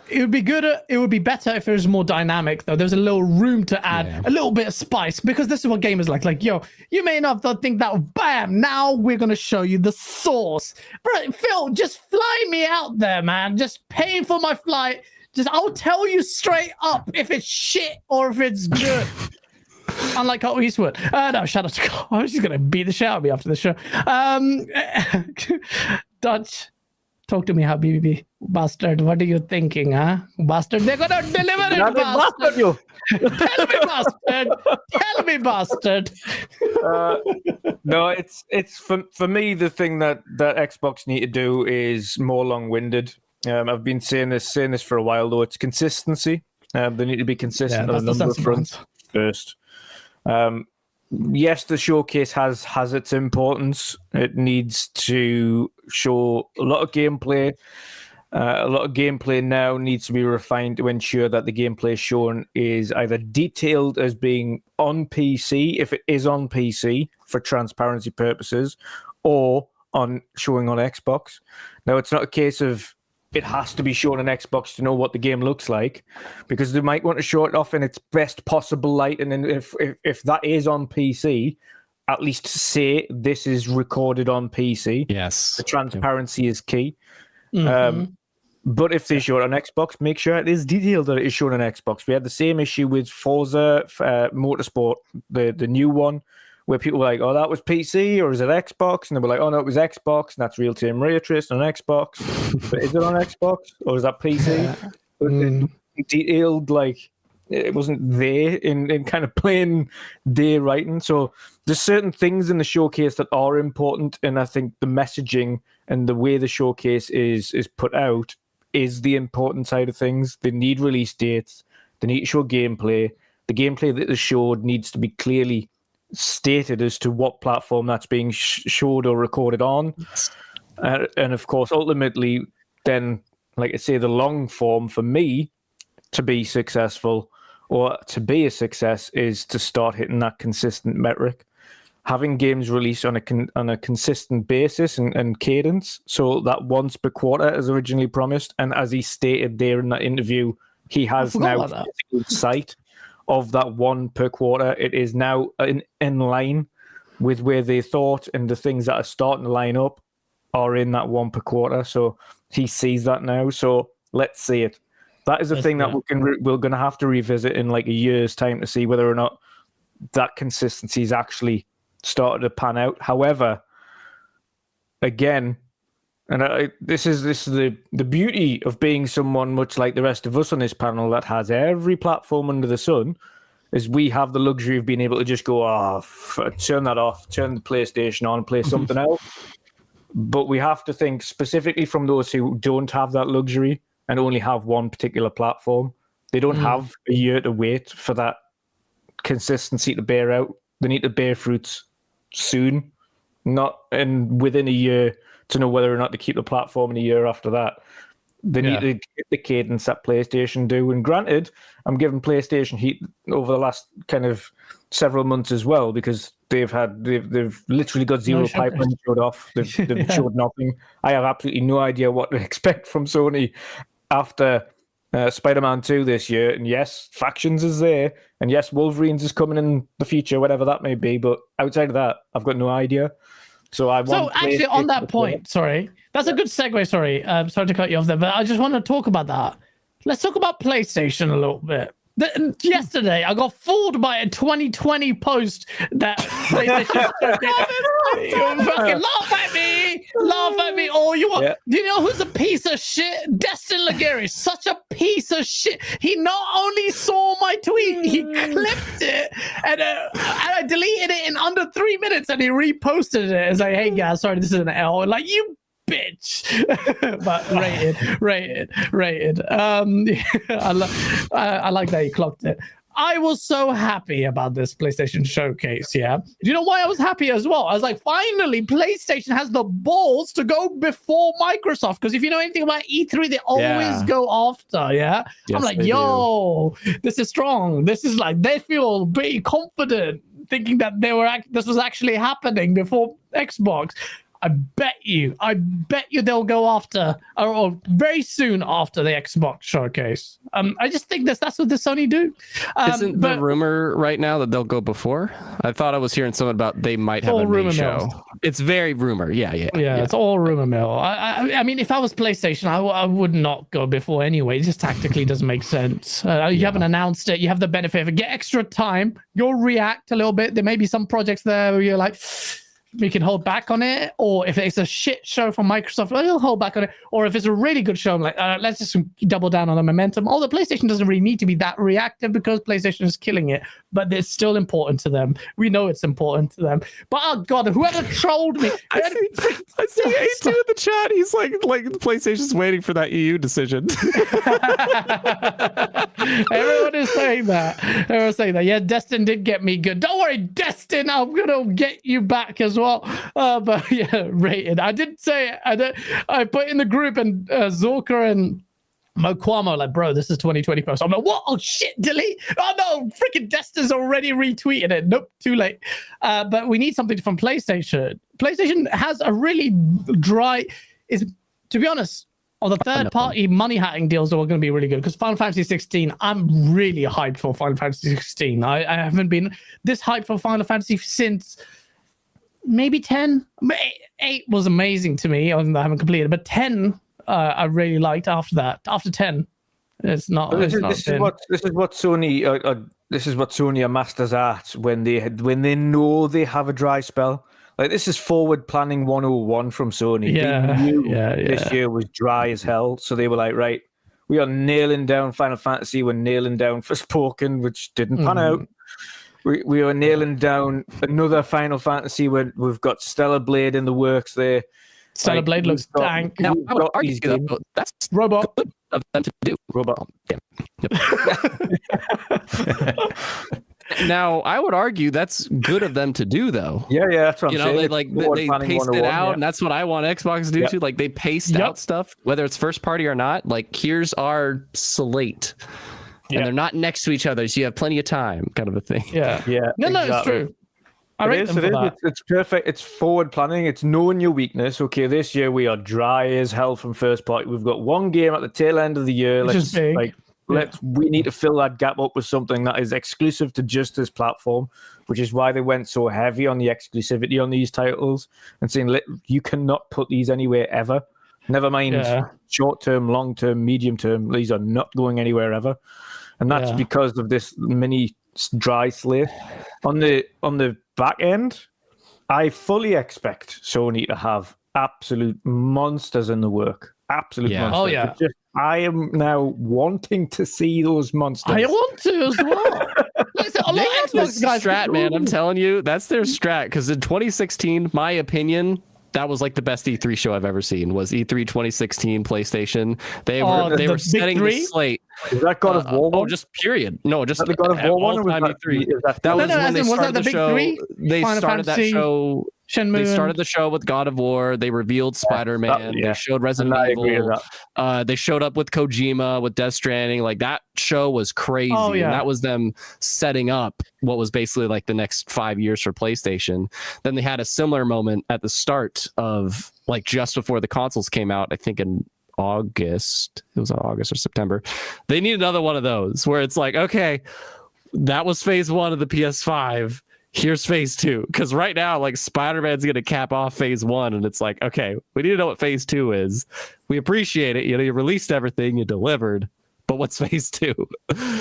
it would be good. It would be better if it was more dynamic, though. There's a little room to add a little bit of spice, because this is what gamers like. Like, yo, you may not think that, bam, now we're gonna show you the source. Bro, Phil, just fly me out there, man. Just pay for my flight. I'll tell you straight up if it's shit or if it's good. Unlike Carl Eastwood. No, shout out to Carl. I was just gonna beat the shit out of me after the show. Dutch, talk to me, Habibi. Bastard, what are you thinking, huh? Bastard, they're gonna deliver it, bastard. You. Tell me, bastard. Tell me, bastard. No, it's for me, the thing that Xbox need to do is more long-winded. I've been saying this for a while, though. It's consistency. They need to be consistent on a number of fronts first. Yes, the showcase has its importance. It needs to show a lot of gameplay. A lot of gameplay now needs to be refined to ensure that the gameplay shown is either detailed as being on PC, if it is on PC for transparency purposes, or showing on Xbox. Now, it's not a case of it has to be shown on Xbox to know what the game looks like, because they might want to show it off in its best possible light. And then if that is on PC, at least say this is recorded on PC. Yes. The transparency is key. But if they show it on Xbox, make sure it is detailed that it is shown on Xbox. We had the same issue with Forza Motorsport, the new one, where people were like, oh, that was PC, or is it Xbox? And they were like, oh, no, it was Xbox, and that's real-time ray tracing on Xbox. But is it on Xbox, or is that PC? Detailed, it wasn't there in kind of plain day writing. So there's certain things in the showcase that are important, and I think the messaging and the way the showcase is put out is the important side of things. They need release dates. They need to show gameplay. The gameplay that is showed needs to be clearly stated as to what platform that's being showed or recorded on. And of course, ultimately, then, like I say, the long form for me to be successful or to be a success is to start hitting that consistent metric. Having games released on a consistent basis and cadence, so that once per quarter as originally promised, and as he stated there in that interview, he has now physical sight of that one per quarter. It is now in line with where they thought, and the things that are starting to line up are in that one per quarter. So he sees that now. So let's see it. That is a thing that we're going to have to revisit in like a year's time to see whether or not that consistency is actually started to pan out. However, again, and this is the beauty of being someone much like the rest of us on this panel that has every platform under the sun, is we have the luxury of being able to just go, turn that off, turn the PlayStation on, play something else. But we have to think specifically from those who don't have that luxury and only have one particular platform. They don't have a year to wait for that consistency to bear out. They need to bear fruits soon, not within a year to know whether or not to keep the platform in a year after that. They need to get the cadence that PlayStation do. And granted, I'm giving PlayStation heat over the last kind of several months as well, because they've literally got zero pipeline showed off. They've showed nothing. I have absolutely no idea what to expect from Sony after Spider-Man 2 this year. And yes, Factions is there. And yes, Wolverines is coming in the future, whatever that may be. But outside of that, I've got no idea. So actually, on that point, sorry, that's a good segue. Sorry to cut you off there, but I just want to talk about that. Let's talk about PlayStation a little bit. Yesterday, I got fooled by a 2020 post that PlayStation fucking laugh at me all you want. Yeah. Do you know who's a piece of shit? Destin Legary, such a piece of shit. He not only saw my tweet, he clipped it, and I deleted it in under 3 minutes, and he reposted it. It's like, hey guys, sorry, this is an L. Like, you bitch. But rated. I like that he clocked it. I was so happy about this PlayStation showcase. Yeah. Do you know why I was happy as well? I was like, finally, PlayStation has the balls to go before Microsoft. Because if you know anything about E3, they always go after. Yeah. Yes, I'm like, yo, this is strong. This is like, they feel pretty confident thinking that this was actually happening before Xbox. I bet you they'll go after or very soon after the Xbox showcase. I just think that's what the Sony do. Isn't the rumor right now that they'll go before? I thought I was hearing something about they might have a May show. It's very rumor. Yeah. It's all rumor mill. I mean, if I was PlayStation, I would not go before anyway. It just tactically doesn't make sense. You haven't announced it. You have the benefit of it. Get extra time. You'll react a little bit. There may be some projects there where you're like, we can hold back on it, or if it's a shit show from Microsoft, we'll hold back on it, or if it's a really good show, I'm like, let's just double down on the momentum. Although PlayStation doesn't really need to be that reactive because PlayStation is killing it, but it's still important to them. We know it's important to them. But oh god, whoever trolled me, I see A2 in the chat. He's like PlayStation's waiting for that EU decision. Everyone is saying that. Everyone's saying that. Yeah, Destin did get me good. Don't worry, Destin, I'm gonna get you back as well. But yeah, rated. I did say it. I put in the group, and Zorka and Mokwamo like, bro, this is 2020 post. I'm like, what? Oh shit, delete. Oh no, freaking Destin's already retweeted it. Nope, too late. But we need something from PlayStation. PlayStation has a really to be honest, on the third-party money hacking deals that were going to be really good, because Final Fantasy 16, I'm really hyped for Final Fantasy 16. I haven't been this hyped for Final Fantasy since maybe 10. 8 was amazing to me. I haven't completed, but 10 I really liked. After that, after 10, it's not. This is what Sony are masters at when they know they have a dry spell. Like, this is forward planning 101 from Sony. They knew this year was dry as hell, so they were like, right, we are nailing down Final Fantasy. We're nailing down Forspoken, which didn't pan out. We are nailing down another Final Fantasy where we've got Stellar Blade in the works there. Stellar Blade looks dank. Now, I would argue that's Robot good of them to do. Robot. Damn. Now, I would argue that's good of them to do, though. Yeah, that's what I'm saying. They paced it out, and that's what I want Xbox to do too. Like, they paced out stuff, whether it's first party or not. Like, here's our slate. And they're not next to each other, so you have plenty of time, kind of a thing. Yeah. No, exactly. It's true. It's perfect. It's forward planning. It's knowing your weakness. Okay, this year we are dry as hell from first party. We've got one game at the tail end of the year. We need to fill that gap up with something that is exclusive to just this platform, which is why they went so heavy on the exclusivity on these titles and saying, you cannot put these anywhere ever. Never mind short term, long term, medium term. These are not going anywhere ever. And that's because of this mini dry slate. On the back end, I fully expect Sony to have absolute monsters in the work. Absolute monsters. Oh, yeah. I am now wanting to see those monsters. I want to as well. Listen, a lot of Xbox guys strat, man. I'm telling you, that's their strat. Because in 2016, my opinion, that was like the best E3 show I've ever seen. Was E3 2016 PlayStation? They were setting the slate. Is that God of War one? Oh, just period. No, just the God of War one, or was all-time that E3. That No, was no, when as they in, was started that the the big show. three? They Final started that Fantasy, show. Shenmue, They started the show with God of War. They revealed Spider-Man. yeah. They showed Resident And I agree with Evil. They showed up with Kojima, with Death Stranding. Like that show was crazy. Oh, yeah. And that was them setting up what was basically like the next 5 years for PlayStation. Then they had a similar moment at the start of like just before the consoles came out, I think in August. It was in August or September. They need another one of those where it's like, okay, that was phase 1 of the PS5. Here's phase 2, because right now, like Spider-Man's gonna cap off phase 1, and it's like, okay, we need to know what phase 2 is. We appreciate it, you released everything, you delivered, but what's phase 2?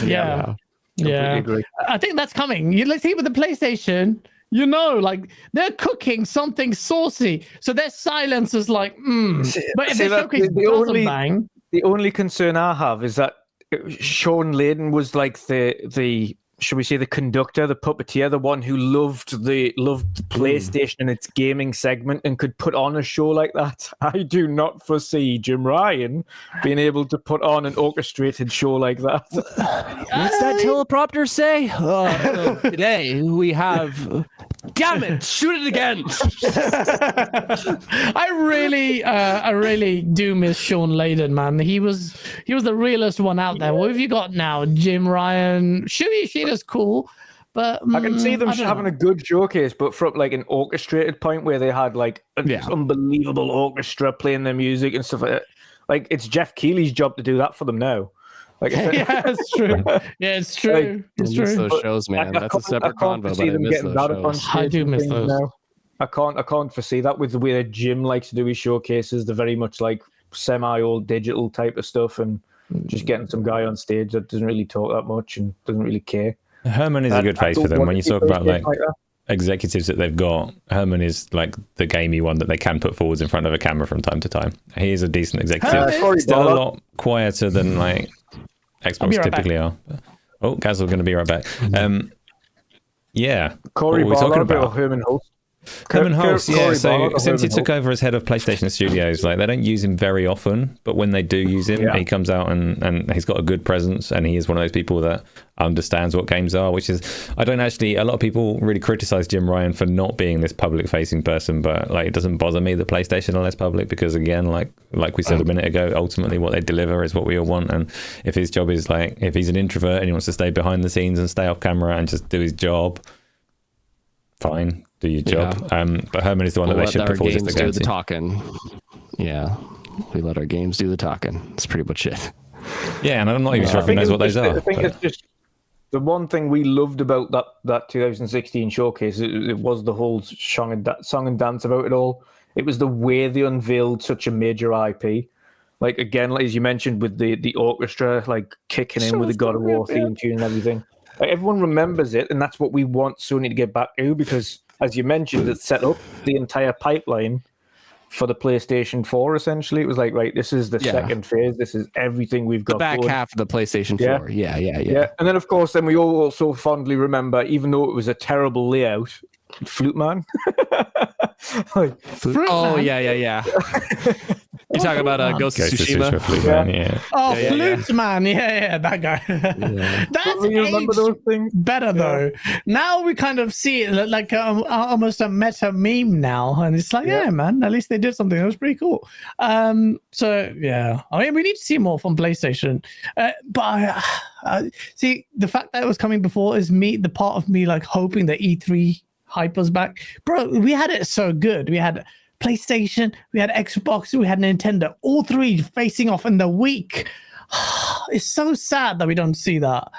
Yeah. Agree. I think that's coming. Let's see with the PlayStation. Like they're cooking something saucy, so their silence is like, But if their showcase doesn't bang, the only concern I have is that Sean Layden was like the should we say the conductor, the puppeteer, the one who loved PlayStation and its gaming segment and could put on a show like that. I do not foresee Jim Ryan being able to put on an orchestrated show like that. What's that teleprompter say? Today we have. Damn it! Shoot it again. I really do miss Sean Layden, man. He was the realest one out there. What have you got now? Jim Ryan, Shuey Ishida's cool, but I can see them having a good showcase, but from like an orchestrated point where they had like an unbelievable orchestra playing their music and stuff like that. Like it's Jeff Keighley's job to do that for them now. Like, yeah, it's true. Yeah, it's true. It's true. Those shows, man. That's a separate convo, but I miss those shows. I do miss those. Now. I can't foresee that with the way that Jim likes to do his showcases. They're very much like semi-old digital type of stuff, and just getting some guy on stage that doesn't really talk that much and doesn't really care. Herman is a good face for them. When you talk about like executives that they've got, Herman is like the gamey one that they can put forwards in front of a camera from time to time. He is a decent executive. Still a lot quieter than like Xbox typically are. Oh, Gaz, we're going to be right back. Yeah. Corey what are we talking Barlow about? Or Herman Hulst? Herman Hulst, yeah. So Barlow since he Herman took over as head of PlayStation Studios, like they don't use him very often, but when they do use him, he comes out and he's got a good presence, and he is one of those people that understands what games are, which is, a lot of people really criticize Jim Ryan for not being this public facing person, but like it doesn't bother me that PlayStation are less public, because again, like we said a minute ago, ultimately what they deliver is what we all want. And if his job is like, if he's an introvert and he wants to stay behind the scenes and stay off camera and just do his job, fine, do your job. But Herman is the one that they should put forward as the do the talking. Yeah, we let our games do the talking. That's pretty much it. Yeah, and I'm not even sure if he knows what those are. I think it's just the one thing we loved about that 2016 showcase. It was the whole song and dance about it all. It was the way they unveiled such a major IP. Like again, as you mentioned, with the orchestra like kicking in with the God of War theme tune and everything. Like, everyone remembers it, and that's what we want Sony to get back to, because, as you mentioned, it set up the entire pipeline for the PlayStation 4, essentially. It was like, right, this is the second phase. This is everything we've got. The back half of the PlayStation 4. Yeah. And then, of course, we all also fondly remember, even though it was a terrible layout, Flute Man. Yeah. You're talking about Ghost of Tsushima? Flute Man. Yeah, that guy. That's you remember those things? Better, though. Now we kind of see it like almost a meta meme now. And it's like, yeah, man, at least they did something. That was pretty cool. So, yeah. I mean, we need to see more from PlayStation. But see, the fact that it was coming before is the part of me like hoping that E3 hype was back. Bro, we had it so good. We had PlayStation, we had Xbox, we had Nintendo, all three facing off in the week. It's so sad that we don't see that.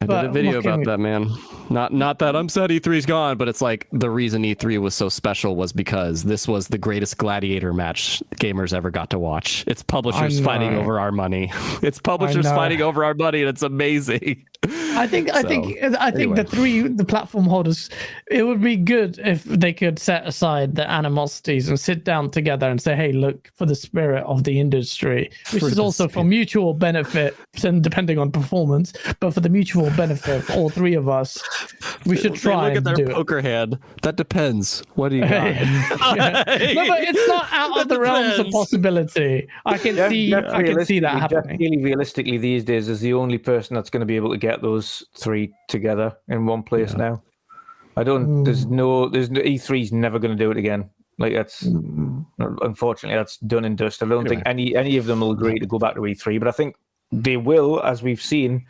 I did a video about that, man. Not that I'm sad E3's gone, but it's like the reason E3 was so special was because this was the greatest gladiator match gamers ever got to watch. It's publishers fighting over our money. It's publishers fighting over our money, and it's amazing. I think the platform holders, it would be good if they could set aside the animosities and sit down together and say, hey, look, for the spirit of the industry, which is also for mutual benefit and depending on performance, but for the mutual benefit for all three of us. We should try Look at and their do it. poker hand. That depends. What do you got? Yeah. No, but it's not out of the realms of possibility. I can see that happening. Really, realistically, these days is the only person that's going to be able to get those three together in one place now. There's no E3's never going to do it again. Like that's unfortunately that's done and dust. I don't think any of them will agree to go back to E3, but I think they will, as we've seen,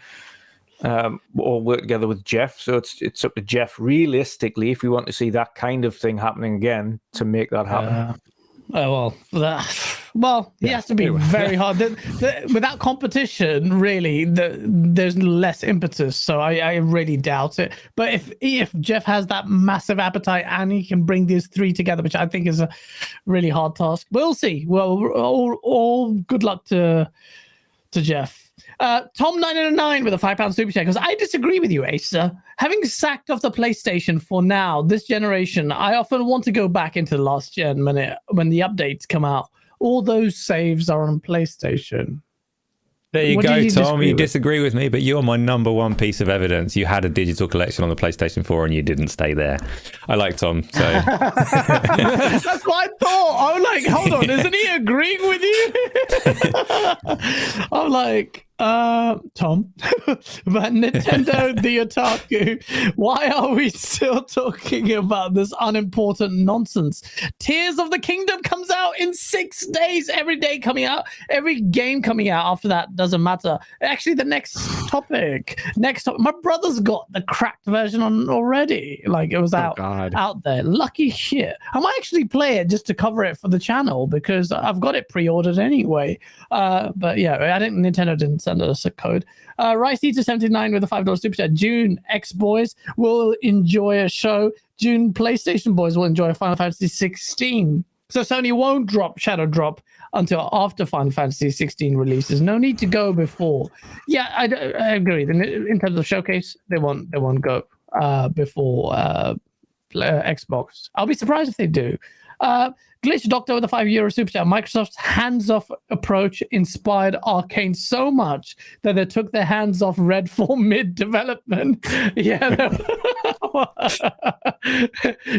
all work together with Jeff. So it's up to Jeff realistically, if we want to see that kind of thing happening again, to make that happen. He has to be very hard. Without competition, really, there's less impetus. So I really doubt it. But if Jeff has that massive appetite and he can bring these three together, which I think is a really hard task, we'll see. Well, all good luck to Jeff. Tom909 with a £5 super chat, because I disagree with you, Asa. Having sacked off the PlayStation for now, this generation, I often want to go back into the last gen when the updates come out. All those saves are on PlayStation. There you go, Tom. You disagree with me, but you're my number one piece of evidence. You had a digital collection on the PlayStation 4 and you didn't stay there. I like Tom, so... That's what I thought. I'm like, hold on, isn't he agreeing with you? I'm like, Tom, but Nintendo the Otaku, why are we still talking about this unimportant nonsense? Tears of the Kingdom comes out in 6 days, every day coming out, every game coming out after that doesn't matter. Actually, the next topic, my brother's got the cracked version on already. Like, it was out there. Lucky shit. I might actually play it just to cover it for the channel, because I've got it pre-ordered anyway. But yeah, I think Nintendo didn't send us a code. Rice Eater 79 with a $5 super chat. June X Boys will enjoy a show. June PlayStation Boys will enjoy Final Fantasy 16. So Sony won't drop Shadow Drop until after Final Fantasy 16 releases. No need to go before. Yeah, I agree. In terms of showcase, they won't go before Xbox. I'll be surprised if they do. Glitch Doctor with a €5 super chat. Microsoft's hands-off approach inspired Arcane so much that they took their hands off Redfall mid-development. Yeah.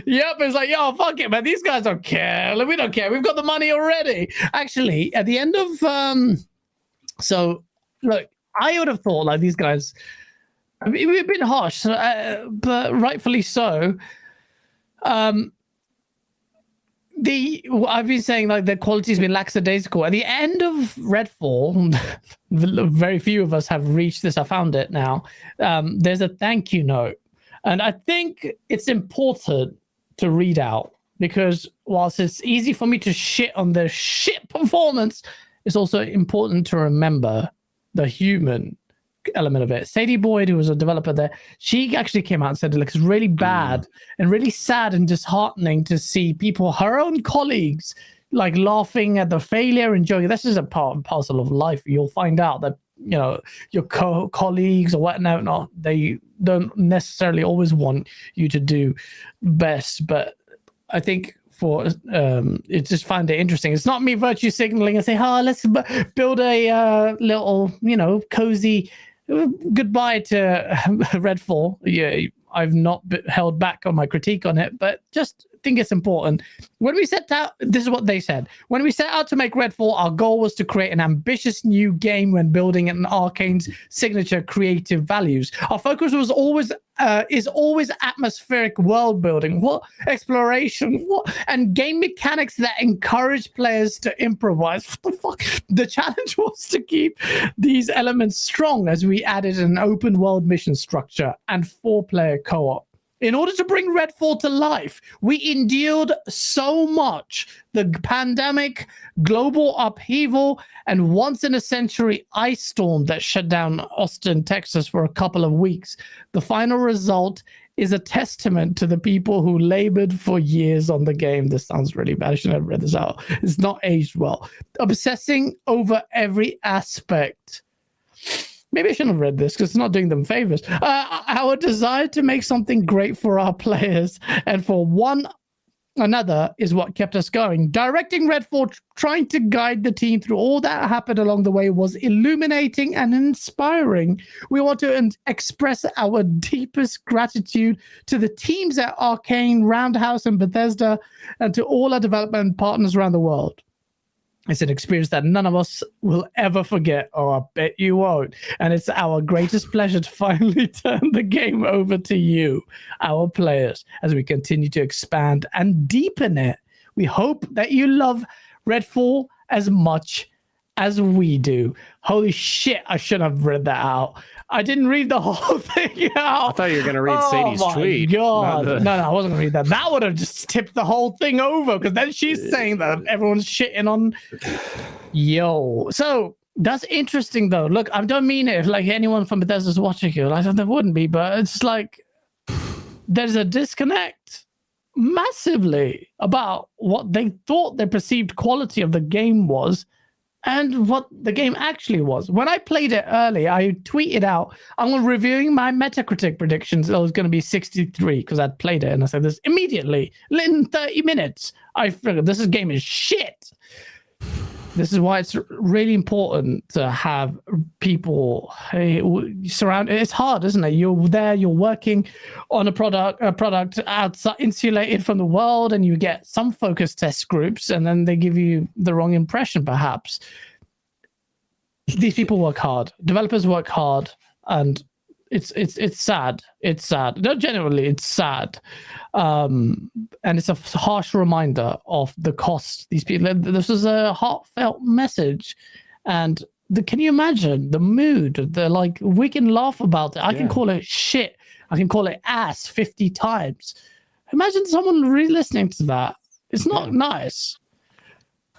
Yep, it's like, yo, fuck it, man. These guys don't care. We don't care. We've got the money already. Actually, at the end of... so, look, I would have thought, like, these guys... I mean, we've been harsh, but rightfully so. I've been saying, like, the quality's been lackadaisical. At the end of Redfall, very few of us have reached this. I found it now. There's a thank you note. And I think it's important to read out, because whilst it's easy for me to shit on their shit performance, it's also important to remember the human element of it. Sadie Boyd, who was a developer there, she actually came out and said it looks really bad and really sad and disheartening to see people, her own colleagues, like laughing at the failure, enjoying it. This is a part and parcel of life. You'll find out that, you know, your colleagues or whatnot, they don't necessarily always want you to do best. But I think for it, just find it interesting. It's not me virtue signaling and say, let's build a little, you know, cozy goodbye to Redfall. Yeah, I've not held back on my critique on it, but just think it's important. When we set out, this is what they said. When we set out to make Redfall, our goal was to create an ambitious new game when building an Arcane's signature creative values. Our focus was always atmospheric world building, exploration, and game mechanics that encourage players to improvise. What the fuck? The challenge was to keep these elements strong as we added an open world mission structure and 4-player co-op. In order to bring Redfall to life, we endured so much: the pandemic, global upheaval, and once-in-a-century ice storm that shut down Austin, Texas for a couple of weeks. The final result is a testament to the people who labored for years on the game. This sounds really bad. I shouldn't have read this out. It's not aged well. Obsessing over every aspect. Maybe I shouldn't have read this because it's not doing them favors. Our desire to make something great for our players and for one another is what kept us going. Directing Redfall, trying to guide the team through all that happened along the way was illuminating and inspiring. We want to express our deepest gratitude to the teams at Arcane, Roundhouse, and Bethesda, and to all our development partners around the world. It's an experience that none of us will ever forget, or I bet you won't. And it's our greatest pleasure to finally turn the game over to you, our players, as we continue to expand and deepen it. We hope that you love Redfall as much as we do. Holy shit, I shouldn't have read that out. I didn't read the whole thing out. I thought you were going to read Sadie's tweet. Oh my God. No, I wasn't going to read that. That would have just tipped the whole thing over, because then she's saying that everyone's shitting on. Yo. So that's interesting, though. Look, I don't mean it if like anyone from Bethesda's watching you. I thought there wouldn't be, but it's like there's a disconnect massively about what they thought their perceived quality of the game was and what the game actually was. When I played it early, I tweeted out, I'm reviewing my Metacritic predictions. It was going to be 63 because I'd played it. And I said this immediately, in 30 minutes. I figured this game is shit. This is why it's really important to have people surround. It's hard, isn't it? You're there, you're working on a product outside, insulated from the world, and you get some focus test groups, and then they give you the wrong impression, perhaps. These people work hard. Developers work hard, and it's sad. It's sad. No, genuinely, it's sad. And it's a harsh reminder of the cost these people. This is a heartfelt message, and can you imagine the mood? Like, we can laugh about it. I can call it shit. I can call it ass 50 times. Imagine someone really listening to that. It's not nice.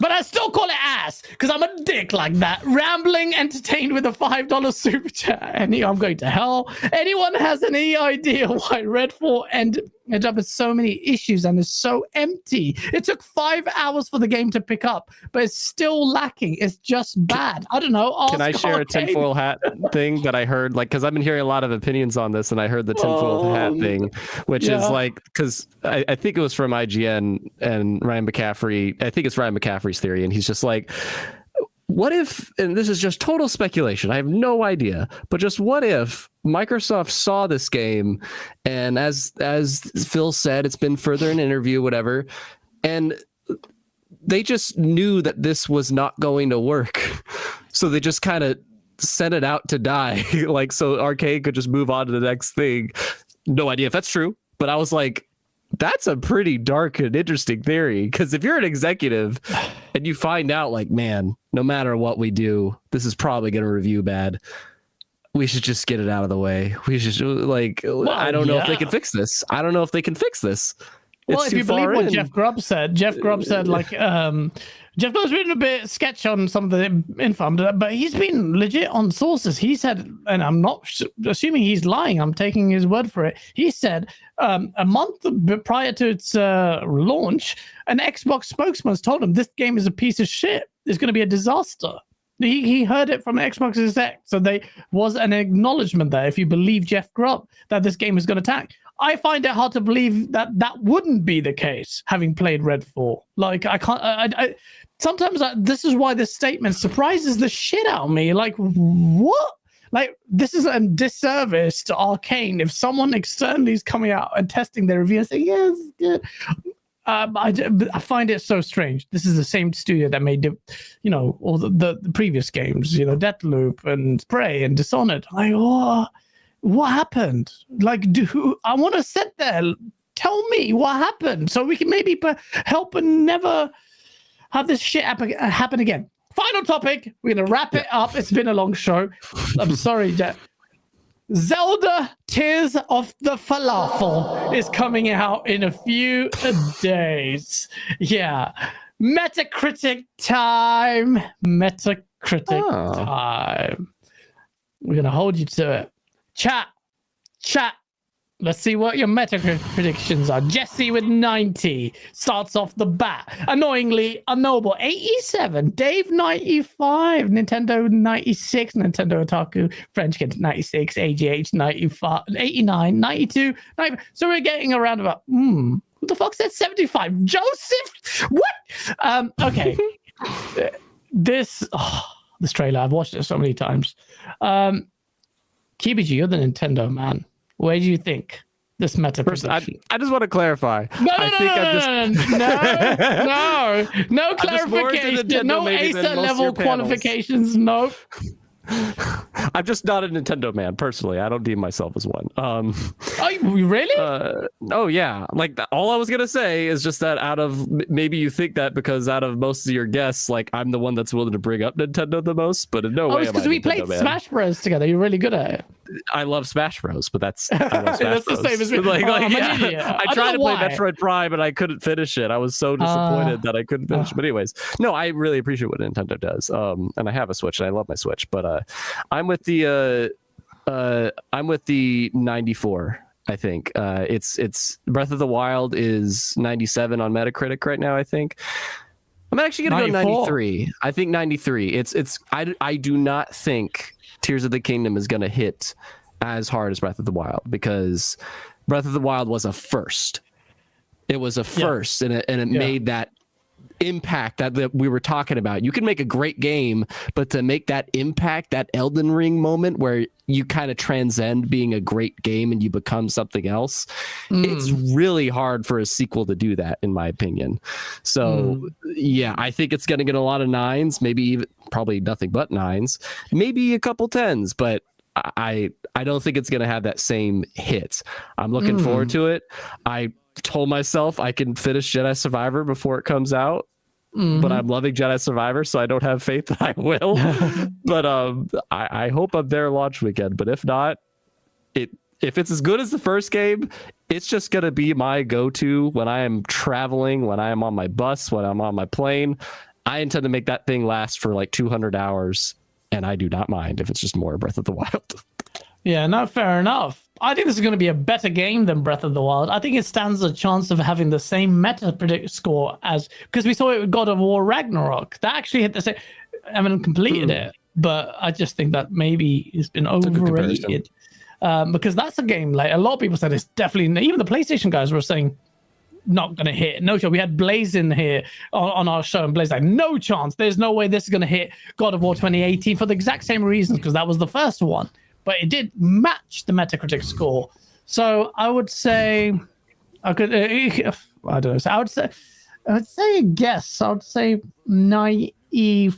But I still call it ass because I'm a dick like that. Rambling, entertained with a $5 super chat. And I'm going to hell. Anyone has any idea why Redfall ended up with so many issues and is so empty? It took 5 hours for the game to pick up, but it's still lacking. It's just bad. I don't know. Can I share a tinfoil hat thing that I heard? Like, because I've been hearing a lot of opinions on this, and I heard the tinfoil hat thing, which is like, because I think it was from IGN and Ryan McCaffrey. I think it's Ryan McCaffrey's theory, and he's just like, what if, and this is just total speculation, I have no idea, but just what if Microsoft saw this game, and as Phil said, it's been further in an interview, whatever, and they just knew that this was not going to work, so they just kind of sent it out to die, like, so Arcane could just move on to the next thing. No idea if that's true, but I was like, that's a pretty dark and interesting theory, because if you're an executive and you find out, like, man, no matter what we do, this is probably going to review bad, we should just get it out of the way. We should, like, well, I don't know if they can fix this. I don't know if they can fix this. Well, if you believe what Jeff Grubb said, like, Jeff Grubb's been a bit sketch on some of the info, but he's been legit on sources. He said, and I'm not assuming he's lying, I'm taking his word for it. He said a month prior to its launch, an Xbox spokesman told him this game is a piece of shit. It's going to be a disaster. He heard it from Xbox exec, so there was an acknowledgement there, if you believe Jeff Grubb, that this game is going to tank. I find it hard to believe that wouldn't be the case, having played Redfall. Like, I can't. Sometimes this is why this statement surprises the shit out of me. Like, what? Like, this is a disservice to Arcane if someone externally is coming out and testing their review and saying, yeah, it's good. I find it so strange. This is the same studio that made all the previous games, Deathloop and Prey and Dishonored. Like, what happened? Like, I want to sit there. Tell me what happened so we can maybe help and never have this shit happen again. Final topic. We're going to wrap it up. It's been a long show. I'm sorry, Jeff. Zelda Tears of the Falafel is coming out in a few days. Yeah. Metacritic time. Time. We're going to hold you to it. Chat. Let's see what your Metacritic predictions are. Jesse with 90 starts off the bat. Annoyingly, unknowable 87. Dave 95. Nintendo 96. Nintendo Otaku. French Kid 96. AGH 95. 89. 92. 90. So we're getting around about, Who the fuck said 75? Joseph? What? Okay. This trailer, I've watched it so many times. KBG, you're the Nintendo man. Where do you think this meta First, prediction? I just want to clarify. No, I'm just more into clarification. Nintendo No maybe than Acer most of level your panels. qualifications. No. I'm just not a Nintendo man personally. I don't deem myself as one. Oh, you really? Oh yeah. Like all I was gonna say is just that out of maybe you think that because out of most of your guests, like I'm the one that's willing to bring up Nintendo the most, but in no way it's am I because we Nintendo played man. Smash Bros together. You're really good at it. I love Smash Bros, but that's I love Smash That's Bros. the same as me. Like, I'm an yeah. idiot. I don't tried to know play why. Metroid Prime and I couldn't finish it. I was so disappointed that I couldn't finish it. But anyways, no, I really appreciate what Nintendo does. And I have a Switch and I love my Switch, but I'm with the 94. I think it's Breath of the Wild is 97 on Metacritic right now. I think I'm actually gonna 94. go 93. I think 93. I do not think Tears of the Kingdom is gonna hit as hard as Breath of the Wild because Breath of the Wild was a first. It was a first, and it made that impact that we were talking about. You can make a great game, but to make that impact, that Elden Ring moment where you kind of transcend being a great game and you become something else, it's really hard for a sequel to do that, in my opinion. So yeah, I think it's going to get a lot of 9s, maybe even probably nothing but 9s, maybe a couple 10s, but I don't think it's going to have that same hit. I'm looking forward to it. I told myself I can finish Jedi Survivor before it comes out, but I'm loving Jedi Survivor, so I don't have faith that I will. But I hope I'm there launch weekend. But if not, if it's as good as the first game, it's just gonna be my go-to when I am traveling, when I am on my bus, when I'm on my plane. I intend to make that thing last for like 200 hours, and I do not mind if it's just more Breath of the Wild. Yeah, no, fair enough. I think this is going to be a better game than Breath of the Wild. I think it stands a chance of having the same Metacritic score as, because we saw it with God of War Ragnarok. That actually hit the same. I haven't completed it, but I just think that maybe it's been overrated. Because that's a game like a lot of people said it's definitely, even the PlayStation guys were saying not going to hit. No chance. We had Blaze in here on our show, and Blaze like, no chance. There's no way this is going to hit God of War 2018 for the exact same reasons, because that was the first one. But it did match the Metacritic score. So I would say, I don't know. So I would say a guess. I would say 94.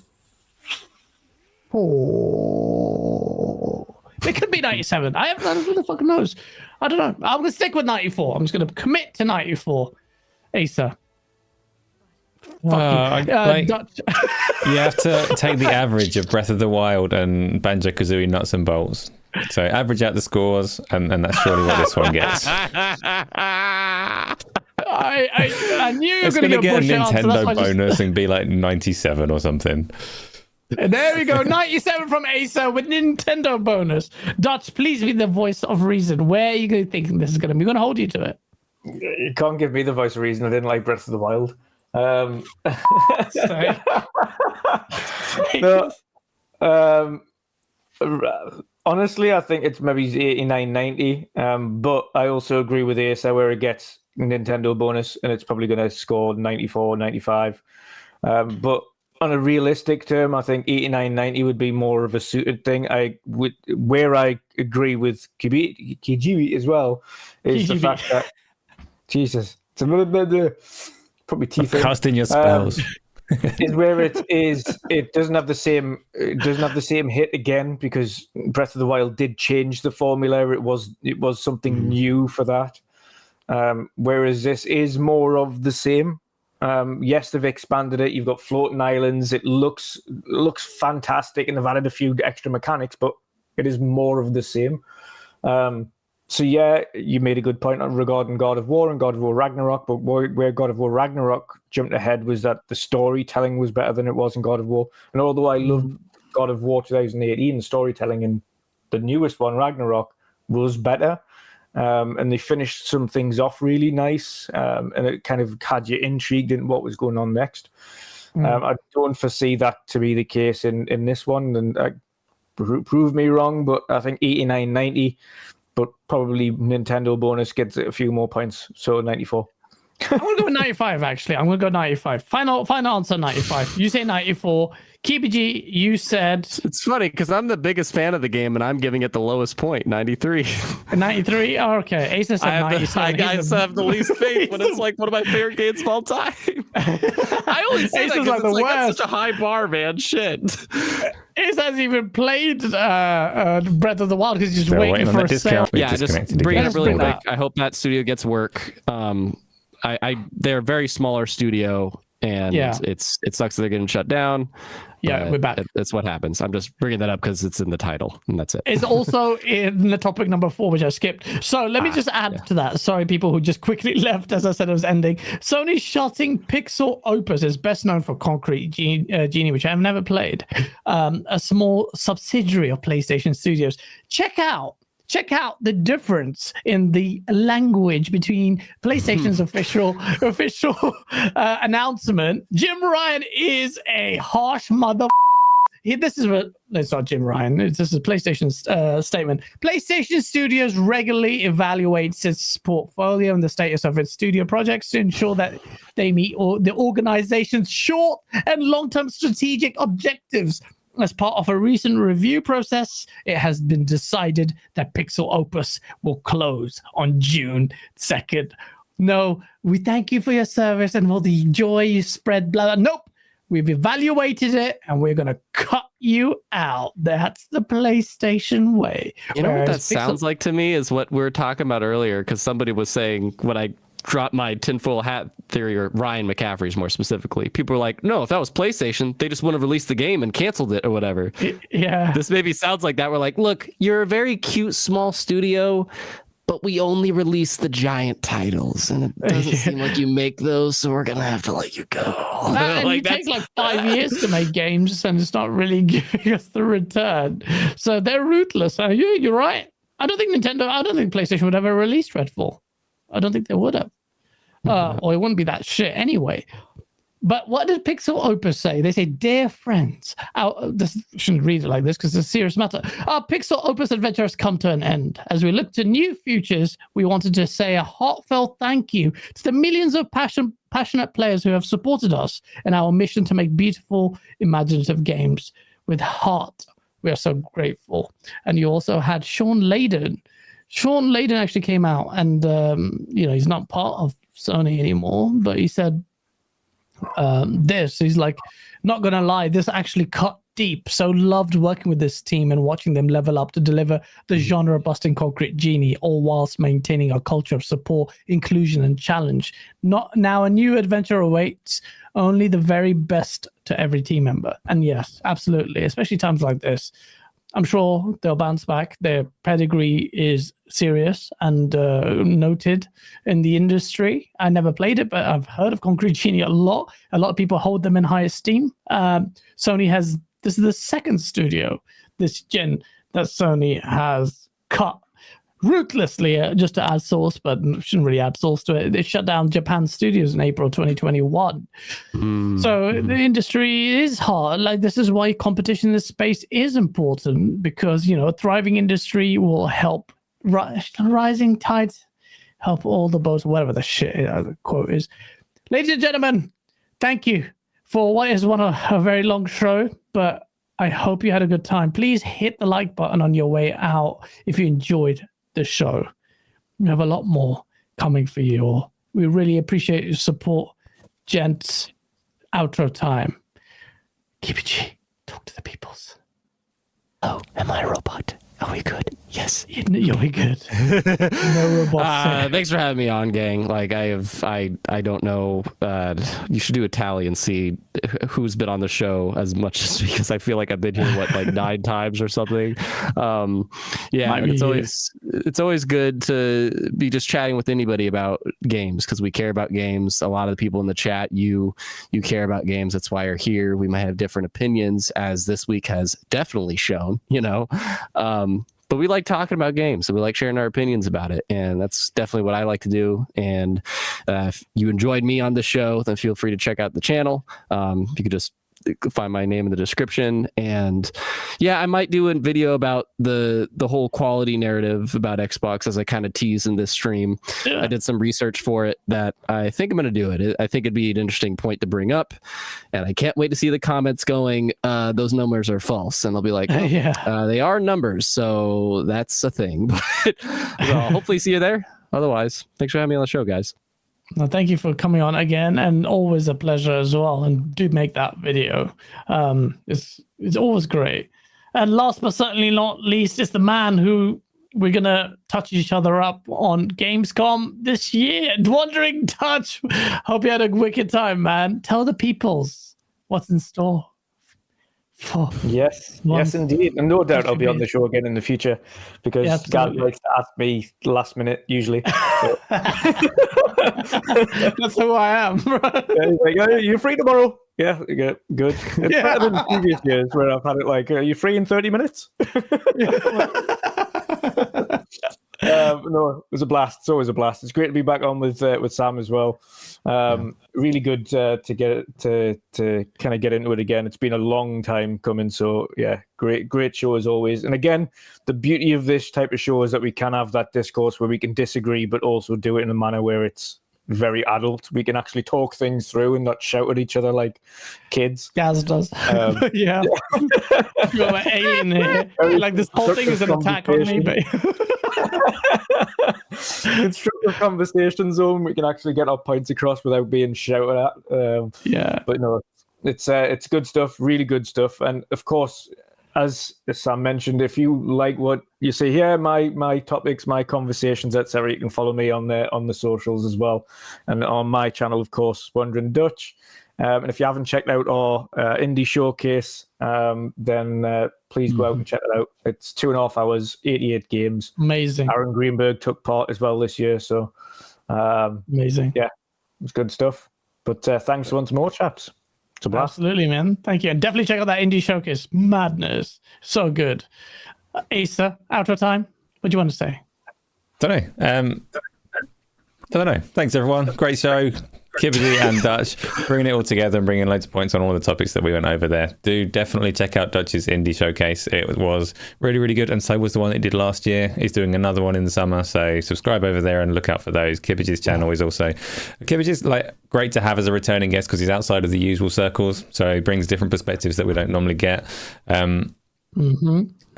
It could be 97. Who the fuck knows? I don't know. I'm going to stick with 94. I'm just going to commit to 94. Asa. Dutch. You have to take the average of Breath of the Wild and Banjo-Kazooie Nuts and Bolts. So average out the scores, and that's surely what this one gets. I knew you were It's going to get a answer, Nintendo bonus and be like 97 or something. And there we go, 97 from Asa with Nintendo bonus. Dutch, please be the voice of reason. Where are you going to think this is going to be? We're going to hold you to it. You can't give me the voice of reason. I didn't like Breath of the Wild. Honestly, I think it's maybe 89, 90. But I also agree with Asa where it gets Nintendo bonus, and it's probably going to score 94, 95. But on a realistic term, I think 89, 90 would be more of a suited thing. Where I agree with Kijiri as well is the fact that Jesus, it's a little bit probably teeth. Casting your spells. Is where it doesn't have the same hit again, because Breath of the Wild did change the formula. It was something new for that. Whereas this is more of the same. Yes, they've expanded it. You've got floating islands. It looks fantastic, and they've added a few extra mechanics, but it is more of the same. So yeah, you made a good point regarding God of War and God of War Ragnarok, but where God of War Ragnarok jumped ahead was that the storytelling was better than it was in God of War. And although I loved God of War 2018, the storytelling in the newest one, Ragnarok, was better. And they finished some things off really nice, and it kind of had you intrigued in what was going on next. I don't foresee that to be the case in this one, and prove me wrong, but I think 89, 90, but probably Nintendo bonus gets a few more points, so 94. I'm gonna go with 95. Actually, I'm gonna go 95. Final answer 95. You say 94. KBG, you said It's funny because I'm the biggest fan of the game and I'm giving it the lowest point, 93. 93. Oh, okay. Asa said 97. I have the least faith, but it's like one of my favorite games of all time. I only say that Asa's because like it's the like that's worst. such a high bar, man. Shit. Ace hasn't even played Breath of the Wild because he's just They're waiting waiting for on a that sale. discount. We Yeah, just disconnected bring it again. up really Bring quick. that. I hope that studio gets work. They're a very smaller studio, and Yeah. it sucks that they're getting shut down. Yeah, but we're back. That's what happens. I'm just bringing that up because it's in the title, and that's it. It's also in the topic number 4, which I skipped. So let me just add to that. Sorry, people who just quickly left as I said it was ending. Sony's shutting Pixel Opus is best known for Concrete Genie, which I've never played. A small subsidiary of PlayStation Studios. Check out the difference in the language between PlayStation's official announcement. Jim Ryan is a harsh mother. This is what it's not Jim Ryan. This is PlayStation's statement. PlayStation Studios regularly evaluates its portfolio and the status of its studio projects to ensure that they meet all the organization's short and long-term strategic objectives. As part of a recent review process, it has been decided that Pixel Opus will close on June 2nd. No, we thank you for your service and all the joy you spread. Blah, blah. Nope. We've evaluated it and we're going to cut you out. That's the PlayStation way. You know what that Whereas sounds like to me is what we were talking about earlier, because somebody was saying when I dropped my tinfoil hat theory, or Ryan McCaffrey's more specifically, people were like, no, if that was PlayStation, they just wouldn't have released the game and canceled it or whatever. Yeah. This maybe sounds like that. We're like, look, you're a very cute small studio, but we only release the giant titles, and it doesn't seem like you make those, so we're gonna have to let you go. And you take like 5 years to make games, and it's not really giving us the return. So they're ruthless. You're right. I don't think PlayStation would ever release Redfall. I don't think they would have. Or it wouldn't be that shit anyway. But what did Pixel Opus say? They say, dear friends, this shouldn't read it like this because it's a serious matter. Our Pixel Opus adventure has come to an end. As we look to new futures, we wanted to say a heartfelt thank you to the millions of passionate players who have supported us in our mission to make beautiful, imaginative games with heart. We are so grateful. And you also had Sean Layden. Sean Layden actually came out and, he's not part of Sony anymore, but he said, he's like, not gonna lie, this actually cut deep. So loved working with this team and watching them level up to deliver the genre busting Concrete Genie, all whilst maintaining a culture of support, inclusion, and challenge. Now a new adventure awaits, only the very best to every team member. And yes, absolutely, especially times like this, I'm sure they'll bounce back. Their pedigree is serious and noted in the industry. I never played it, but I've heard of Concrete Genie a lot. A lot of people hold them in high esteem. Sony has, this is the second studio this gen that Sony has cut ruthlessly just to add sauce, but shouldn't really add sauce to it. They shut down Japan studios in April 2021. So the industry is hard. Like, this is why competition in this space is important, because, a thriving industry will help rising tides help all the boats, whatever the shit the quote is. Ladies and gentlemen, thank you for what is a very long show, but I hope you had a good time. Please hit the like button on your way out if you enjoyed the show. We have a lot more coming for you all. We really appreciate your support, gents. Outro time. Keep it G. Talk to the peoples. Oh, am I a robot? Are we good? Yes, you'll be good. No robots. Thanks for having me on, gang. Like, I don't know. You should do a tally and see who's been on the show as much as, because I feel like I've been here 9 times or something. It's always good to be just chatting with anybody about games, because we care about games. A lot of the people in the chat, you care about games. That's why you're here. We might have different opinions, as this week has definitely shown. But we like talking about games, and we like sharing our opinions about it. And that's definitely what I like to do. And if you enjoyed me on the show, then feel free to check out the channel. You could just find my name in the description. And yeah, I might do a video about the whole quality narrative about Xbox, as I kind of tease in this stream. Yeah. I did some research for it that I think I'm going to do it. I think it'd be an interesting point to bring up, and I can't wait to see the comments going, those numbers are false. And they'll be like, they are numbers, so that's a thing. But I'll hopefully see you there. Otherwise, thanks for having me on the show, guys. Well, thank you for coming on again, and always a pleasure as well. And do make that video. It's always great. And last but certainly not least, is the man who we're gonna touch each other up on Gamescom this year. Wandering Touch. Hope you had a wicked time, man. Tell the peoples what's in store. Yes, indeed. And no doubt I'll be on the show again in the future, because Gaz likes to ask me last minute usually. So. That's who I am. Are you free tomorrow? Yeah, good. It's better than previous years where I've had it like, are you free in 30 minutes? No, it was a blast. It's always a blast. It's great to be back on with Sam as well. Really good to kind of get into it again. It's been a long time coming, so yeah, great show as always. And again, the beauty of this type of show is that we can have that discourse where we can disagree, but also do it in a manner where it's very adult. We can actually talk things through and not shout at each other like kids. Gaz does. Yeah. You got my alien here. Like this whole thing is an attack on me, but constructive conversation zone. We can actually get our points across without being shouted at. But no, it's good stuff, really good stuff. And of course, as Sam mentioned, if you like what you see here, my topics, my conversations, etc., you can follow me on the socials as well, and on my channel, of course, Wandering Dutch. And if you haven't checked out our indie showcase, then please go out and check it out. It's 2.5 hours, 88 games. Amazing. Aaron Greenberg took part as well this year, so amazing. Yeah, it's good stuff. But thanks once more, chaps. Absolutely, man. Thank you. And definitely check out that indie showcase. Madness. So good. Asa, outro time. What do you want to say? Don't know. Thanks, everyone. Great show. Kibbity and Dutch bringing it all together and bringing loads of points on all the topics that we went over there. Do definitely check out Dutch's indie showcase. It was really, really good, and so was the one that he did last year. He's doing another one in the summer, so subscribe over there and look out for those. Kibbage's channel is also Kibbage's great to have as a returning guest because he's outside of the usual circles, so he brings different perspectives that we don't normally get. And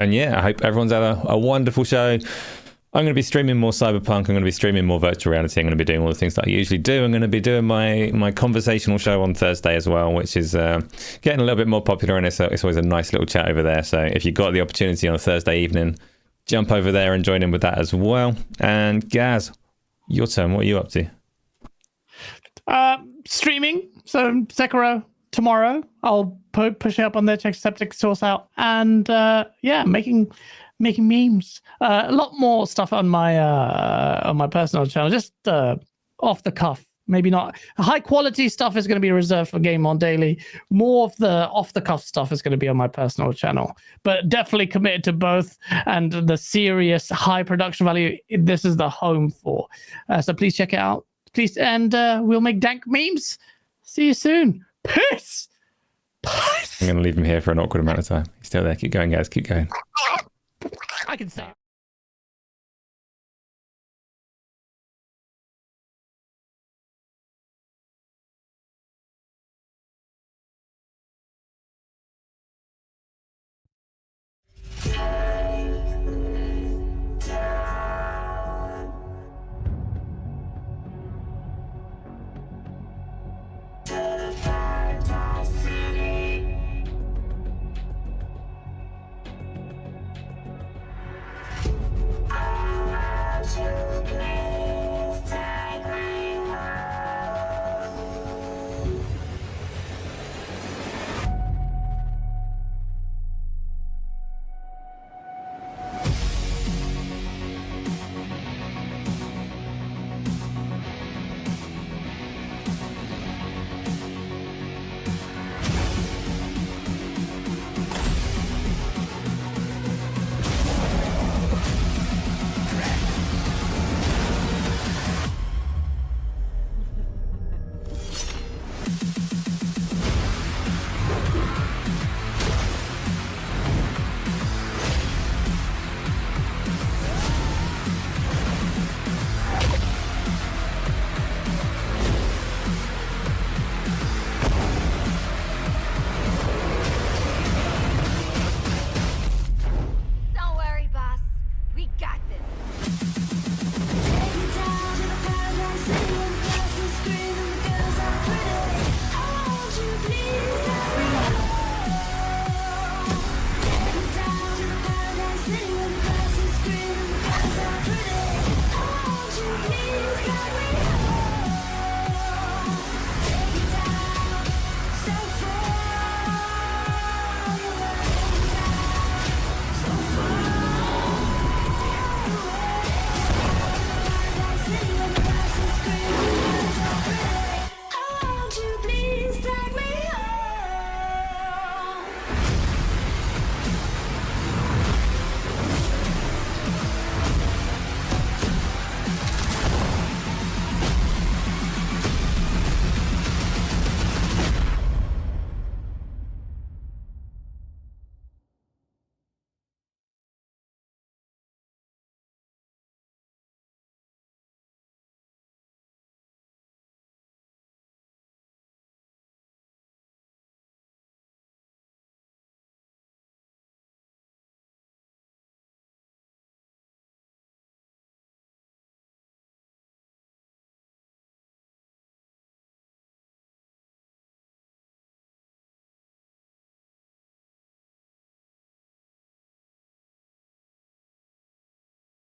yeah, I hope everyone's had a wonderful show. I'm going to be streaming more Cyberpunk. I'm going to be streaming more virtual reality. I'm going to be doing all the things that I usually do. I'm going to be doing my conversational show on Thursday as well, which is getting a little bit more popular, and it's always a nice little chat over there. So if you've got the opportunity on a Thursday evening, jump over there and join in with that as well. And Gaz, your turn. What are you up to? Streaming. So Sekiro tomorrow. I'll push it up on there, check Septic Source out. And making memes. A lot more stuff on my personal channel, just off the cuff. Maybe not high quality stuff is going to be reserved for GameOnDaily. More of the off the cuff stuff is going to be on my personal channel, but definitely committed to both. And the serious high production value, this is the home for. So please check it out, please, and we'll make dank memes. See you soon. Peace. I'm going to leave him here for an awkward amount of time. He's still there. Keep going, guys. Keep going. I can say it.